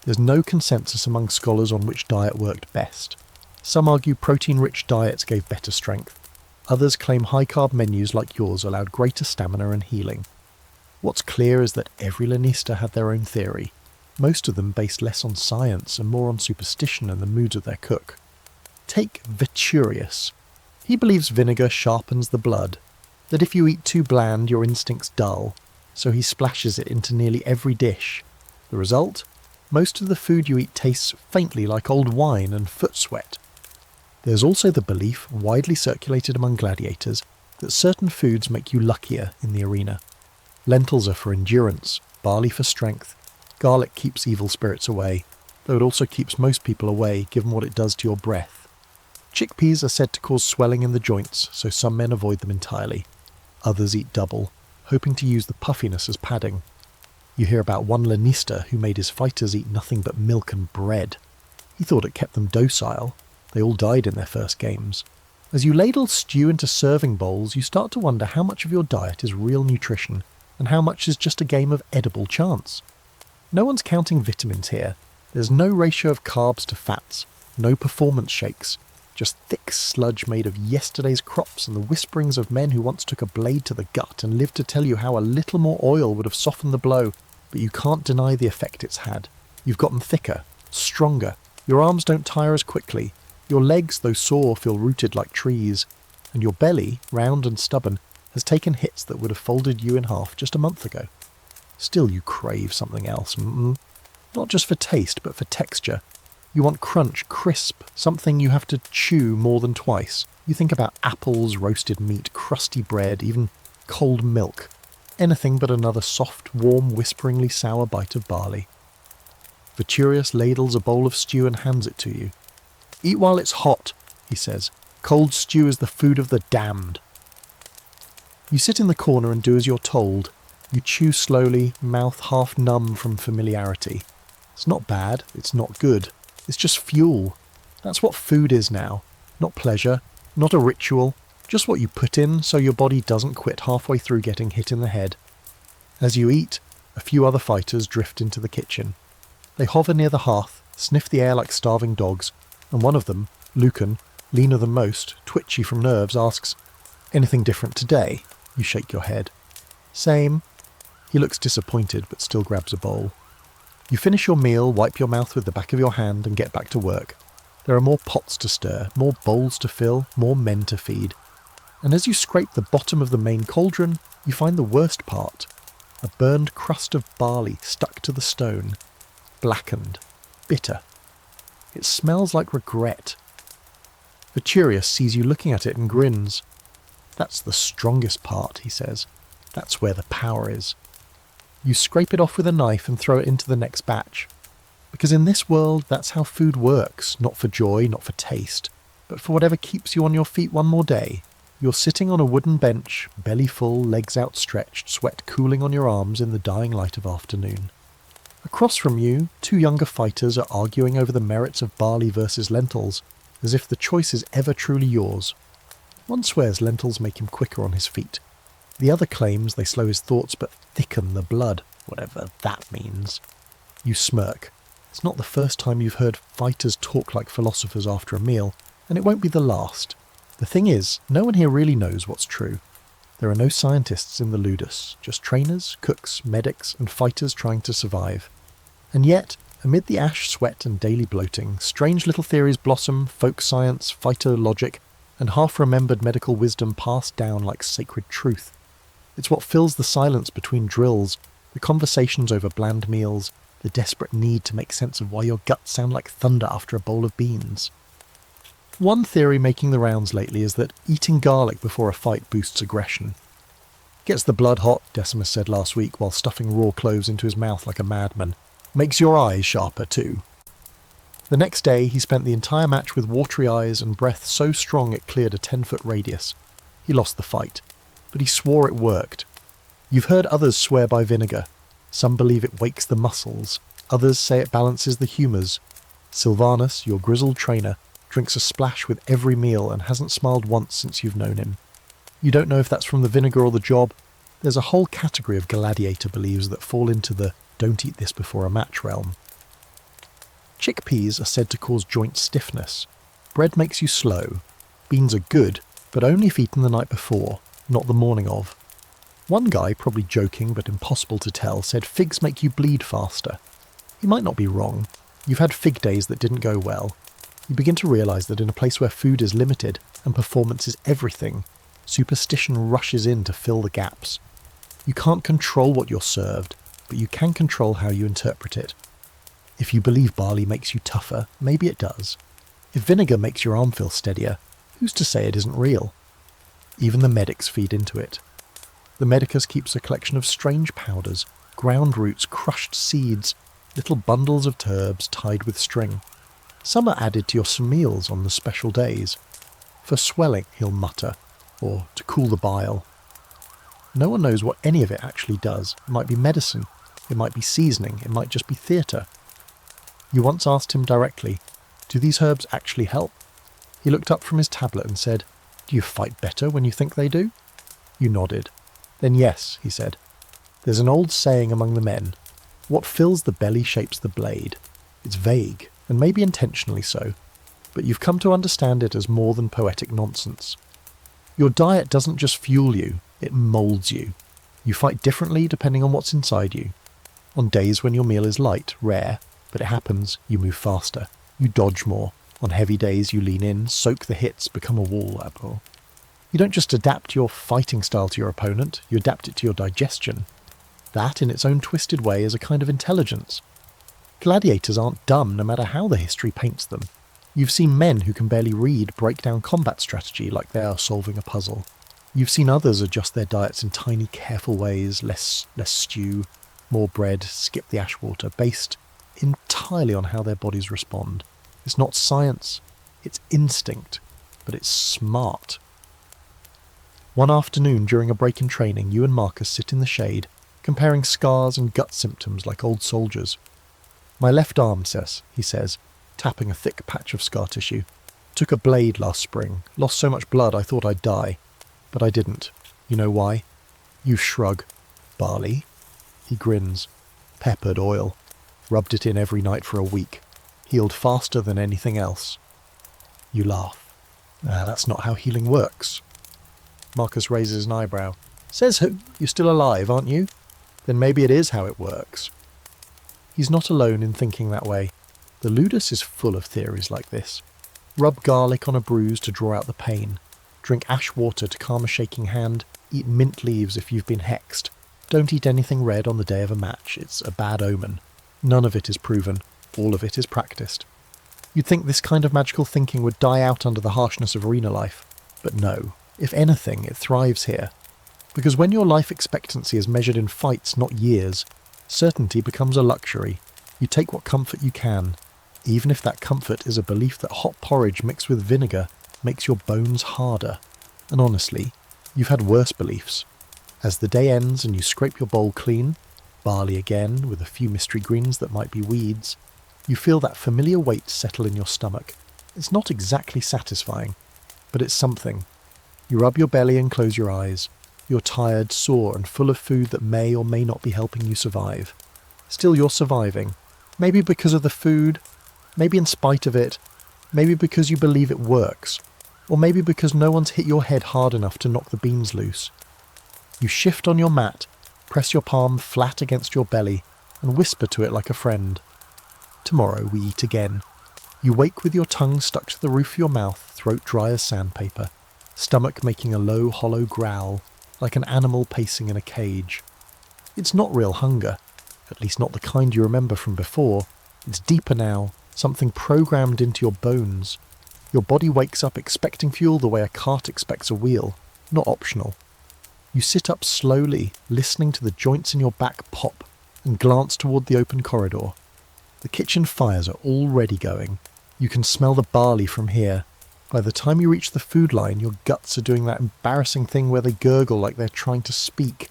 Speaker 1: There's no consensus among scholars on which diet worked best. Some argue protein-rich diets gave better strength. Others claim high-carb menus like yours allowed greater stamina and healing. What's clear is that every lanista had their own theory, most of them based less on science and more on superstition and the moods of their cook. Take Veturius. He believes vinegar sharpens the blood, that if you eat too bland your instincts dull, so he splashes it into nearly every dish. The result? Most of the food you eat tastes faintly like old wine and foot sweat. There's also the belief, widely circulated among gladiators, that certain foods make you luckier in the arena. Lentils are for endurance, barley for strength, garlic keeps evil spirits away, though it also keeps most people away given what it does to your breath. Chickpeas are said to cause swelling in the joints, so some men avoid them entirely. Others eat double, hoping to use the puffiness as padding. You hear about one lanista who made his fighters eat nothing but milk and bread. He thought it kept them docile. They all died in their first games. As you ladle stew into serving bowls, you start to wonder how much of your diet is real nutrition and how much is just a game of edible chance. No one's counting vitamins here. There's no ratio of carbs to fats, no performance shakes, just thick sludge made of yesterday's crops and the whisperings of men who once took a blade to the gut and lived to tell you how a little more oil would have softened the blow, but you can't deny the effect it's had. You've gotten thicker, stronger, your arms don't tire as quickly, your legs, though sore, feel rooted like trees, and your belly, round and stubborn, has taken hits that would have folded you in half just a month ago. Still you crave something else, not just for taste, but for texture. You want crunch, crisp, something you have to chew more than twice. You think about apples, roasted meat, crusty bread, even cold milk. Anything but another soft, warm, whisperingly sour bite of barley. Veturius ladles a bowl of stew and hands it to you. Eat while it's hot, he says. Cold stew is the food of the damned. You sit in the corner and do as you're told. You chew slowly, mouth half numb from familiarity. It's not bad, it's not good. It's just fuel. That's what food is now. Not pleasure, not a ritual, just what you put in so your body doesn't quit halfway through getting hit in the head. As you eat, a few other fighters drift into the kitchen. They hover near the hearth, sniff the air like starving dogs, and one of them, Lucan, leaner than most, twitchy from nerves, asks, "Anything different today?" You shake your head. "Same." He looks disappointed but still grabs a bowl. You finish your meal, wipe your mouth with the back of your hand and get back to work. There are more pots to stir, more bowls to fill, more men to feed. And as you scrape the bottom of the main cauldron, you find the worst part. A burned crust of barley stuck to the stone. Blackened. Bitter. It smells like regret. Veturius sees you looking at it and grins. "That's the strongest part," he says. "That's where the power is." You scrape it off with a knife and throw it into the next batch. Because in this world, that's how food works, not for joy, not for taste, but for whatever keeps you on your feet one more day. You're sitting on a wooden bench, belly full, legs outstretched, sweat cooling on your arms in the dying light of afternoon. Across from you, two younger fighters are arguing over the merits of barley versus lentils, as if the choice is ever truly yours. One swears lentils make him quicker on his feet. The other claims they slow his thoughts but thicken the blood, whatever that means. You smirk. It's not the first time you've heard fighters talk like philosophers after a meal, and it won't be the last. The thing is, no one here really knows what's true. There are no scientists in the Ludus, just trainers, cooks, medics, and fighters trying to survive. And yet, amid the ash, sweat, and daily bloating, strange little theories blossom, folk science, fighter logic, and half-remembered medical wisdom pass down like sacred truth. It's what fills the silence between drills, the conversations over bland meals, the desperate need to make sense of why your guts sound like thunder after a bowl of beans. One theory making the rounds lately is that eating garlic before a fight boosts aggression. Gets the blood hot, Decimus said last week while stuffing raw cloves into his mouth like a madman. Makes your eyes sharper too. The next day he spent the entire match with watery eyes and breath so strong it cleared a 10-foot radius. He lost the fight, but he swore it worked. You've heard others swear by vinegar. Some believe it wakes the muscles, others say it balances the humours. Silvanus, your grizzled trainer, drinks a splash with every meal and hasn't smiled once since you've known him. You don't know if that's from the vinegar or the job. There's a whole category of gladiator beliefs that fall into the don't eat this before a match realm. Chickpeas are said to cause joint stiffness. Bread makes you slow. Beans are good, but only if eaten the night before, not the morning of. One guy, probably joking but impossible to tell, said figs make you bleed faster. He might not be wrong. You've had fig days that didn't go well. You begin to realise that in a place where food is limited and performance is everything, superstition rushes in to fill the gaps. You can't control what you're served, but you can control how you interpret it. If you believe barley makes you tougher, maybe it does. If vinegar makes your arm feel steadier, who's to say it isn't real? Even the medics feed into it. The medicus keeps a collection of strange powders, ground roots, crushed seeds, little bundles of herbs tied with string. Some are added to your meals on the special days. For swelling, he'll mutter, or to cool the bile. No one knows what any of it actually does. It might be medicine, it might be seasoning, it might just be theatre. You once asked him directly, do these herbs actually help? He looked up from his tablet and said, do you fight better when you think they do? You nodded. Then yes, he said. There's an old saying among the men, what fills the belly shapes the blade. It's vague, and maybe intentionally so, but you've come to understand it as more than poetic nonsense. Your diet doesn't just fuel you, it moulds you. You fight differently depending on what's inside you. On days when your meal is light, rare, but it happens, you move faster. You dodge more. On heavy days you lean in, soak the hits, become a wall apple. You don't just adapt your fighting style to your opponent, you adapt it to your digestion. That, in its own twisted way, is a kind of intelligence. Gladiators aren't dumb no matter how the history paints them. You've seen men who can barely read break down combat strategy like they are solving a puzzle. You've seen others adjust their diets in tiny, careful ways, less stew, more bread, skip the ash water, based entirely on how their bodies respond. It's not science, it's instinct, but it's smart. One afternoon during a break in training, you and Marcus sit in the shade, comparing scars and gut symptoms like old soldiers. My left arm, he says, tapping a thick patch of scar tissue. Took a blade last spring, lost so much blood I thought I'd die. But I didn't. You know why? You shrug. Barley? He grins. Peppered oil. Rubbed it in every night for a week. Healed faster than anything else. You laugh. That's not how healing works. Marcus raises an eyebrow. Says who? You're still alive, aren't you? Then maybe it is how it works. He's not alone in thinking that way. The Ludus is full of theories like this. Rub garlic on a bruise to draw out the pain. Drink ash water to calm a shaking hand. Eat mint leaves if you've been hexed. Don't eat anything red on the day of a match. It's a bad omen. None of it is proven. All of it is practiced. You'd think this kind of magical thinking would die out under the harshness of arena life. But no. If anything, it thrives here. Because when your life expectancy is measured in fights, not years, certainty becomes a luxury. You take what comfort you can, even if that comfort is a belief that hot porridge mixed with vinegar makes your bones harder. And honestly, you've had worse beliefs. As the day ends and you scrape your bowl clean, Barley again, with a few mystery greens that might be weeds. You feel that familiar weight settle in your stomach. It's not exactly satisfying, but it's something. You rub your belly and close your eyes. You're tired, sore, and full of food that may or may not be helping you survive. Still, you're surviving. Maybe because of the food, maybe in spite of it, maybe because you believe it works, or maybe because no one's hit your head hard enough to knock the beams loose. You shift on your mat, press your palm flat against your belly, and whisper to it like a friend. Tomorrow we eat again. You wake with your tongue stuck to the roof of your mouth, throat dry as sandpaper, stomach making a low, hollow growl, like an animal pacing in a cage. It's not real hunger, at least not the kind you remember from before. It's deeper now, something programmed into your bones. Your body wakes up expecting fuel the way a cart expects a wheel, not optional. You sit up slowly, listening to the joints in your back pop, and glance toward the open corridor. The kitchen fires are already going. You can smell the barley from here. By the time you reach the food line, your guts are doing that embarrassing thing where they gurgle like they're trying to speak.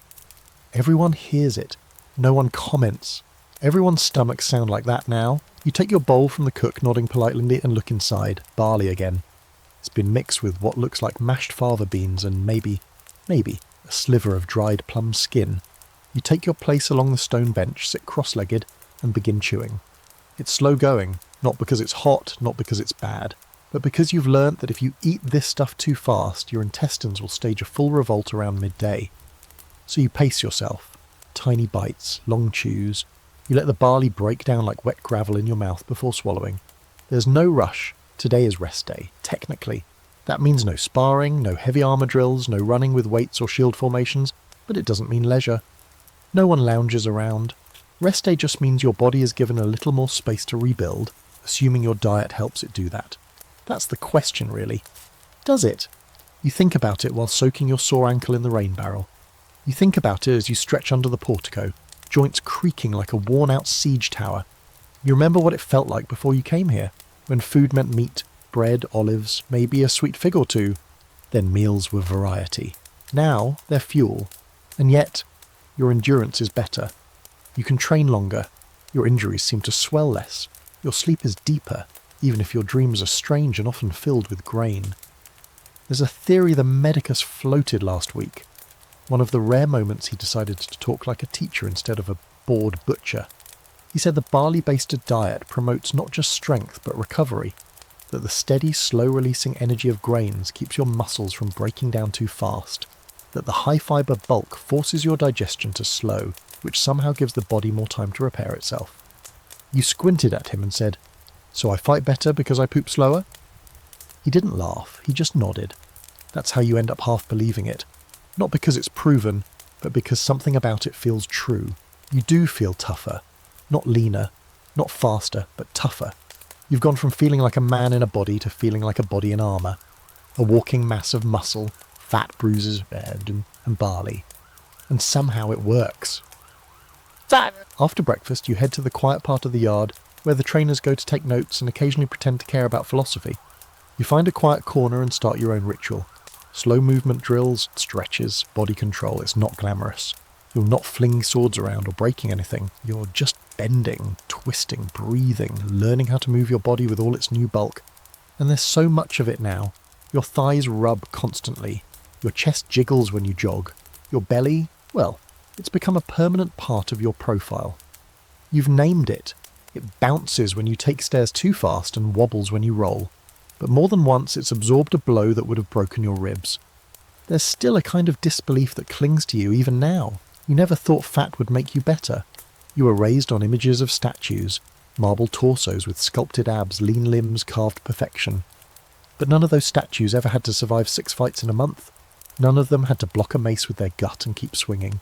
Speaker 1: Everyone hears it. No one comments. Everyone's stomachs sound like that now. You take your bowl from the cook, nodding politely, and look inside. Barley again. It's been mixed with what looks like mashed fava beans and maybe, a sliver of dried plum skin. You take your place along the stone bench, sit cross-legged, and begin chewing. It's slow going, not because it's hot, not because it's bad, but because you've learnt that if you eat this stuff too fast, your intestines will stage a full revolt around midday. So you pace yourself. Tiny bites, long chews. You let the barley break down like wet gravel in your mouth before swallowing. There's no rush. Today is rest day, technically. That means no sparring, no heavy armour drills, no running with weights or shield formations, but it doesn't mean leisure. No one lounges around. Rest day just means your body is given a little more space to rebuild, assuming your diet helps it do that. That's the question, really. Does it? You think about it while soaking your sore ankle in the rain barrel. You think about it as you stretch under the portico, joints creaking like a worn-out siege tower. You remember what it felt like before you came here, when food meant meat, bread, olives, maybe a sweet fig or two. Then meals were variety. Now they're fuel. And yet, your endurance is better. You can train longer. Your injuries seem to swell less. Your sleep is deeper, even if your dreams are strange and often filled with grain. There's a theory the medicus floated last week. One of the rare moments he decided to talk like a teacher instead of a bored butcher. He said the barley-based diet promotes not just strength but recovery, that the steady, slow-releasing energy of grains keeps your muscles from breaking down too fast, that the high-fibre bulk forces your digestion to slow, which somehow gives the body more time to repair itself. You squinted at him and said, "So I fight better because I poop slower?" He didn't laugh, he just nodded. That's how you end up half believing it. Not because it's proven, but because something about it feels true. You do feel tougher. Not leaner, not faster, but tougher. You've gone from feeling like a man in a body to feeling like a body in armour. A walking mass of muscle, fat, bruises, and barley. And somehow it works. After breakfast, you head to the quiet part of the yard where the trainers go to take notes and occasionally pretend to care about philosophy. You find a quiet corner and start your own ritual. Slow movement drills, stretches, body control. It's not glamorous. You're not flinging swords around or breaking anything. You're just bending, twisting, breathing, learning how to move your body with all its new bulk. And there's so much of it now. Your thighs rub constantly. Your chest jiggles when you jog. Your belly, well, it's become a permanent part of your profile. You've named it. It bounces when you take stairs too fast and wobbles when you roll. But more than once it's absorbed a blow that would have broken your ribs. There's still a kind of disbelief that clings to you even now. You never thought fat would make you better. You were raised on images of statues, marble torsos with sculpted abs, lean limbs, carved perfection. But none of those statues ever had to survive 6 fights in a month. None of them had to block a mace with their gut and keep swinging.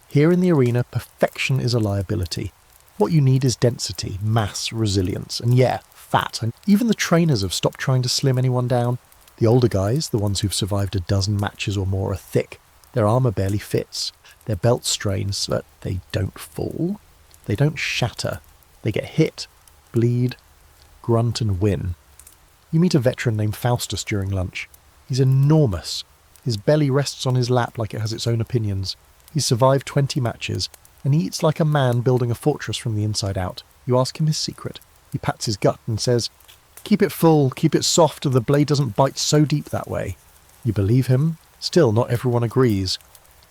Speaker 1: Here in the arena, perfection is a liability. What you need is density, mass, resilience, and yeah, fat. And even the trainers have stopped trying to slim anyone down. The older guys, the ones who've survived a dozen matches or more, are thick. Their armour barely fits. Their belts strain so that they don't fall. They don't shatter. They get hit, bleed, grunt and win. You meet a veteran named Faustus during lunch. He's enormous. His belly rests on his lap like it has its own opinions. He's survived 20 matches, and he eats like a man building a fortress from the inside out. You ask him his secret. He pats his gut and says, "Keep it full, keep it soft, or the blade doesn't bite so deep that way." You believe him? Still, not everyone agrees.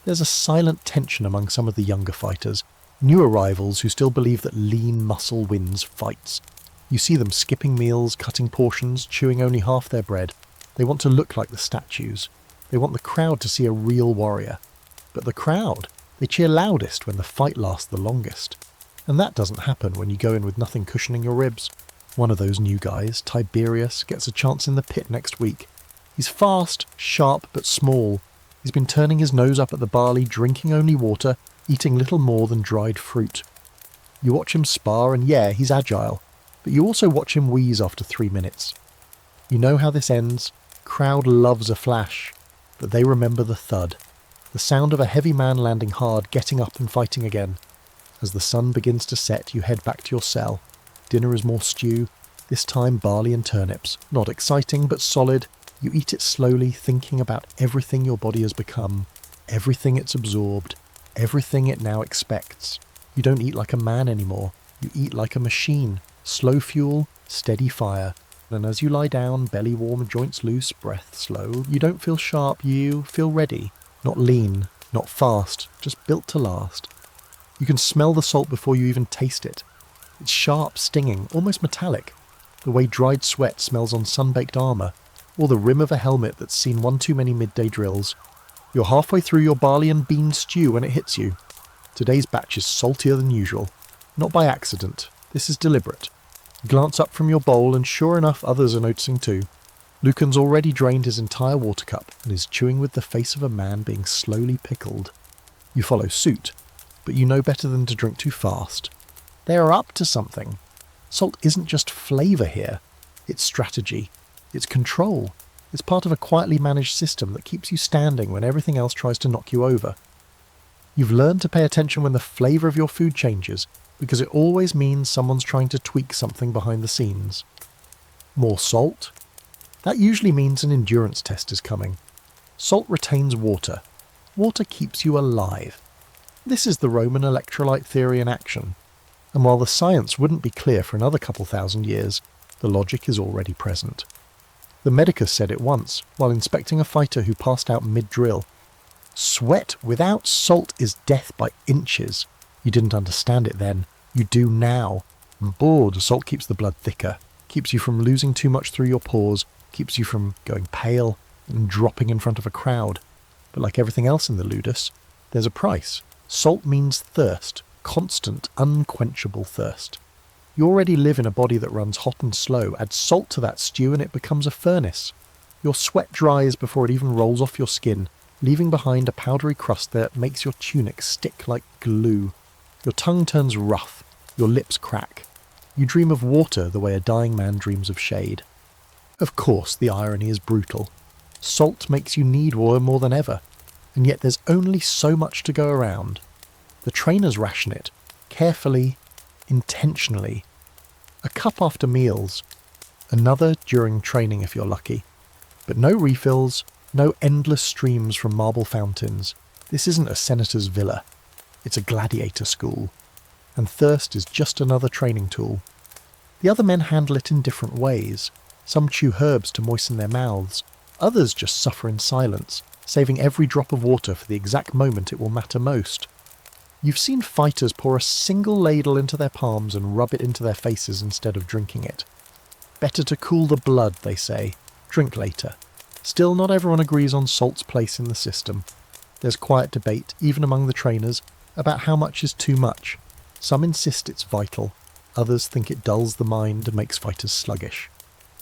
Speaker 1: There's a silent tension among some of the younger fighters, new arrivals who still believe that lean muscle wins fights. You see them skipping meals, cutting portions, chewing only half their bread. They want to look like the statues. They want the crowd to see a real warrior. But the crowd, they cheer loudest when the fight lasts the longest. And that doesn't happen when you go in with nothing cushioning your ribs. One of those new guys, Tiberius, gets a chance in the pit next week. He's fast, sharp, but small. He's been turning his nose up at the barley, drinking only water, eating little more than dried fruit. You watch him spar, and yeah, he's agile, but you also watch him wheeze after 3 minutes. You know how this ends. Crowd loves a flash, but they remember the thud. The sound of a heavy man landing hard, getting up and fighting again. As the sun begins to set, you head back to your cell. Dinner is more stew, this time barley and turnips. Not exciting, but solid. You eat it slowly, thinking about everything your body has become, everything it's absorbed, everything it now expects. You don't eat like a man anymore. You eat like a machine. Slow fuel, steady fire. And as you lie down, belly warm, joints loose, breath slow, you don't feel sharp, you feel ready. Not lean, not fast, just built to last. You can smell the salt before you even taste it. It's sharp, stinging, almost metallic, the way dried sweat smells on sun-baked armour, or the rim of a helmet that's seen one too many midday drills. You're halfway through your barley and bean stew when it hits you. Today's batch is saltier than usual. Not by accident. This is deliberate. Glance up from your bowl and sure enough others are noticing too. Lucan's already drained his entire water cup and is chewing with the face of a man being slowly pickled. You follow suit, but you know better than to drink too fast. They are up to something. Salt isn't just flavour here. It's strategy. It's control. It's part of a quietly managed system that keeps you standing when everything else tries to knock you over. You've learned to pay attention when the flavour of your food changes, because it always means someone's trying to tweak something behind the scenes. More salt? That usually means an endurance test is coming. Salt retains water. Water keeps you alive. This is the Roman electrolyte theory in action. And while the science wouldn't be clear for another couple thousand years, the logic is already present. The medicus said it once, while inspecting a fighter who passed out mid-drill. Sweat without salt is death by inches. You didn't understand it then. You do now. And salt keeps the blood thicker, keeps you from losing too much through your pores, keeps you from going pale and dropping in front of a crowd. But like everything else in the ludus, there's a price. Salt means thirst, constant, unquenchable thirst. You already live in a body that runs hot and slow. Add salt to that stew and it becomes a furnace. Your sweat dries before it even rolls off your skin, leaving behind a powdery crust that makes your tunic stick like glue. Your tongue turns rough, your lips crack. You dream of water the way a dying man dreams of shade. Of course, the irony is brutal. Salt makes you need water more than ever, and yet there's only so much to go around. The trainers ration it, carefully, intentionally. A cup after meals, another during training if you're lucky. But no refills, no endless streams from marble fountains. This isn't a senator's villa. It's a gladiator school. And thirst is just another training tool. The other men handle it in different ways. Some chew herbs to moisten their mouths. Others just suffer in silence, saving every drop of water for the exact moment it will matter most. You've seen fighters pour a single ladle into their palms and rub it into their faces instead of drinking it. Better to cool the blood, they say. Drink later. Still, not everyone agrees on salt's place in the system. There's quiet debate, even among the trainers, about how much is too much. Some insist it's vital. Others think it dulls the mind and makes fighters sluggish.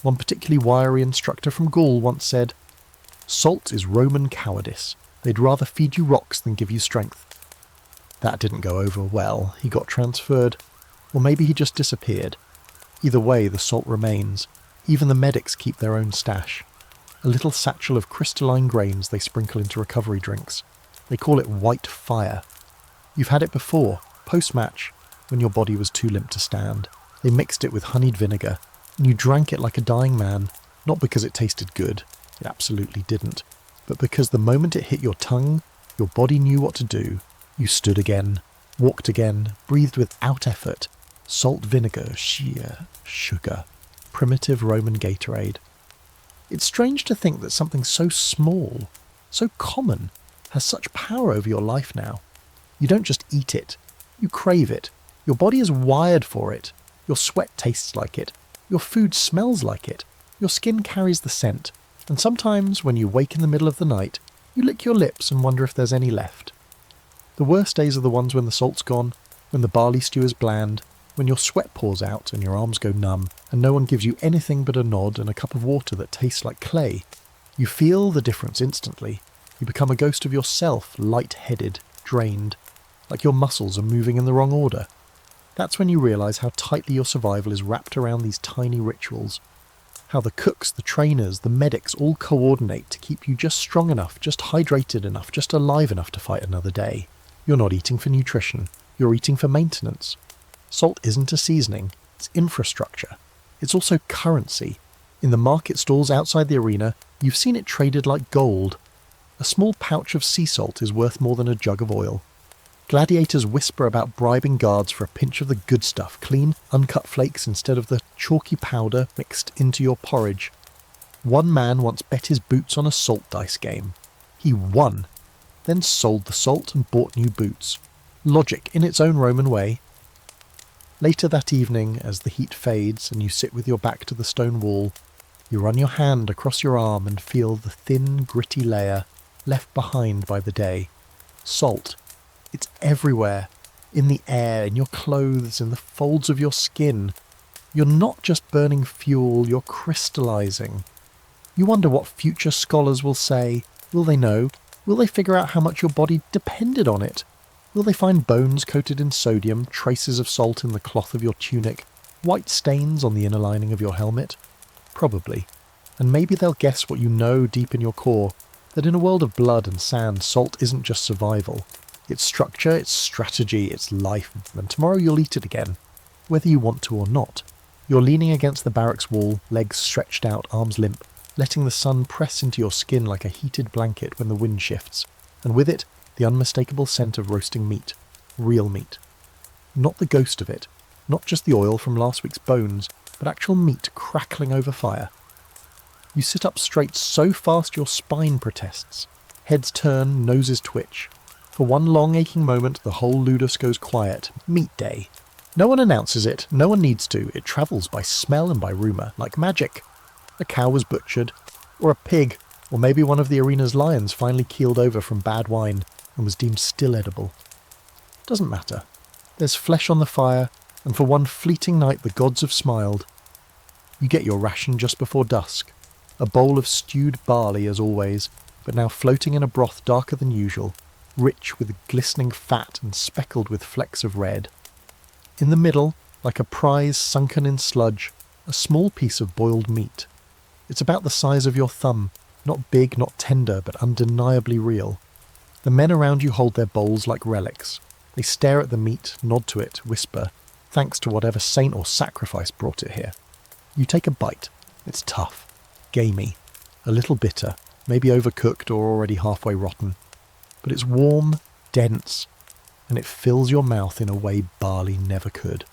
Speaker 1: One particularly wiry instructor from Gaul once said, "Salt is Roman cowardice. They'd rather feed you rocks than give you strength." That didn't go over well. He got transferred. Or maybe he just disappeared. Either way, the salt remains. Even the medics keep their own stash. A little satchel of crystalline grains they sprinkle into recovery drinks. They call it white fire. You've had it before, post-match, when your body was too limp to stand. They mixed it with honeyed vinegar, and you drank it like a dying man, not because it tasted good, it absolutely didn't, but because the moment it hit your tongue, your body knew what to do. You stood again. Walked again, breathed without effort. Salt, vinegar, sheer sugar. Primitive Roman Gatorade. It's strange to think that something so small, so common, has such power over your life now. You don't just eat it, you crave it. Your body is wired for it. Your sweat tastes like it. Your food smells like it. Your skin carries the scent. And sometimes, when you wake in the middle of the night, you lick your lips and wonder if there's any left. The worst days are the ones when the salt's gone, when the barley stew is bland, when your sweat pours out and your arms go numb, and no one gives you anything but a nod and a cup of water that tastes like clay. You feel the difference instantly. You become a ghost of yourself, light-headed, drained, like your muscles are moving in the wrong order. That's when you realise how tightly your survival is wrapped around these tiny rituals. How the cooks, the trainers, the medics all coordinate to keep you just strong enough, just hydrated enough, just alive enough to fight another day. You're not eating for nutrition, you're eating for maintenance. Salt isn't a seasoning, it's infrastructure. It's also currency. In the market stalls outside the arena, you've seen it traded like gold. A small pouch of sea salt is worth more than a jug of oil. Gladiators whisper about bribing guards for a pinch of the good stuff, clean, uncut flakes instead of the chalky powder mixed into your porridge. One man once bet his boots on a salt dice game. He won, then sold the salt and bought new boots. Logic in its own Roman way. Later that evening, as the heat fades and you sit with your back to the stone wall, you run your hand across your arm and feel the thin, gritty layer left behind by the day. Salt. It's everywhere. In the air, in your clothes, in the folds of your skin. You're not just burning fuel, you're crystallizing. You wonder what future scholars will say. Will they know? Will they figure out how much your body depended on it? Will they find bones coated in sodium, traces of salt in the cloth of your tunic, white stains on the inner lining of your helmet? Probably. And maybe they'll guess what you know deep in your core, that in a world of blood and sand, salt isn't just survival. It's structure, it's strategy, it's life, and tomorrow you'll eat it again, whether you want to or not. You're leaning against the barracks wall, legs stretched out, arms limp, letting the sun press into your skin like a heated blanket when the wind shifts, and with it, the unmistakable scent of roasting meat. Real meat. Not the ghost of it, not just the oil from last week's bones, but actual meat crackling over fire. You sit up straight so fast your spine protests. Heads turn, noses twitch. For one long aching moment, the whole ludus goes quiet. Meat day. No one announces it, no one needs to. It travels by smell and by rumour, like magic. A cow was butchered, or a pig, or maybe one of the arena's lions finally keeled over from bad wine and was deemed still edible. Doesn't matter. There's flesh on the fire, and for one fleeting night the gods have smiled. You get your ration just before dusk. A bowl of stewed barley as always, but now floating in a broth darker than usual, rich with glistening fat and speckled with flecks of red. In the middle, like a prize sunken in sludge, a small piece of boiled meat. It's about the size of your thumb, not big, not tender, but undeniably real. The men around you hold their bowls like relics. They stare at the meat, nod to it, whisper, thanks to whatever saint or sacrifice brought it here. You take a bite. It's tough, gamey, a little bitter, maybe overcooked or already halfway rotten. But it's warm, dense, and it fills your mouth in a way barley never could.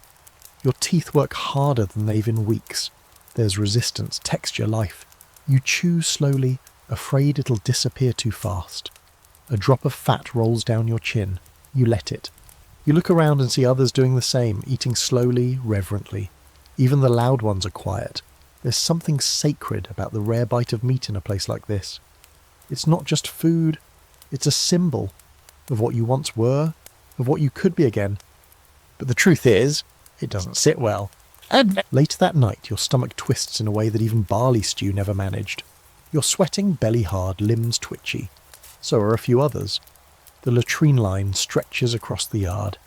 Speaker 1: Your teeth work harder than they've in weeks. There's resistance, texture, life. You chew slowly, afraid it'll disappear too fast. A drop of fat rolls down your chin. You let it. You look around and see others doing the same, eating slowly, reverently. Even the loud ones are quiet. There's something sacred about the rare bite of meat in a place like this. It's not just food, it's a symbol of what you once were, of what you could be again. But the truth is, it doesn't sit well. And later that night, your stomach twists in a way that even barley stew never managed. You're sweating, belly hard, limbs twitchy. So are a few others. The latrine line stretches across the yard.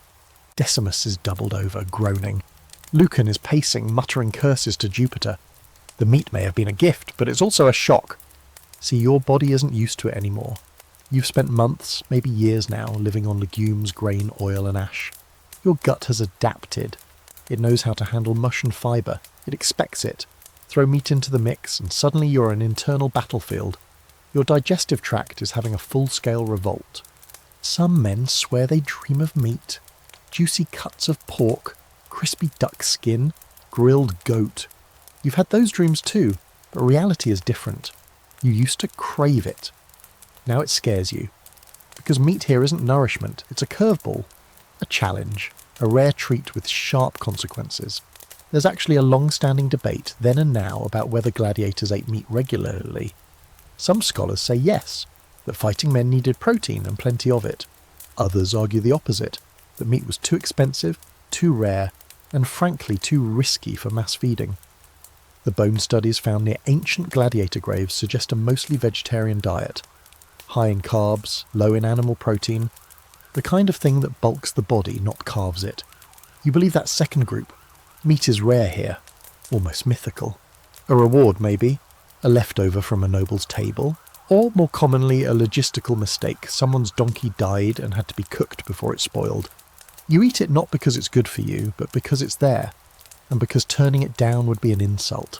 Speaker 1: Decimus is doubled over, groaning. Lucan is pacing, muttering curses to Jupiter. The meat may have been a gift, but it's also a shock. See, your body isn't used to it anymore. You've spent months, maybe years now, living on legumes, grain, oil and ash. Your gut has adapted. It knows how to handle mush and fibre. It expects it. Throw meat into the mix, and suddenly you're an internal battlefield. Your digestive tract is having a full-scale revolt. Some men swear they dream of meat. juicy cuts of pork, crispy duck skin, grilled goat. You've had those dreams too, but reality is different. You used to crave it. Now it scares you. Because meat here isn't nourishment, it's a curveball, a challenge, a rare treat with sharp consequences. There's actually a long-standing debate then and now about whether gladiators ate meat regularly. Some scholars say yes, that fighting men needed protein and plenty of it. Others argue the opposite, that meat was too expensive, too rare, and frankly too risky for mass feeding. The bone studies found near ancient gladiator graves suggest a mostly vegetarian diet, high in carbs, low in animal protein, the kind of thing that bulks the body, not carves it. You believe that second group? Meat is rare here, almost mythical. A reward, maybe, a leftover from a noble's table, or more commonly a logistical mistake, someone's donkey died and had to be cooked before it spoiled. You eat it not because it's good for you, but because it's there, and because turning it down would be an insult.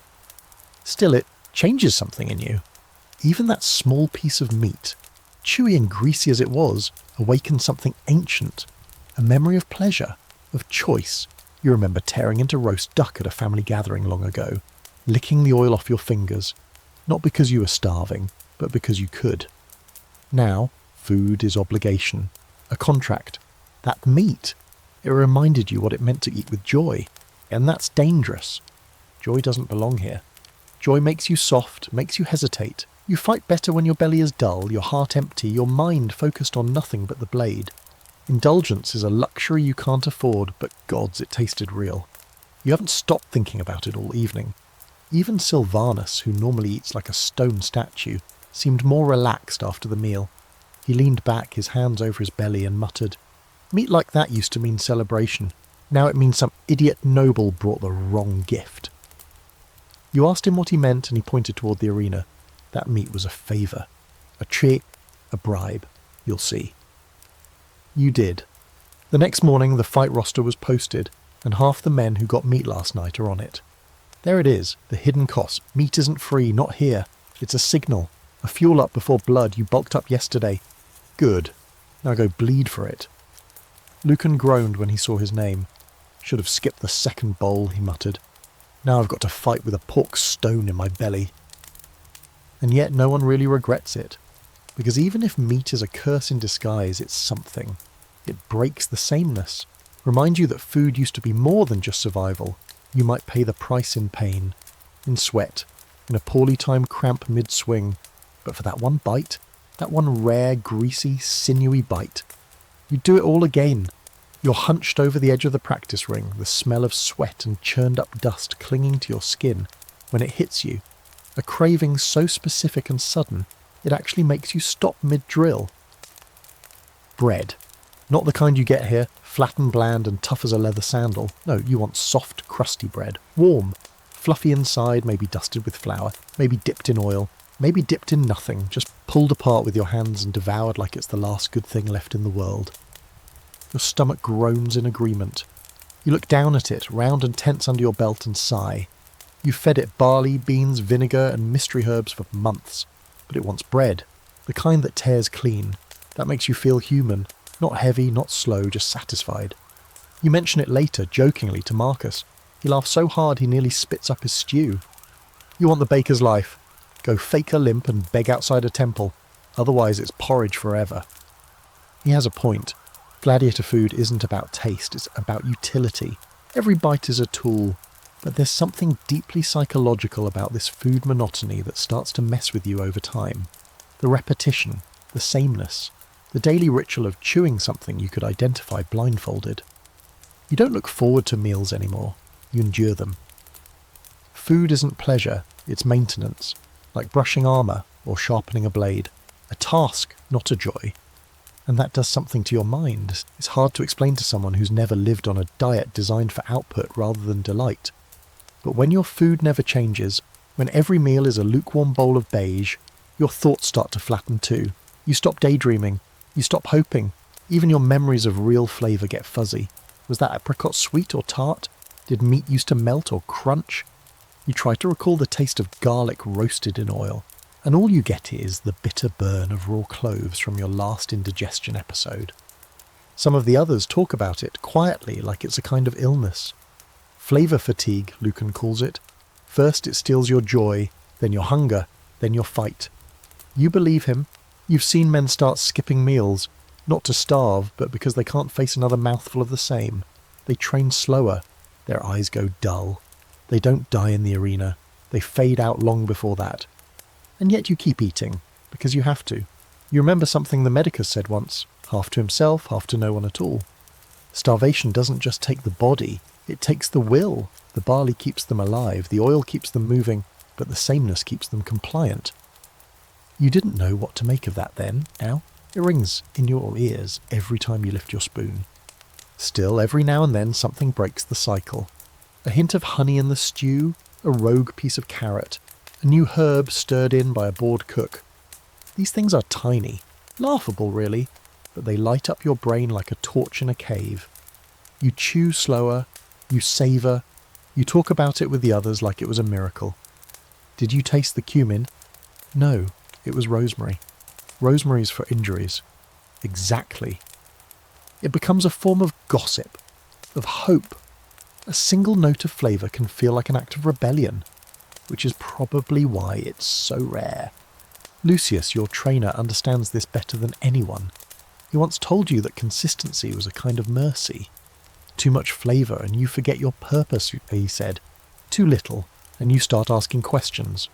Speaker 1: Still, it changes something in you. Even that small piece of meat, chewy and greasy as it was, awakened something ancient, a memory of pleasure, of choice. You remember tearing into roast duck at a family gathering long ago, licking the oil off your fingers, not because you were starving, but because you could. Now, food is obligation, a contract. That meat, it reminded you what it meant to eat with joy, and that's dangerous. Joy doesn't belong here. Joy makes you soft, makes you hesitate. You fight better when your belly is dull, your heart empty, your mind focused on nothing but the blade. Indulgence is a luxury you can't afford, but gods, it tasted real. You haven't stopped thinking about it all evening. Even Sylvanus, who normally eats like a stone statue, seemed more relaxed after the meal. He leaned back, his hands over his belly, and muttered, "Meat like that used to mean celebration. Now it means some idiot noble brought the wrong gift." You asked him what he meant, and he pointed toward the arena. That meat was a favour. A treat, a bribe. You'll see. You did. The next morning the fight roster was posted, and half the men who got meat last night are on it. There it is, the hidden cost. Meat isn't free, not here. It's a signal. A fuel up before blood. You bulked up yesterday. Good. Now go bleed for it. Lucan groaned when he saw his name. Should have skipped the second bowl, he muttered. Now I've got to fight with a pork stone in my belly. And yet no one really regrets it. Because even if meat is a curse in disguise, it's something. It breaks the sameness. Reminds you that food used to be more than just survival. You might pay the price in pain, in sweat, in a poorly timed cramp mid-swing. But for that one bite, that one rare, greasy, sinewy bite, you'd do it all again. You're hunched over the edge of the practice ring, the smell of sweat and churned up dust clinging to your skin. When it hits you, a craving so specific and sudden, it actually makes you stop mid-drill. Bread. Not the kind you get here, flat and bland and tough as a leather sandal. No, you want soft, crusty bread. Warm, fluffy inside, maybe dusted with flour, maybe dipped in oil, maybe dipped in nothing, just pulled apart with your hands and devoured like it's the last good thing left in the world. Your stomach groans in agreement. You look down at it, round and tense under your belt, and sigh. You've fed it barley, beans, vinegar, and mystery herbs for months. But it wants bread, the kind that tears clean. That makes you feel human, not heavy, not slow, just satisfied. You mention it later, jokingly, to Marcus. He laughs so hard he nearly spits up his stew. You want the baker's life. Go fake a limp and beg outside a temple. Otherwise it's porridge forever. He has a point. Gladiator food isn't about taste, it's about utility. Every bite is a tool. But there's something deeply psychological about this food monotony that starts to mess with you over time. The repetition, the sameness, the daily ritual of chewing something you could identify blindfolded. You don't look forward to meals anymore, you endure them. Food isn't pleasure, it's maintenance, like brushing armour or sharpening a blade. A task, not a joy. And that does something to your mind. It's hard to explain to someone who's never lived on a diet designed for output rather than delight. But when your food never changes, when every meal is a lukewarm bowl of beige, your thoughts start to flatten too. You stop daydreaming. You stop hoping. Even your memories of real flavour get fuzzy. Was that apricot sweet or tart? Did meat used to melt or crunch? You try to recall the taste of garlic roasted in oil, and all you get is the bitter burn of raw cloves from your last indigestion episode. Some of the others talk about it quietly like it's a kind of illness. Flavour fatigue, Lucan calls it. First it steals your joy, then your hunger, then your fight. You believe him. You've seen men start skipping meals, not to starve, but because they can't face another mouthful of the same. They train slower. Their eyes go dull. They don't die in the arena. They fade out long before that. And yet you keep eating, because you have to. You remember something the medicus said once, half to himself, half to no one at all. Starvation doesn't just take the body, it takes the will. The barley keeps them alive, the oil keeps them moving, but the sameness keeps them compliant. You didn't know what to make of that then. Now it rings in your ears every time you lift your spoon. Still, every now and then something breaks the cycle. A hint of honey in the stew, a rogue piece of carrot, a new herb stirred in by a bored cook. These things are tiny, laughable really, but they light up your brain like a torch in a cave. You chew slower, you savour, you talk about it with the others like it was a miracle. Did you taste the cumin? No, it was rosemary. Rosemary's for injuries. Exactly. It becomes a form of gossip, of hope. A single note of flavour can feel like an act of rebellion, which is probably why it's so rare. Lucius, your trainer, understands this better than anyone. He once told you that consistency was a kind of mercy. Too much flavour and you forget your purpose, he said. Too little, and you start asking questions.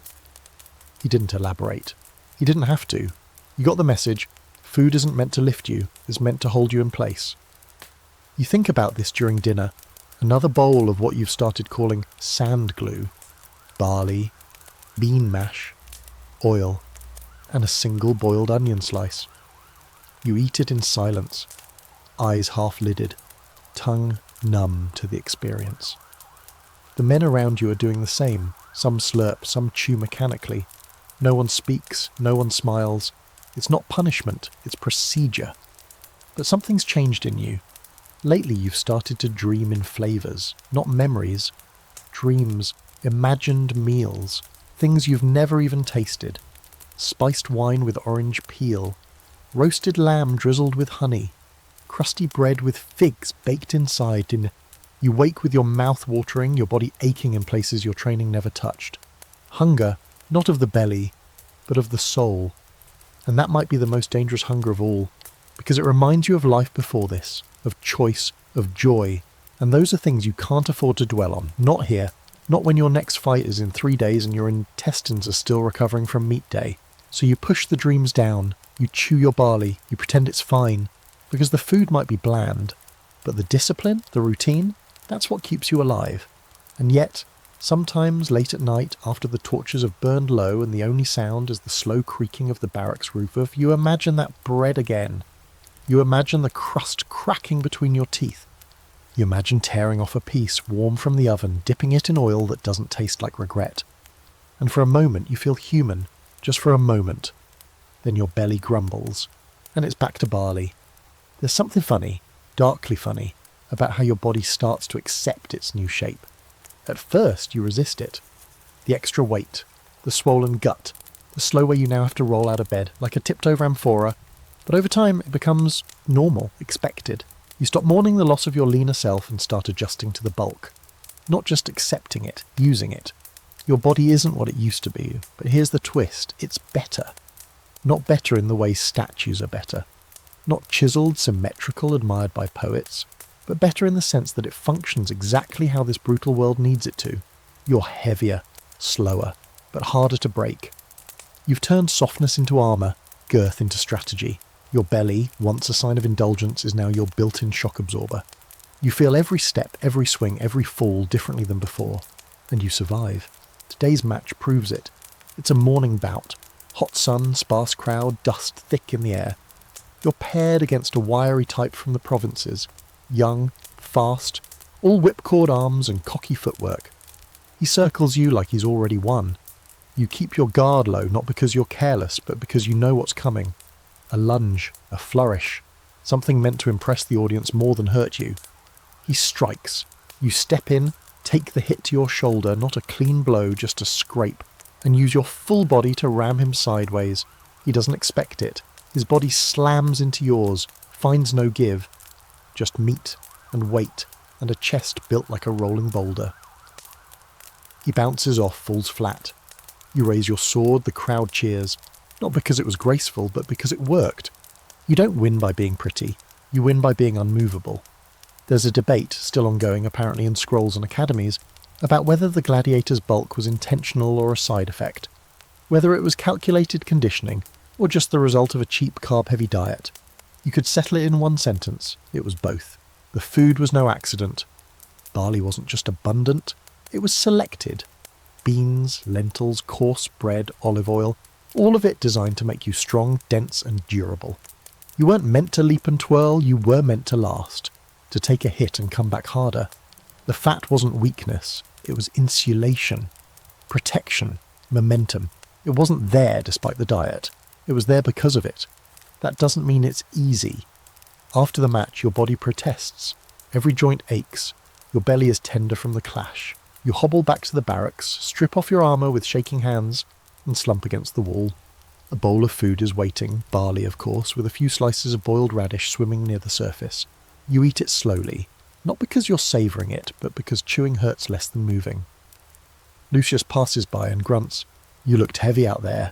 Speaker 1: He didn't elaborate. He didn't have to. You got the message. Food isn't meant to lift you, it's meant to hold you in place. You think about this during dinner. Another bowl of what you've started calling sand glue. Barley, bean mash, oil, and a single boiled onion slice. You eat it in silence, eyes half-lidded, tongue numb to the experience. The men around you are doing the same. Some slurp, some chew mechanically. No one speaks, no one smiles. It's not punishment, it's procedure. But something's changed in you. Lately you've started to dream in flavours, not memories. Dreams, imagined meals, things you've never even tasted. Spiced wine with orange peel, roasted lamb drizzled with honey, crusty bread with figs baked inside. You wake with your mouth watering, your body aching in places your training never touched. Hunger, not of the belly, but of the soul. And that might be the most dangerous hunger of all, because it reminds you of life before this, of choice, of joy, and those are things you can't afford to dwell on, not here, not when your next fight is in 3 days and your intestines are still recovering from meat day. So you push the dreams down, you chew your barley, you pretend it's fine, because the food might be bland, but the discipline, the routine, that's what keeps you alive. And yet, sometimes late at night, after the torches have burned low and the only sound is the slow creaking of the barracks roof, you imagine that bread again. You imagine the crust cracking between your teeth. You imagine tearing off a piece warm from the oven, dipping it in oil that doesn't taste like regret. And for a moment you feel human, just for a moment. Then your belly grumbles, and it's back to barley. There's something funny, darkly funny, about how your body starts to accept its new shape. At first you resist it. The extra weight, the swollen gut, the slow way you now have to roll out of bed, like a tipped-over amphora. But over time it becomes normal, expected. You stop mourning the loss of your leaner self and start adjusting to the bulk. Not just accepting it, using it. Your body isn't what it used to be, but here's the twist, it's better. Not better in the way statues are better. Not chiselled, symmetrical, admired by poets, but better in the sense that it functions exactly how this brutal world needs it to. You're heavier, slower, but harder to break. You've turned softness into armour, girth into strategy. Your belly, once a sign of indulgence, is now your built-in shock absorber. You feel every step, every swing, every fall differently than before, and you survive. Today's match proves it. It's a morning bout. Hot sun, sparse crowd, dust thick in the air. You're paired against a wiry type from the provinces. Young, fast, all whipcord arms and cocky footwork. He circles you like he's already won. You keep your guard low, not because you're careless, but because you know what's coming. A lunge, a flourish, something meant to impress the audience more than hurt you. He strikes. You step in, take the hit to your shoulder, not a clean blow, just a scrape, and use your full body to ram him sideways. He doesn't expect it. His body slams into yours, finds no give. just meat and weight and a chest built like a rolling boulder. He bounces off, falls flat. You raise your sword, the crowd cheers, not because it was graceful, but because it worked. You don't win by being pretty, you win by being unmovable. There's a debate, still ongoing apparently in scrolls and academies, about whether the gladiator's bulk was intentional or a side effect, whether it was calculated conditioning or just the result of a cheap carb-heavy diet. You could settle it in one sentence: it was both. The food was no accident. Barley wasn't just abundant, it was selected. Beans, lentils, coarse bread, olive oil, all of it designed to make you strong, dense and durable. You weren't meant to leap and twirl, you were meant to last, to take a hit and come back harder. The fat wasn't weakness, it was insulation, protection, momentum. It wasn't there despite the diet, it was there because of it. That doesn't mean it's easy. After the match, your body protests. Every joint aches. Your belly is tender from the clash. You hobble back to the barracks, strip off your armour with shaking hands, and slump against the wall. A bowl of food is waiting, barley of course, with a few slices of boiled radish swimming near the surface. You eat it slowly, not because you're savouring it, but because chewing hurts less than moving. Lucius passes by and grunts. You looked heavy out there.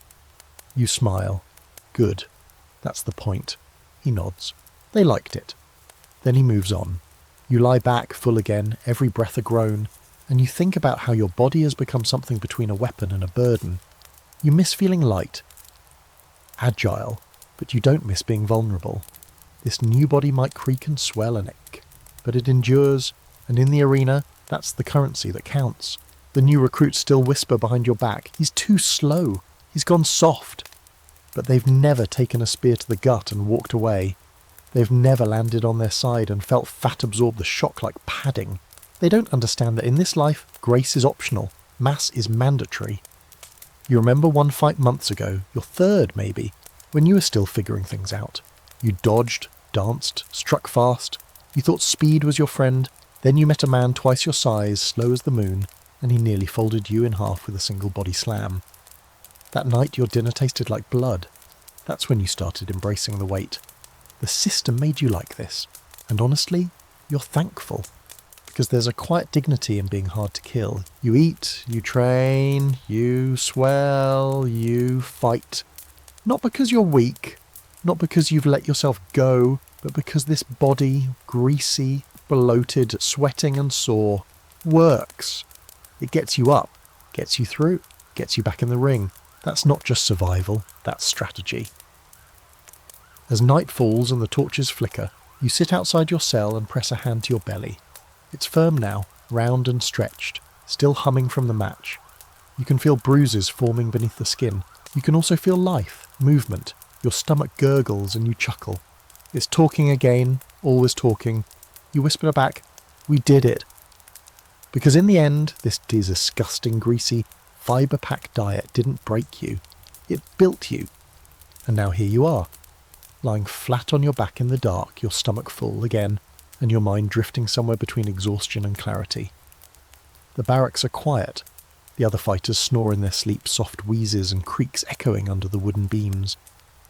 Speaker 1: You smile. Good. That's the point. He nods. They liked it. Then he moves on. You lie back, full again, every breath a groan, and you think about how your body has become something between a weapon and a burden. You miss feeling light, agile, but you don't miss being vulnerable. This new body might creak and swell and ache, but it endures, and in the arena, that's the currency that counts. The new recruits still whisper behind your back, "He's too slow, he's gone soft." But they've never taken a spear to the gut and walked away. They've never landed on their side and felt fat absorb the shock like padding. They don't understand that in this life, grace is optional, mass is mandatory. You remember one fight months ago, your third maybe, when you were still figuring things out. You dodged, danced, struck fast. You thought speed was your friend. Then you met a man twice your size, slow as the moon, and he nearly folded you in half with a single body slam. That night your dinner tasted like blood. That's when you started embracing the weight. The system made you like this, and honestly, you're thankful. Because there's a quiet dignity in being hard to kill. You eat, you train, you swell, you fight. Not because you're weak, not because you've let yourself go, but because this body, greasy, bloated, sweating and sore, works. It gets you up, gets you through, gets you back in the ring. That's not just survival, that's strategy. As night falls and the torches flicker, you sit outside your cell and press a hand to your belly. It's firm now, round and stretched, still humming from the match. You can feel bruises forming beneath the skin. You can also feel life, movement. Your stomach gurgles and you chuckle. It's talking again, always talking. You whisper back, "We did it." Because in the end, this disgusting, greasy, fibre-packed diet didn't break you. It built you. And now here you are, lying flat on your back in the dark, your stomach full again, and your mind drifting somewhere between exhaustion and clarity. The barracks are quiet. The other fighters snore in their sleep, soft wheezes and creaks echoing under the wooden beams.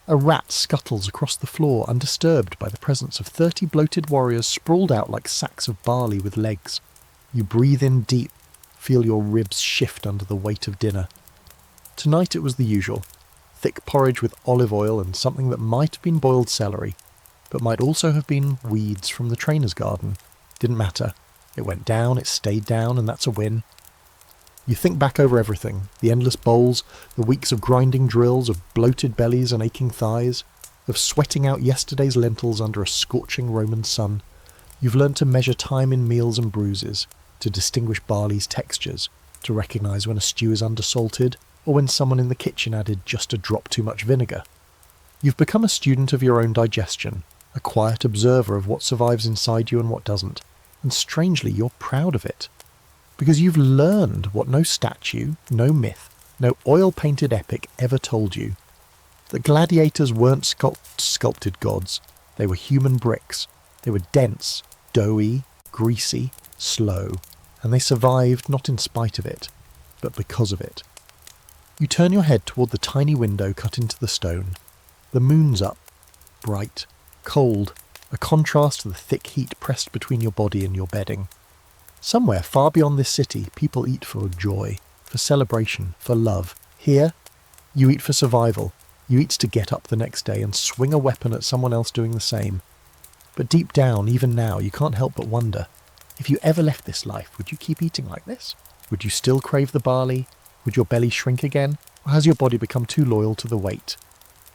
Speaker 1: A rat scuttles across the floor, undisturbed by the presence of 30 bloated warriors sprawled out like sacks of barley with legs. You breathe in deep, feel your ribs shift under the weight of dinner. Tonight it was the usual. Thick porridge with olive oil and something that might have been boiled celery, but might also have been weeds from the trainer's garden. Didn't matter. It went down, it stayed down, and that's a win. You think back over everything, the endless bowls, the weeks of grinding drills, of bloated bellies and aching thighs, of sweating out yesterday's lentils under a scorching Roman sun. You've learnt to measure time in meals and bruises, to distinguish barley's textures, to recognise when a stew is undersalted, or when someone in the kitchen added just a drop too much vinegar. You've become a student of your own digestion, a quiet observer of what survives inside you and what doesn't, and strangely you're proud of it. Because you've learned what no statue, no myth, no oil-painted epic ever told you. The gladiators weren't sculpted gods, they were human bricks. They were dense, doughy, greasy, slow, and they survived not in spite of it, but because of it. You turn your head toward the tiny window cut into the stone. The moon's up, bright, cold, a contrast to the thick heat pressed between your body and your bedding. Somewhere far beyond this city, people eat for joy, for celebration, for love. Here, you eat for survival. You eat to get up the next day and swing a weapon at someone else doing the same. But deep down, even now, you can't help but wonder, if you ever left this life, would you keep eating like this? Would you still crave the barley? Would your belly shrink again? Or has your body become too loyal to the weight?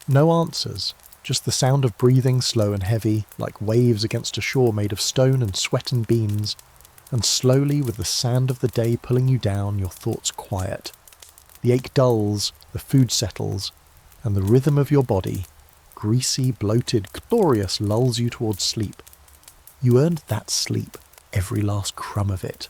Speaker 1: No answers, just the sound of breathing slow and heavy, like waves against a shore made of stone and sweat and beans, and slowly, with the sand of the day pulling you down, your thoughts quiet. The ache dulls, the food settles, and the rhythm of your body, greasy, bloated, glorious, lulls you towards sleep. You earned that sleep, every last crumb of it.